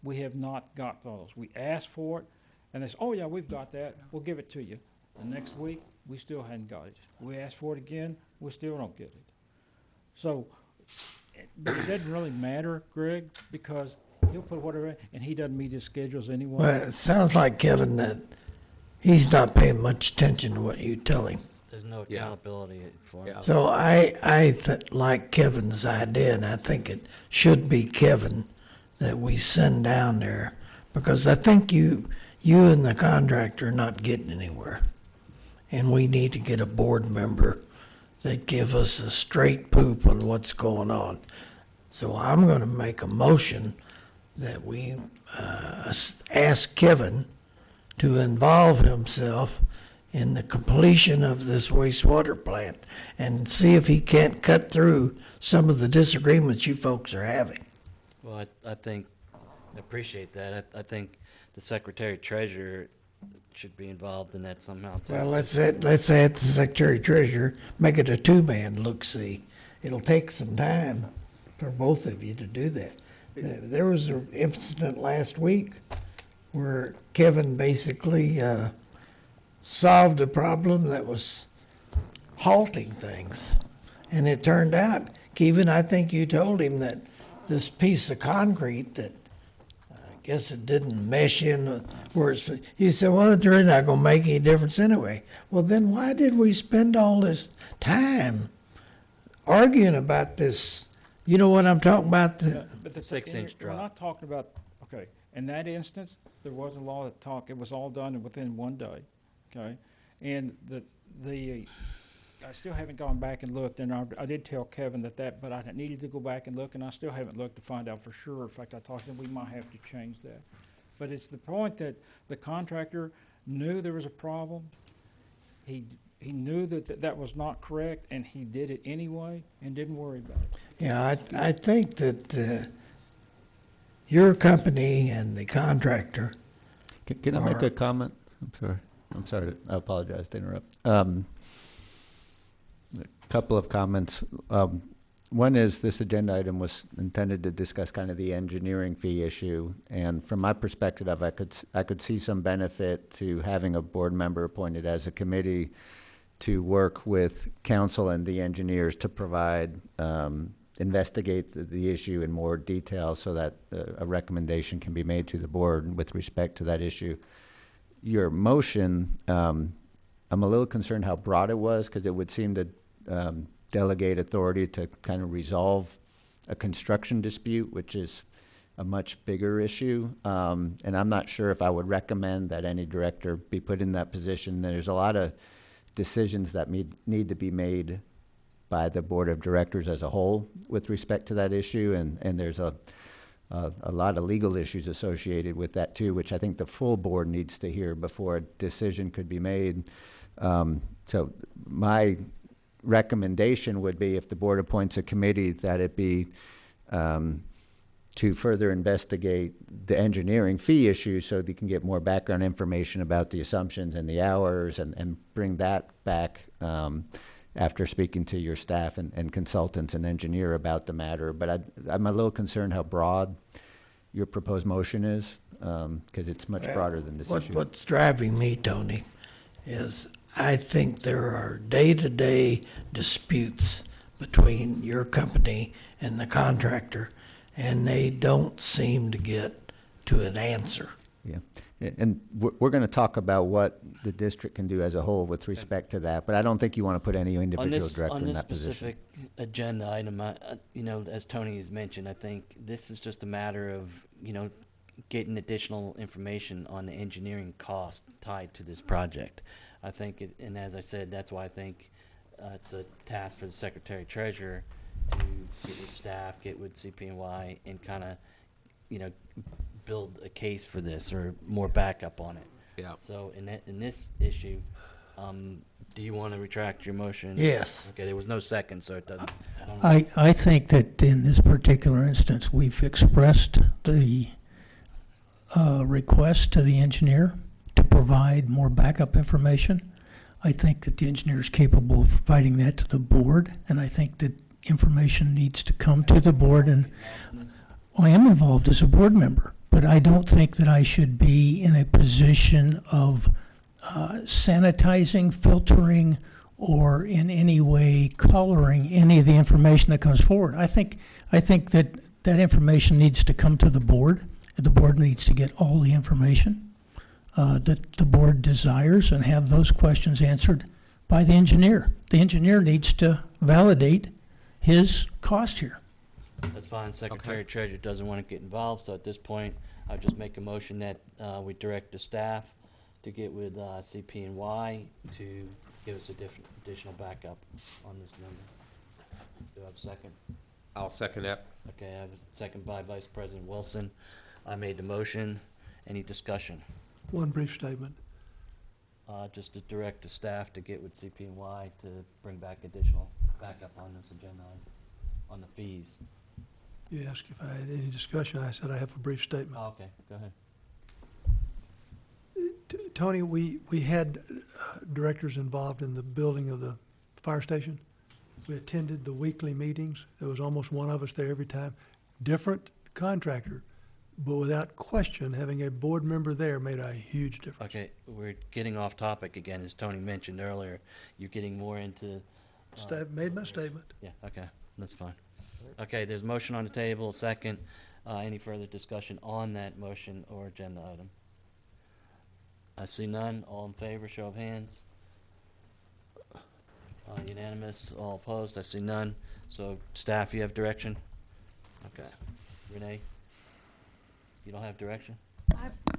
We have not got those. We asked for it, and they said, oh yeah, we've got that, we'll give it to you. The next week, we still hadn't got it. We asked for it again, we still don't get it. So, but it doesn't really matter, Greg, because he'll put whatever, and he doesn't meet his schedules anyway. Well, it sounds like, Kevin, that he's not paying much attention to what you tell him. There's no Yeah. accountability for him. Yeah. So I like Kevin's idea, and I think it should be Kevin that we send down there, because I think you and the contractor are not getting anywhere. And we need to get a board member that give us a straight poop on what's going on. So I'm going to make a motion that we ask Kevin to involve himself in the completion of this wastewater plant and see if he can't cut through some of the disagreements you folks are having. Well, I think, I appreciate that. I think the Secretary Treasurer should be involved in that somehow too. Well, let's add the Secretary Treasurer, make it a two-man look-see. It'll take some time for both of you to do that. There was an incident last week where Kevin basically solved a problem that was halting things. And it turned out, Kevin, I think you told him that this piece of concrete that I guess it didn't mesh in where it's, you said, well, it's really not going to make any difference anyway. Well, then why did we spend all this time arguing about this? You know what I'm talking about? But the 6-inch We're drop. not talking about, okay, in that instance, there was a law that talked, it was all done within 1 day, okay? And I still haven't gone back and looked, and I did tell Kevin but I needed to go back and look, and I still haven't looked to find out for sure. In fact, I talked to him, we might have to change that. But it's the point that the contractor knew there was a problem. He knew that was not correct, and he did it anyway and didn't worry about it. Yeah, I think that your company and the contractor. Can I make Or- a comment? I'm sorry, I apologize to interrupt. A couple of comments. One is this agenda item was intended to discuss kind of the engineering fee issue, and from my perspective, I could see some benefit to having a board member appointed as a committee to work with council and the engineers to provide, investigate the issue in more detail so that a recommendation can be made to the board with respect to that issue. Your motion, I'm a little concerned how broad it was, because it would seem to delegate authority to kind of resolve a construction dispute, which is a much bigger issue. And I'm not sure if I would recommend that any director be put in that position. There's a lot of decisions that need to be made by the board of directors as a whole with respect to that issue, and there's a lot of legal issues associated with that too, which I think the full board needs to hear before a decision could be made. So my recommendation would be, if the board appoints a committee, that it be to further investigate the engineering fee issue so they can get more background information about the assumptions and the hours, and bring that back after speaking to your staff and consultants and engineer about the matter. But I'm a little concerned how broad your proposed motion is, because it's much broader than this issue. What's driving me, Tony, is I think there are day-to-day disputes between your company and the contractor, and they don't seem to get to an answer. Yeah, and we're going to talk about what the district can do as a whole with respect to that, but I don't think you want to put any individual director in that position. On this specific agenda item, you know, as Tony has mentioned, I think this is just a matter of, you know, getting additional information on the engineering cost tied to this project. I think, and as I said, that's why I think it's a task for the Secretary Treasurer to get with staff, get with CPNY, and kind of, you know, build a case for this or more backup on it. Yeah. So in this issue, do you want to retract your motion? Yes. Okay, there was no second, so it doesn't. I think that in this particular instance, we've expressed the request to the engineer to provide more backup information. I think that the engineer is capable of providing that to the board, and I think that information needs to come to the board, and I am involved as a board member, but I don't think that I should be in a position of sanitizing, filtering, or in any way coloring any of the information that comes forward. I think that information needs to come to the board. The board needs to get all the information that the board desires and have those questions answered by the engineer. The engineer needs to validate his cost here. That's fine. Secretary Treasurer doesn't want to get involved, so at this point, I'll just make a motion that we direct the staff to get with CP&Y to give us additional backup on this number. Do I have a second? I'll second that. Okay, I have a second by Vice President Wilson. I made the motion. Any discussion? One brief statement. Just to direct the staff to get with CP&Y to bring back additional backup on this agenda item, on the fees. You asked if I had any discussion. I said I have a brief statement. Oh, okay, go ahead. Tony, we had directors involved in the building of the fire station. We attended the weekly meetings. There was almost one of us there every time. Different contractor, but without question, having a board member there made a huge difference. Okay, we're getting off topic again, as Tony mentioned earlier. You're getting more into. Made my statement. Yeah, okay, that's fine. Okay, there's a motion on the table, second. Any further discussion on that motion or agenda item? I see none. All in favor, show of hands. Unanimous. All opposed. I see none. So, staff, you have direction? Okay. Renee? You don't have direction?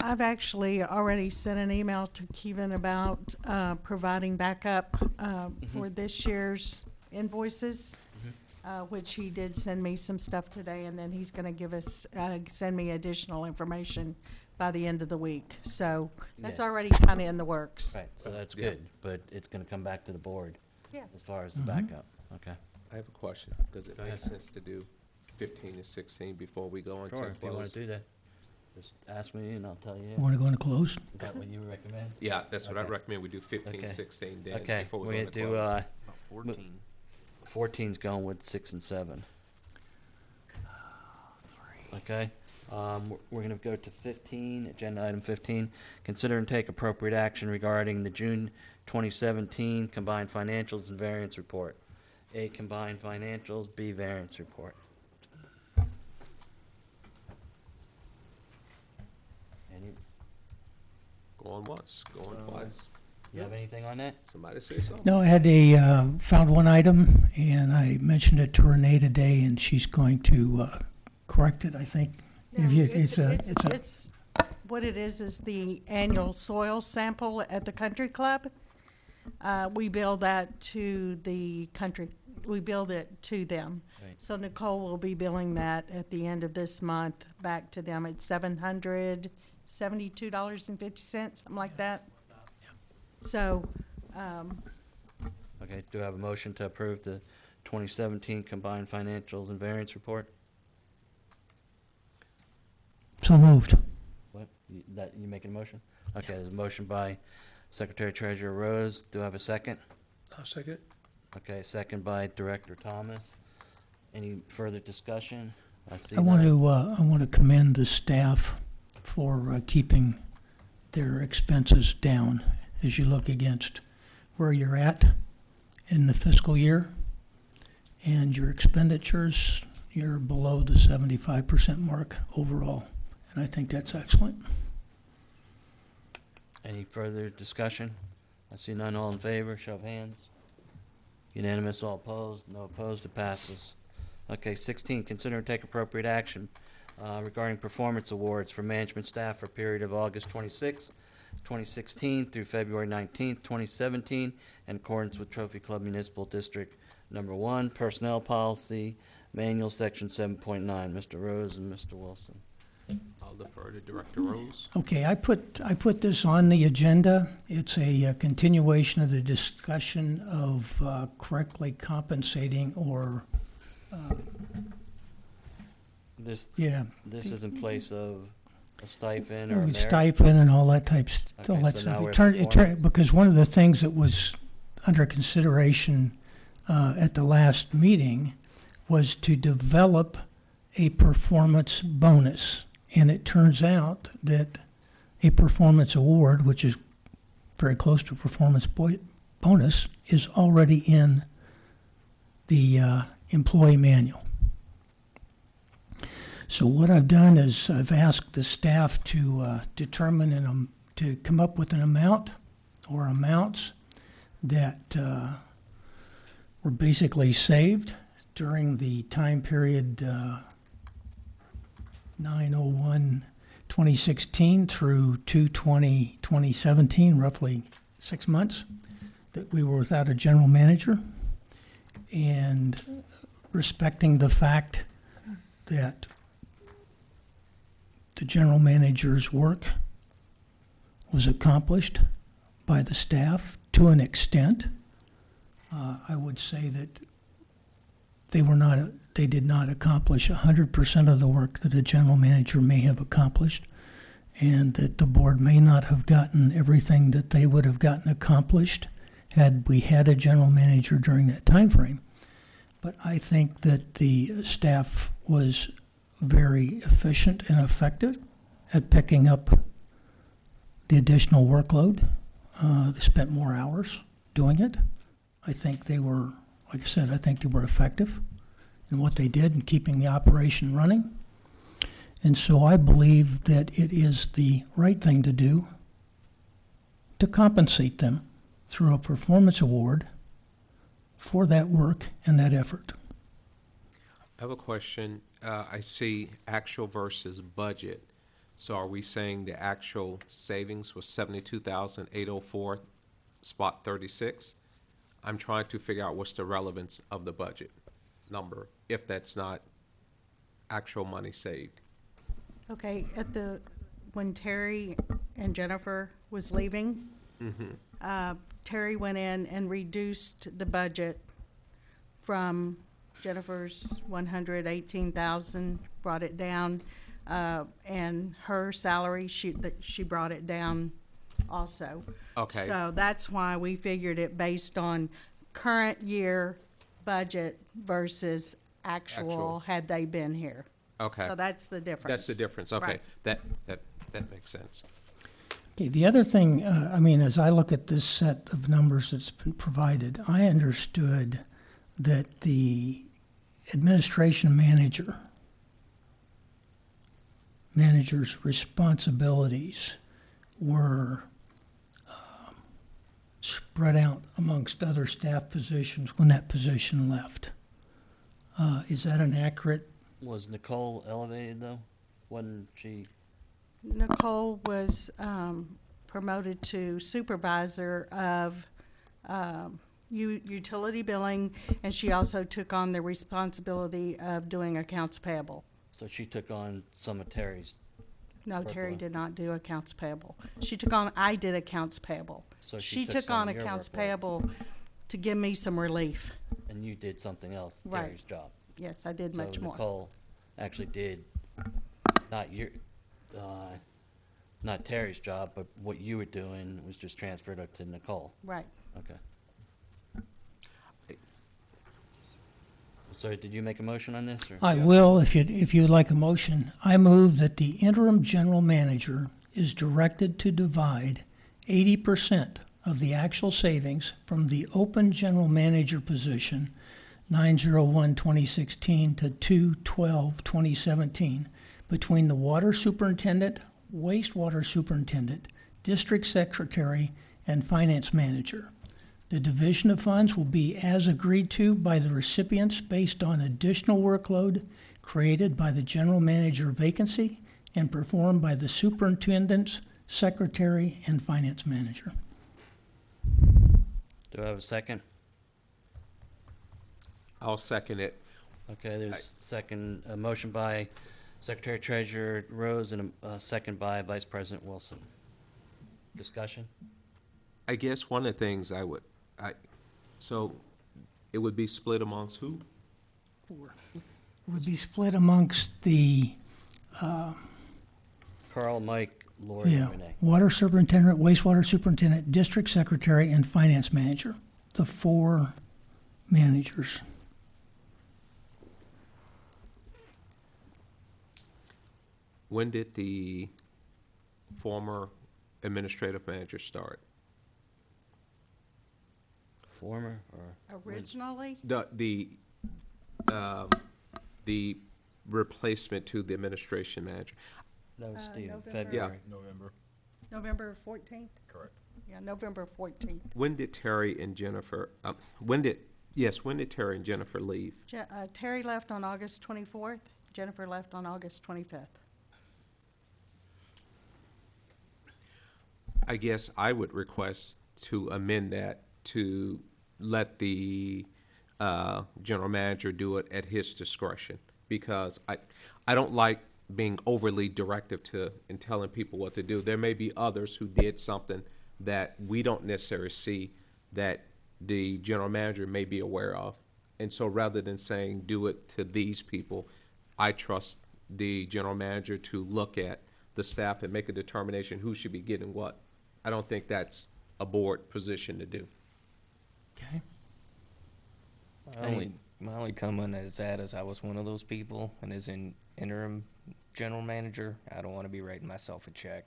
I've actually already sent an email to Kevin about providing backup for this year's invoices, which he did send me some stuff today, and then he's going to send me additional information by the end of the week. So that's Yeah. already kind of in the works. Right, so that's Yeah. good, but it's gonna come back to the board Yeah. as far as the backup, okay? I have a question. Does it Go make ahead. sense to do 15 and 16 before we go into Sure, if you wanna close? do that, just ask me and I'll tell you. Want to go into close? Is that what you recommend? Yeah, that's what I Okay. recommend. We do 15, Okay. 16 then Okay, before we we're go gonna into do, close. 14. 14's going with 6 and 7. Okay, we're gonna go to 15, agenda item 15. Consider and take appropriate action regarding the June 2017 combined financials and variance report. A, combined financials, B, variance report. Any, Going once, going twice. you have anything on that? Somebody say something. No, I had found one item, and I mentioned it to Renee today, and she's going to correct it, I think. If you- It's what it is the annual soil sample at the country club. We bill that to the country, we billed it to them. Right. So Nicole will be billing that at the end of this month back to them. It's $772.50, something like that. So, Okay, do I have a motion to approve the 2017 combined financials and variance report? So moved. What, you making a motion? Okay, there's a motion by Secretary Treasurer Rose. Do I have a second? I'll second it. Okay, second by Director Thomas. Any further discussion? See I want none. to commend the staff for keeping their expenses down as you look against where you're at in the fiscal year and your expenditures. You're below the 75% mark overall, and I think that's excellent. Any further discussion? I see none. All in favor, show of hands. Unanimous, all opposed? No opposed, it passes. Okay, 16, consider and take appropriate action regarding performance awards for management staff for a period of August 26, 2016 through February 19, 2017, in accordance with Trophy Club Municipal District Number 1, Personnel Policy Manual, Section 7.9. Mr. Rose and Mr. Wilson. I'll defer to Director Rose. Okay, I put this on the agenda. It's a continuation of the discussion of correctly compensating or, This yeah, is in place of a stipend or a merit? stipend and all that all Okay, that so stuff. now we're It turned, because one of the things that was under consideration at the last meeting was to develop a performance bonus. And it turns out that a performance award, which is very close to a performance bonus, is already in the employee manual. So what I've done is I've asked the staff to determine to come up with an amount or amounts that were basically saved during the time period 9/01/2016 through 2/20/2017, roughly 6 months that we were without a general manager, and respecting the fact that the general manager's work was accomplished by the staff to an extent. I would say that they did not accomplish 100% of the work that a general manager may have accomplished, and that the board may not have gotten everything that they would have gotten accomplished had we had a general manager during that time frame. But I think that the staff was very efficient and effective at picking up the additional workload. They spent more hours doing it. I think they were, like I said, I think they were effective in what they did in keeping the operation running. And so I believe that it is the right thing to do to compensate them through a performance award for that work and that effort. I have a question. I see actual versus budget. So are we saying the actual savings was 72,804, spot 36? I'm trying to figure out what's the relevance of the budget number if that's not actual money saved. Okay, when Terry and Jennifer was leaving, Terry went in and reduced the budget from Jennifer's 118,000, brought it down, and her salary, she brought it down also. Okay. So that's why we figured it based on current year budget versus actual had they been here. Okay. So that's the difference. That's the difference. Okay. Right. That makes sense. Okay, the other thing, I mean, as I look at this set of numbers that's been provided, I understood that the administration manager's responsibilities were spread out amongst other staff positions when that position left. Is that an accurate? Was Nicole elevated though? Wasn't she? Nicole was promoted to supervisor of utility billing, and she also took on the responsibility of doing accounts payable. So she took on some of Terry's. No, Terry workload. did not do accounts payable. I did accounts payable. So She she took took on some of your accounts workload. payable to give me some relief. And you did something else, Right. Terry's job. Yes, I did much So more. Nicole actually did not not Terry's job, but what you were doing was just transferred up to Nicole. Right. Okay. So did you make a motion on this, or? I will, if you'd like a motion. I move that the interim general manager is directed to divide 80% of the actual savings from the open general manager position, 9/01/2016 to 2/12/2017, between the water superintendent, wastewater superintendent, district secretary, and finance manager. The division of funds will be as agreed to by the recipients based on additional workload created by the general manager vacancy and performed by the superintendent's secretary and finance manager. Do I have a second? I'll second it. Okay, there's a motion by Secretary Treasurer Rose and a second by Vice President Wilson. Discussion? I guess one of the things so it would be split amongst who? Would be split amongst the Carl, Mike, Lori, and Renee. water superintendent, wastewater superintendent, district secretary, and finance manager. The 4 managers. When did the former administrative manager start? Former or? Originally, The replacement to the administration manager. That was Steve, November. February. November 14th? Correct. Yeah, November 14th. When did Terry and Jennifer, when did Terry and Jennifer leave? Terry left on August 24th. Jennifer left on August 25th. I guess I would request to amend that to let the general manager do it at his discretion, because I don't like being overly directive to and telling people what to do. There may be others who did something that we don't necessarily see that the general manager may be aware of. And so rather than saying do it to these people, I trust the general manager to look at the staff and make a determination who should be getting what. I don't think that's a board position to do. Okay? My only comment is that is I was one of those people, and as an interim general manager, I don't want to be writing myself a check.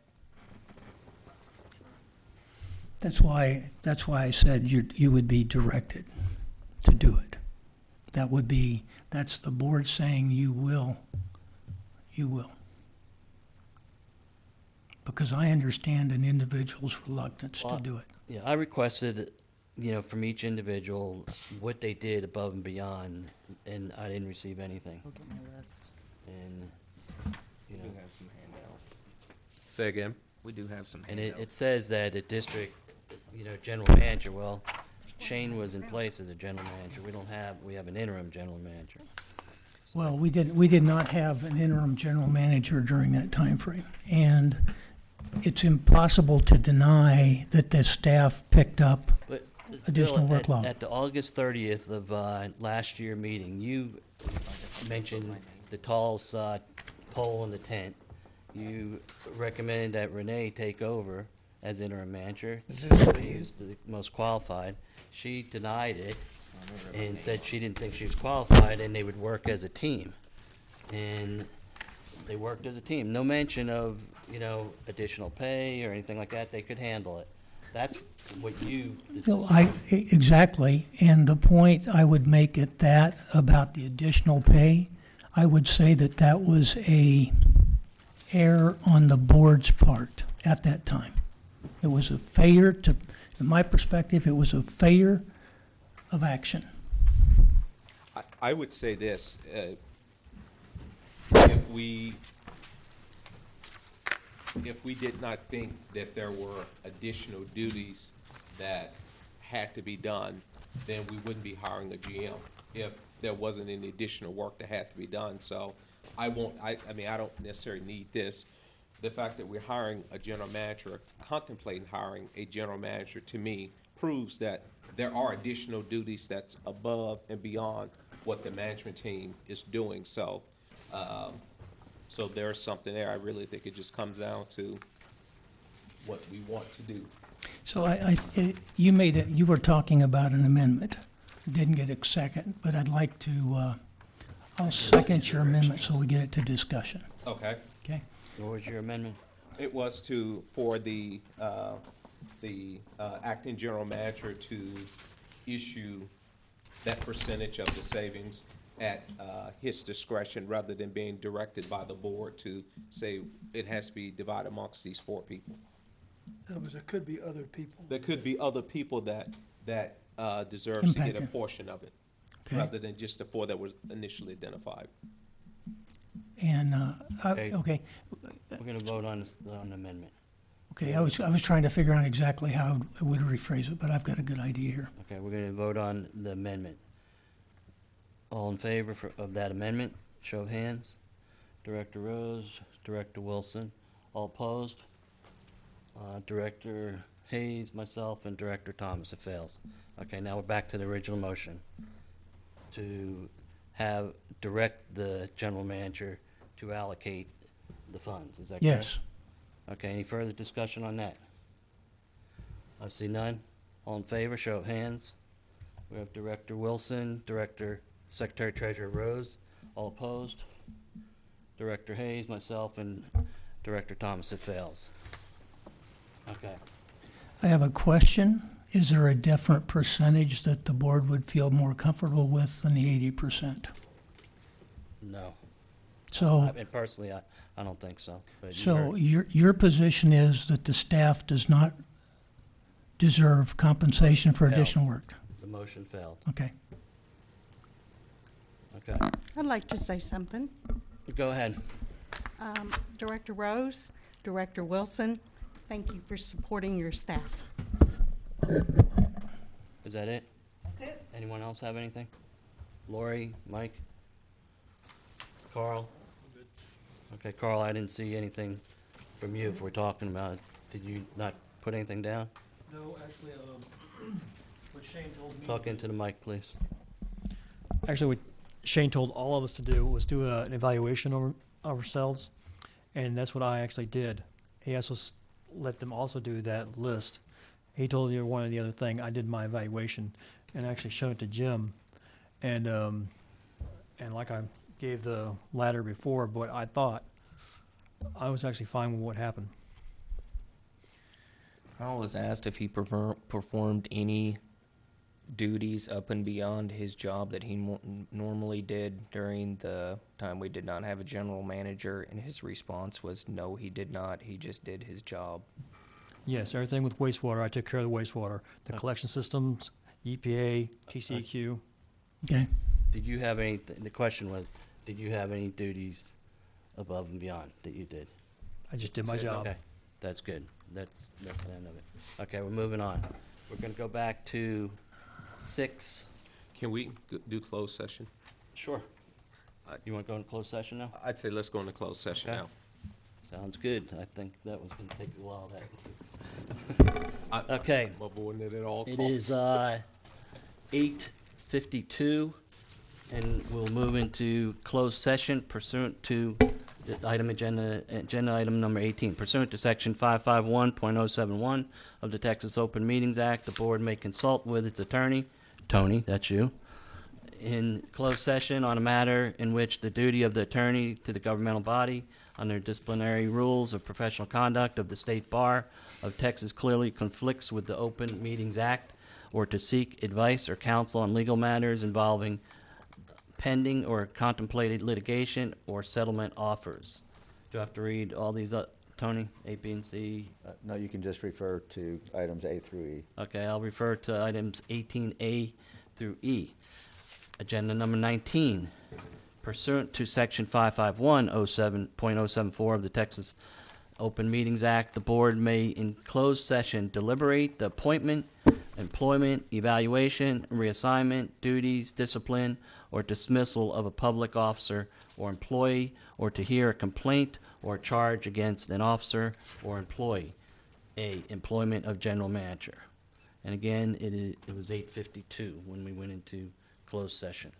That's why I said you would be directed to do it. That's the board saying you will. Because I understand an individual's reluctance to do it. Yeah, I requested, from each individual, what they did above and beyond, and I didn't receive anything. Look at my list. And, We do have some handouts. Say again? We do have some and handouts. it says that the district, general manager, well, Shane was in place as a general manager. We have an interim general manager. Well, we did not have an interim general manager during that time frame, and it's impossible to deny that the staff picked up But additional Bill, workload. At the August 30th of last year meeting, you mentioned the tallest pole in the tent. You recommended that Renee take over as interim manager. She was the most qualified. She denied it and said she didn't think she was qualified and they would work as a team. And they worked as a team. No mention of, additional pay or anything like that. They could handle it. That's what you. Exactly, and the point I would make at that about the additional pay, I would say that was a error on the board's part at that time. It was a failure in my perspective, it was a failure of action. I would say this, if we did not think that there were additional duties that had to be done, then we wouldn't be hiring a GM if there wasn't any additional work that had to be done. So I don't necessarily need this. The fact that we're hiring a general manager, contemplating hiring a general manager, to me, proves that there are additional duties that's above and beyond what the management team is doing. So, so there's something there. I really think it just comes down to what we want to do. So you were talking about an amendment. It didn't get a second, but I'd like to, I'll second your amendment so we get it to discussion, Okay. okay? What was your amendment? It was for the acting general manager to issue that percentage of the savings at his discretion rather than being directed by the board to say it has to be divided amongst these 4 people. In other words, there could be other people. There could be other people that deserves to get a Impacted. portion of it, Okay. rather than just the 4 that was initially identified. And, Okay. okay, We're going to vote on the amendment. okay, I was trying to figure out exactly how I would rephrase it, but I've got a good idea here. Okay, we're going to vote on the amendment. All in favor of that amendment, show of hands. Director Rose, Director Wilson, all opposed? Director Hayes, myself, and Director Thomas, it fails. Okay, now we're back to the original motion to direct the general manager to allocate the funds, is that correct? Yes. Okay, any further discussion on that? I see none. All in favor, show of hands. We have Director Wilson, Secretary Treasurer Rose. All opposed? Director Hayes, myself, and Director Thomas, it fails. Okay. I have a question. Is there a different percentage that the board would feel more comfortable with than the 80%? No. So, And personally, I don't think so. But you so heard- your position is that the staff does not deserve compensation for No. additional work? The motion failed. Okay. Okay. I'd like to say something. Go ahead. Director Rose, Director Wilson, thank you for supporting your staff. Is that it? That's it. Anyone else have anything? Lori, Mike? Carl? Okay, Carl, I didn't see anything from you if we're talking about it. Did you not put anything down? No, actually, what Shane told me. Talk into the mic, please. Actually, what Shane told all of us to do was do an evaluation of ourselves, and that's what I actually did. He also let them also do that list. He told you one or the other thing. I did my evaluation and actually showed it to Jim, and like I gave the ladder before, but I thought I was actually fine with what happened. I was asked if he performed any duties up and beyond his job that he normally did during the time we did not have a general manager, and his response was no, he did not. He just did his job. Yes, everything with wastewater. I took care of the wastewater, the collection systems, EPA, TCEQ. Okay. Did you have any, the question was, did you have any duties above and beyond that you did? I just did my job. Okay, that's good. That's the end of it. Okay, we're moving on. We're gonna go back to 6. Can we do closed session? Sure. You wanna go into closed session now? I'd say let's go into closed session Okay. now. Sounds good. I think that was gonna take a while, that. Okay. I'm avoiding it at all It costs. is 8:52, and we'll move into closed session pursuant to the agenda item number 18. Pursuant to section 551.071 of the Texas Open Meetings Act, the board may consult with its attorney, Tony, that's you, in closed session on a matter in which the duty of the attorney to the governmental body under disciplinary rules of professional conduct of the State Bar of Texas clearly conflicts with the Open Meetings Act, or to seek advice or counsel on legal matters involving pending or contemplated litigation or settlement offers. Do I have to read all these, Tony, A, B, and C? No, you can just refer to items A through E. Okay, I'll refer to items 18A through E. Agenda number 19, pursuant to section 551.074 of the Texas Open Meetings Act, the board may in closed session deliberate the appointment, employment, evaluation, reassignment, duties, discipline, or dismissal of a public officer or employee, or to hear a complaint or charge against an officer or employee. A, employment of general manager. And again, it was 8:52 when we went into closed session.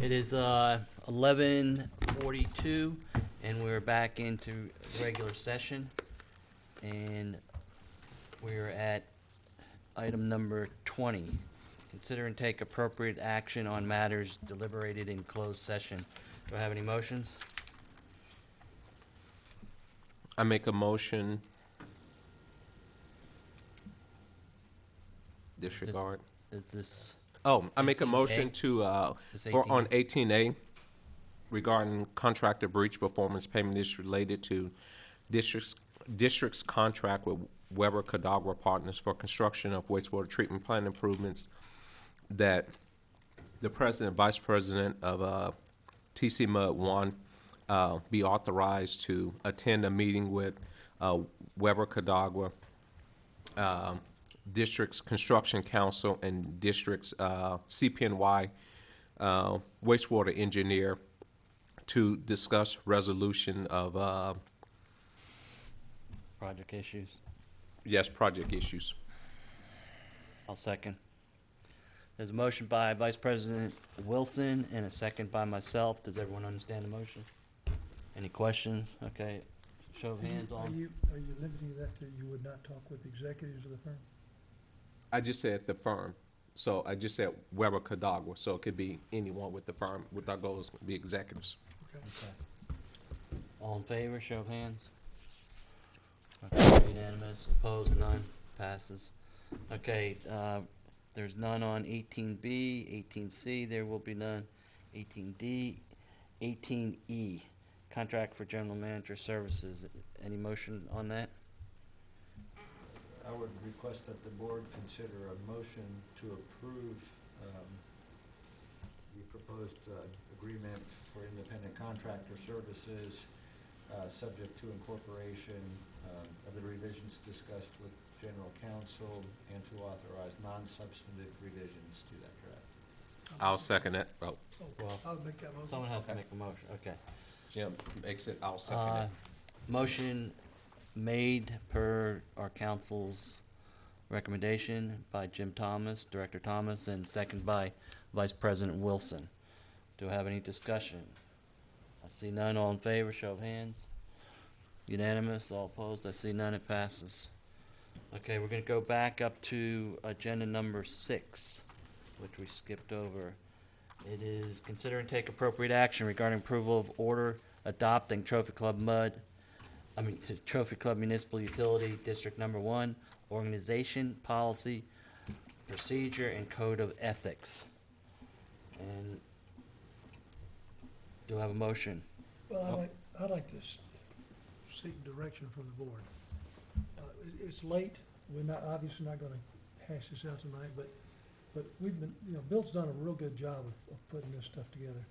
It is 11:42, and we're back into regular session. And we're at item number 20. Consider and take appropriate action on matters deliberated in closed session. Do I have any motions? I make a motion. Disregard. Is this, Oh, I make a 18A? motion to, This for on 18A regarding contractor breach performance payment is related to district's contract with Weber Cadagua Partners for construction of wastewater treatment plant improvements, that the president, vice president of TC Mud 1 be authorized to attend a meeting with Weber Cadagua, district's construction council, and district's CPNY wastewater engineer to discuss resolution of, project issues? yes, project issues. I'll second. There's a motion by Vice President Wilson and a second by myself. Does everyone understand the motion? Any questions? Okay, show of hands Are on. you limiting that to you would not talk with executives of the firm? I just said the firm. So I just said Weber Cadagua, so it could be anyone with the firm, with our goals, be executives. All in favor, show of hands. Okay, unanimous, opposed, none, passes. Okay, there's none on 18B, 18C, there will be none. 18D, 18E, contract for general manager services. Any motion on that? I would request that the board consider a motion to approve the proposed agreement for independent contractor services, subject to incorporation of the revisions discussed with general counsel, and to authorize non-substantive revisions to that draft. I'll second that. Oh, Well, I'll make that motion. someone has to make a motion, okay. Jim makes it, I'll second it. Motion made per our council's recommendation by Jim Thomas, Director Thomas, and second by Vice President Wilson. Do I have any discussion? I see none. All in favor, show of hands. Unanimous, all opposed. I see none, it passes. Okay, we're gonna go back up to agenda number 6, which we skipped over. It is consider and take appropriate action regarding approval of order adopting Trophy Club Trophy Club Municipal Utility District Number 1, organization, policy, procedure, and code of ethics. And do I have a motion? Well, I'd like to seek direction from the board. It's late, we're not, obviously not gonna hash this out tonight, but we've been, Bill's done a real good job of putting this stuff together.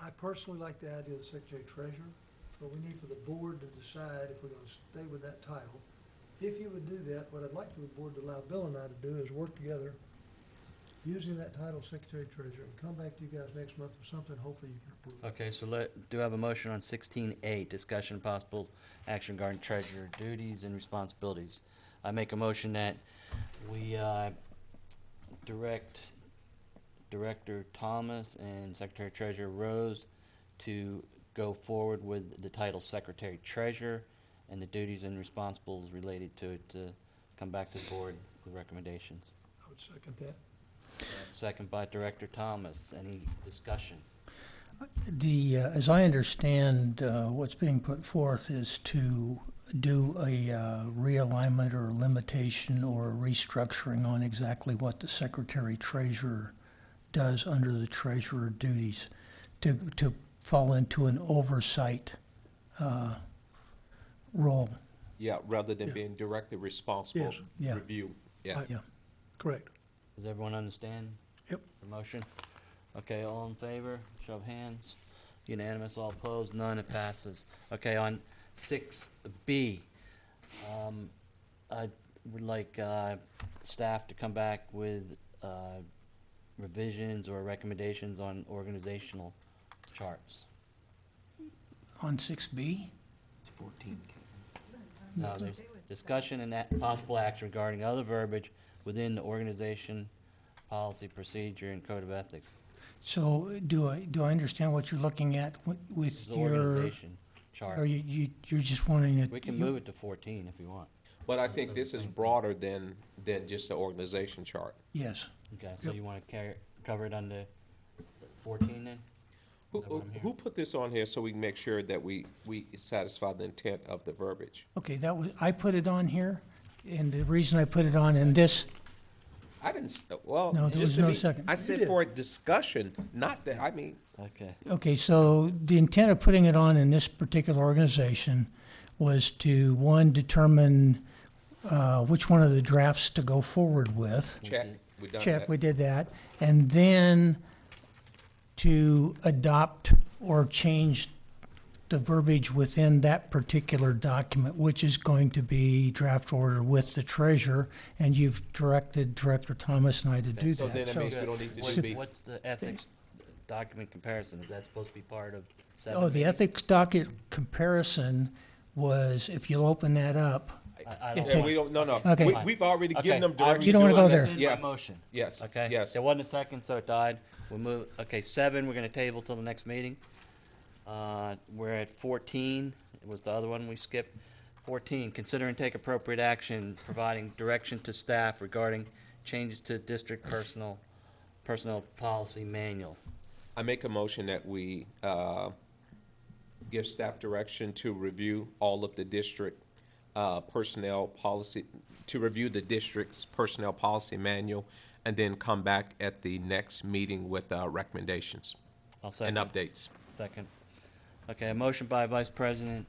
I personally like the idea of the Secretary Treasurer, but we need for the board to decide if we're gonna stay with that title. If you would do that, what I'd like for the board to allow Bill and I to do is work together using that title, Secretary Treasurer, and come back to you guys next month with something hopefully you can approve. Okay, so do I have a motion on 16A, discussion and possible action regarding treasurer duties and responsibilities? I make a motion that we direct Director Thomas and Secretary Treasurer Rose to go forward with the title Secretary Treasurer and the duties and responsibilities related to it, to come back to the board with recommendations. I would second that. Second by Director Thomas. Any discussion? As I understand, what's being put forth is to do a realignment or limitation or restructuring on exactly what the Secretary Treasurer does under the Treasurer duties, to fall into an oversight role. Yeah, rather than Yeah. being directly responsible, Yes. Yeah. review, yeah. Yeah. Correct. Does everyone understand? Yep. The motion? Okay, all in favor, show of hands. Unanimous, all opposed, none, it passes. Okay, on 6B, I would like staff to come back with revisions or recommendations on organizational charts. On 6B? It's 14. Now, there's discussion and possible action regarding other verbiage within the organization, policy, procedure, and code of ethics. So do I understand what you're looking at This with is the your, organization chart. or you're just wanting it? We can move it to 14 if you want. But I think this is broader than just the organization chart. Yes. Okay, so you want to cover it under 14 then? Who, Is that what I'm who hearing? put this on here so we can make sure that we satisfy the intent of the verbiage? Okay, I put it on here, and the reason I put it on in this, I didn't, well, No, there just was to no me, second. I said for a discussion, not that, I mean, Okay. okay, so the intent of putting it on in this particular organization was to, one, determine which one of the drafts to go forward with. check, we done Check, that. we did that. And then to adopt or change the verbiage within that particular document, which is going to be draft order with the treasurer, and you've directed Director Thomas and I to do So then that. it means we don't need to What- do B. What's the ethics document comparison? Is that supposed to be part of 7? Oh, the ethics docket comparison was, if you'll open that up, I it don't Yeah, takes- we don't, no, no. Okay. We've already Okay, given them I direction. You don't wanna to do go it. there. rescind Yeah, my motion. yes, Okay? yes. There wasn't a second, so it died. We'll move, okay, 7, we're gonna table till the next meeting. We're at 14, it was the other one we skipped. 14, consider and take appropriate action providing direction to staff regarding changes to district personnel policy manual. I make a motion that we give staff direction to review all of the district personnel policy, to review the district's personnel policy manual, and then come back at the next meeting with recommendations I'll and second. updates. Second. Okay, a motion by Vice President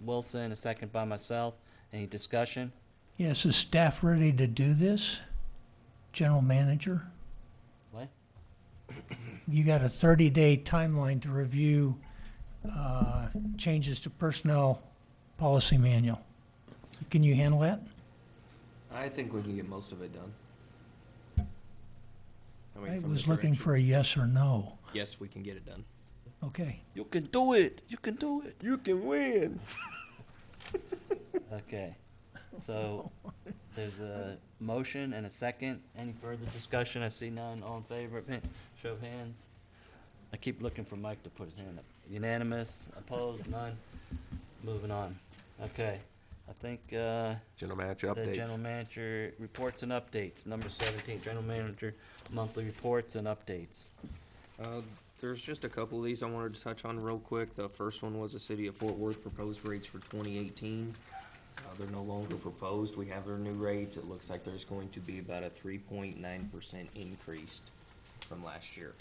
Wilson, a second by myself. Any discussion? Yes, is staff ready to do this? General manager? What? You got a 30-day timeline to review changes to personnel policy manual. Can you handle that? I think we can get most of it done. mean, I from the was looking direction. for a yes or no. Yes, we can get it done. Okay. You can do it. You can do it. You can win. Okay. So there's a motion and a second. Any further discussion? I see none. All in favor? Show of hands. I keep looking for Mike to put his hand up. Unanimous? Opposed? None? Moving on. Okay. I think, General manager the updates. general manager reports and updates, number 17, general manager monthly reports and updates. There's just a couple of these I wanted to touch on real quick. The first one was the city of Fort Worth proposed rates for 2018. They're no longer proposed. We have their new rates. It looks like there's going to be about a 3.9% increase from last year.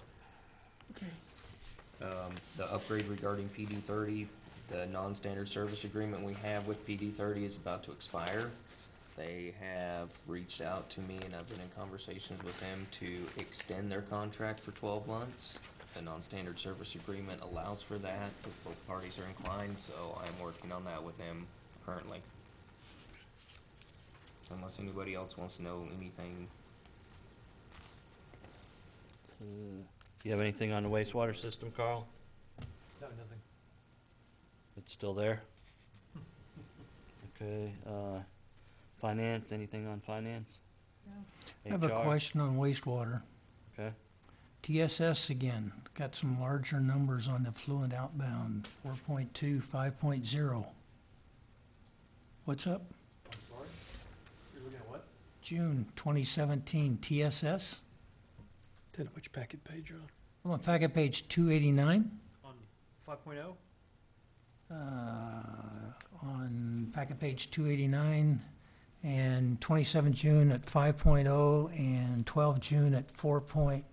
The upgrade regarding PD 30, the non-standard service agreement we have with PD 30 is about to expire. They have reached out to me and I've been in conversations with them to extend their contract for 12 months. The non-standard service agreement allows for that if both parties are inclined, so I'm working on that with them currently. Unless anybody else wants to know anything. So, you have anything on the wastewater system, Carl? No, nothing. It's still there? Okay, finance, anything on finance? I have a HR? question on wastewater. Okay. TSS again, got some larger numbers on the fluid outbound, 4.2, 5.0. What's up? I'm sorry? You're looking at what? June 2017 TSS. Tell me which packet page you're on. I'm on packet page 289. On 5.0? On packet page 289, and 27 June at 5.0, and 12 June at 4.2.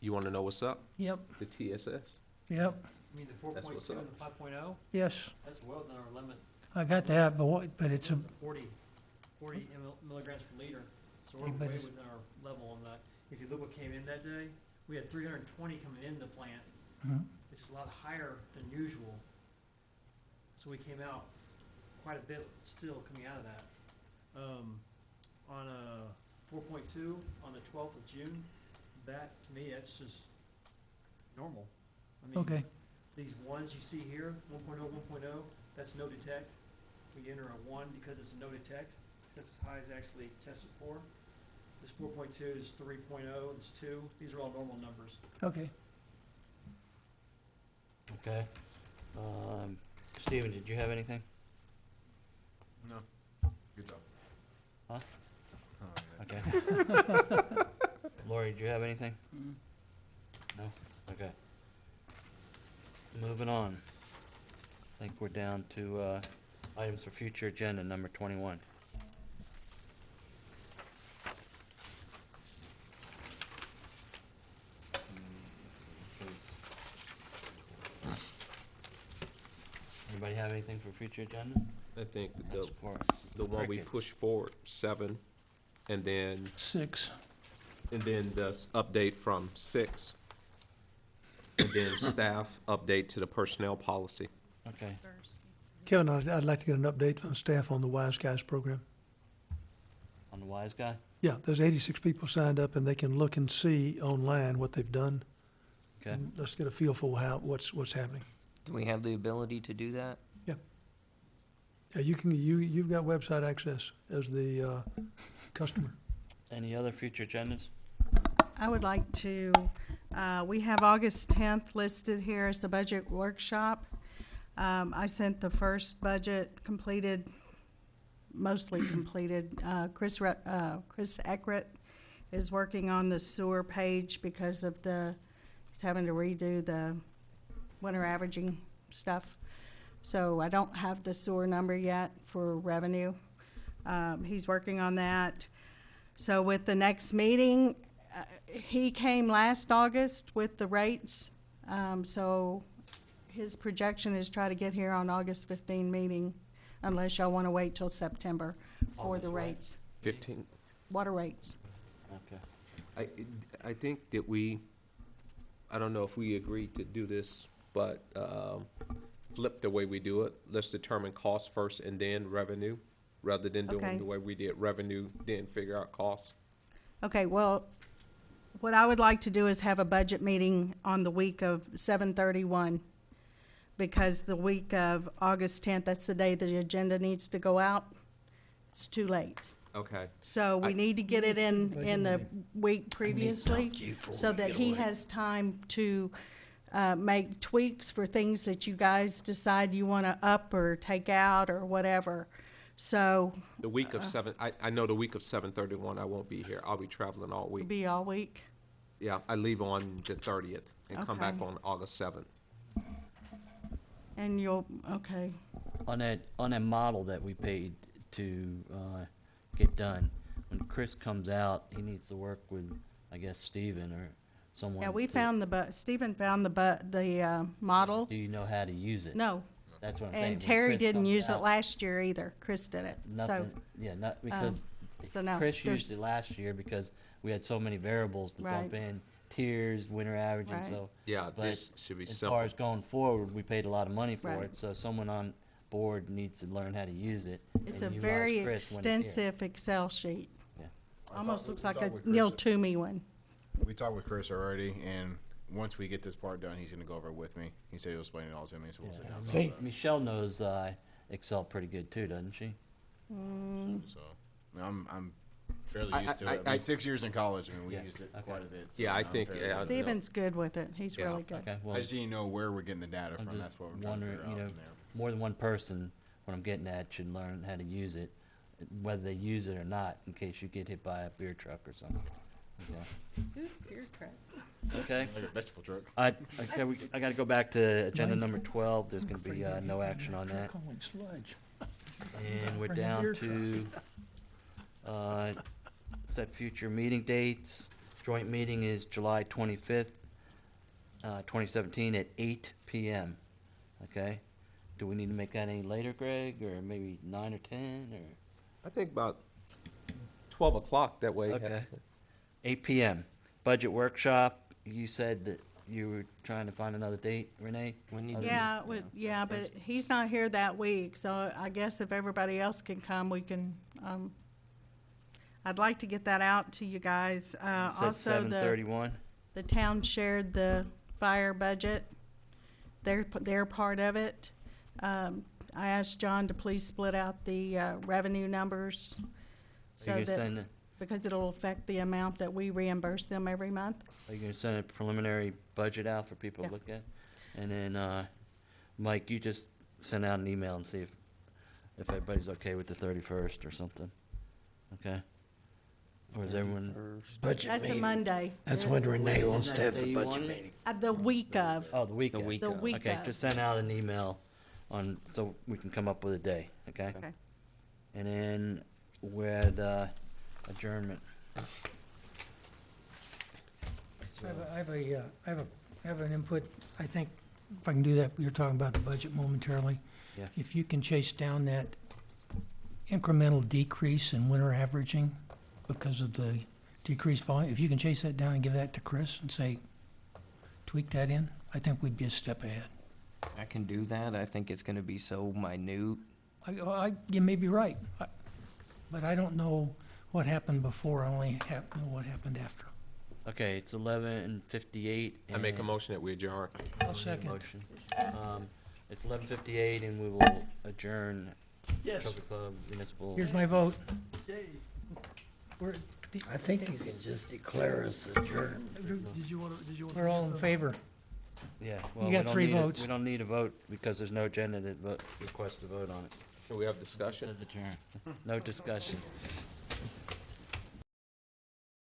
You want to know what's up? Yep, The TSS? yep, You mean the That's what's 4.2 and up. the 5.0? yes. That's well within our limit. I got that, but it's a, 40 milligrams per liter, so we're Yeah, but way it's- within our level on that. If you look what came in that day, we had 320 coming in the plant, mhm. which is a lot higher than usual. So we came out quite a bit still coming out of that. On a 4.2 on the 12th of June, that, to me, that's just normal. I mean, Okay, these ones you see here, 1.0, 1.0, that's no detect. We enter a 1 because it's a no detect. That's as high as actually tested for. This 4.2 is 3.0, this 2. These are all normal numbers. okay. Okay. Steven, did you have anything? No. Good job. Huh? Oh, Okay. Lori, did you have anything? No? Okay. Moving on. I think we're down to items for future agenda, number 21. Anybody have anything for future agenda? I think That's for the one we crickets. pushed forward, 7, and then 6. the update from 6, and then staff update to the personnel policy. Okay. Kevin, I'd like to get an update from staff on the Wise Guys program. On the wise guy? Yeah, there's 86 people signed up, and they can look and see online what they've done. Okay. And let's get a feel for what's happening. Do we have the ability to do that? Yeah, you've got website access as the customer. Any other future agendas? I would like to, we have August 10th listed here as the budget workshop. I sent the first budget completed mostly completed. Chris Eckert is working on the sewer page because of he's having to redo the winter averaging stuff. So I don't have the sewer number yet for revenue. He's working on that. So with the next meeting, he came last August with the rates. So his projection is try to get here on August 15 meeting, unless y'all want to wait till September for the August what? rates, 15. water rates. Okay. I think that I don't know if we agreed to do this, but flip the way we do it. Let's determine cost first and then revenue, rather than Okay. doing the way we did revenue, then figure out costs. Okay, well, what I would like to do is have a budget meeting on the week of 7/31, because the week of August 10th, that's the day the agenda needs to go out. It's too late. Okay. So we I- need to get it in the week previously, to you before so we that get he away. has time to make tweaks for things that you guys decide you want to up or take out or whatever. So The week of I know the week of 7/31, I won't be here. I'll be traveling all it'll week. be all week. Yeah, I leave on the 30th and come back Okay. on August 7th. And okay, On that model that we paid to get done, when Chris comes out, he needs to work with, I guess, Steven or someone. yeah, we to- found Stephen found the model. Do you know how to use it? No, That's what I'm saying. When and Terry Chris didn't comes use it out, last year either. Chris did it, so. Nothing, yeah, not, because so no, Chris used there's- it last year because we had so many variables to dump Right. in, tiers, winter averaging, Right. so. Yeah, But this should be as simple. far as going forward, we paid a lot of money for Right. it, so someone on board needs to learn how to use it. It's a and utilize very Chris when he's here. extensive Excel sheet. Yeah. Almost looks we like a talked with Chris. Neil Toomey one. We talked with Chris already, and once we get this part done, he's gonna go over it with me. He said he'll explain it all to me, so we'll sit down. and talk See, about Michelle knows Excel pretty good too, doesn't she? it. So, I'm fairly I- used to I- it. I I- mean, 6 years in college, I mean, we Yeah, used it okay. quite a bit. So Yeah, I I'm think, fairly yeah, used to it. Steven's good with it. He's Yeah. really good. Okay, well, I just need to know where we're getting the data I'm from. just That's what we're trying to wondering, figure out you know, from there. more than one person, what I'm getting at, should learn how to use it, whether they use it or not, in case you get hit by a beer truck or something. Okay. Like a vegetable truck. I gotta go back to agenda number 12. There's gonna be no action on that. Calling sludge. And we're Bring a down beer to set future meeting dates. Joint meeting is July 25th, 2017 at 8 PM. Okay? Do we need to make that any later, Greg, or maybe 9 or 10, or? I think about 12 o'clock that way. Okay. 8 PM. Budget workshop, you said that you were trying to find another date, Renee? We need Other to- than- Yeah, but he's not here that week, so I guess if everybody else can come, we can, I'd like to get that out to you guys. It said Also, 7:31. the town shared the fire budget. They're part of it. I asked John to please split out the revenue numbers Are so you gonna that, send, because it'll affect the amount that we reimburse them every month. are you gonna send a preliminary budget out for people to Yeah. look at? And then, Mike, you just send out an email and see if everybody's okay with the 31st or something, okay? Or is everyone, budget That's a meeting. Monday. That's when Renee wants Isn't to that have the the day you budget wanted? meeting. The week of, oh, the weekend? week the of. week Okay, of. just send out an email on, so we can come up with a day, okay? Okay. And then we're at adjournment. I have an input, I think, if I can do that, you're talking about the budget momentarily. Yeah. If you can chase down that incremental decrease in winter averaging because of the decreased volume, if you can chase that down and give that to Chris and say, tweak that in, I think we'd be a step ahead. I can do that. I think it's gonna be so minute. You may be right, but I don't know what happened before, I only know what happened after. Okay, it's 11:58. I make a and- motion that we adjourn. I'll Make a second. motion. It's 11:58 and we will adjourn Yes. Trophy Club Municipal. Here's my vote. I think you can just declare us adjourned. Did you want to? We're all in favor. Yeah, well, got we don't three need a- votes. We don't need a vote because there's no agenda that requests a vote on it. Can we have discussion? Says adjourn. No discussion.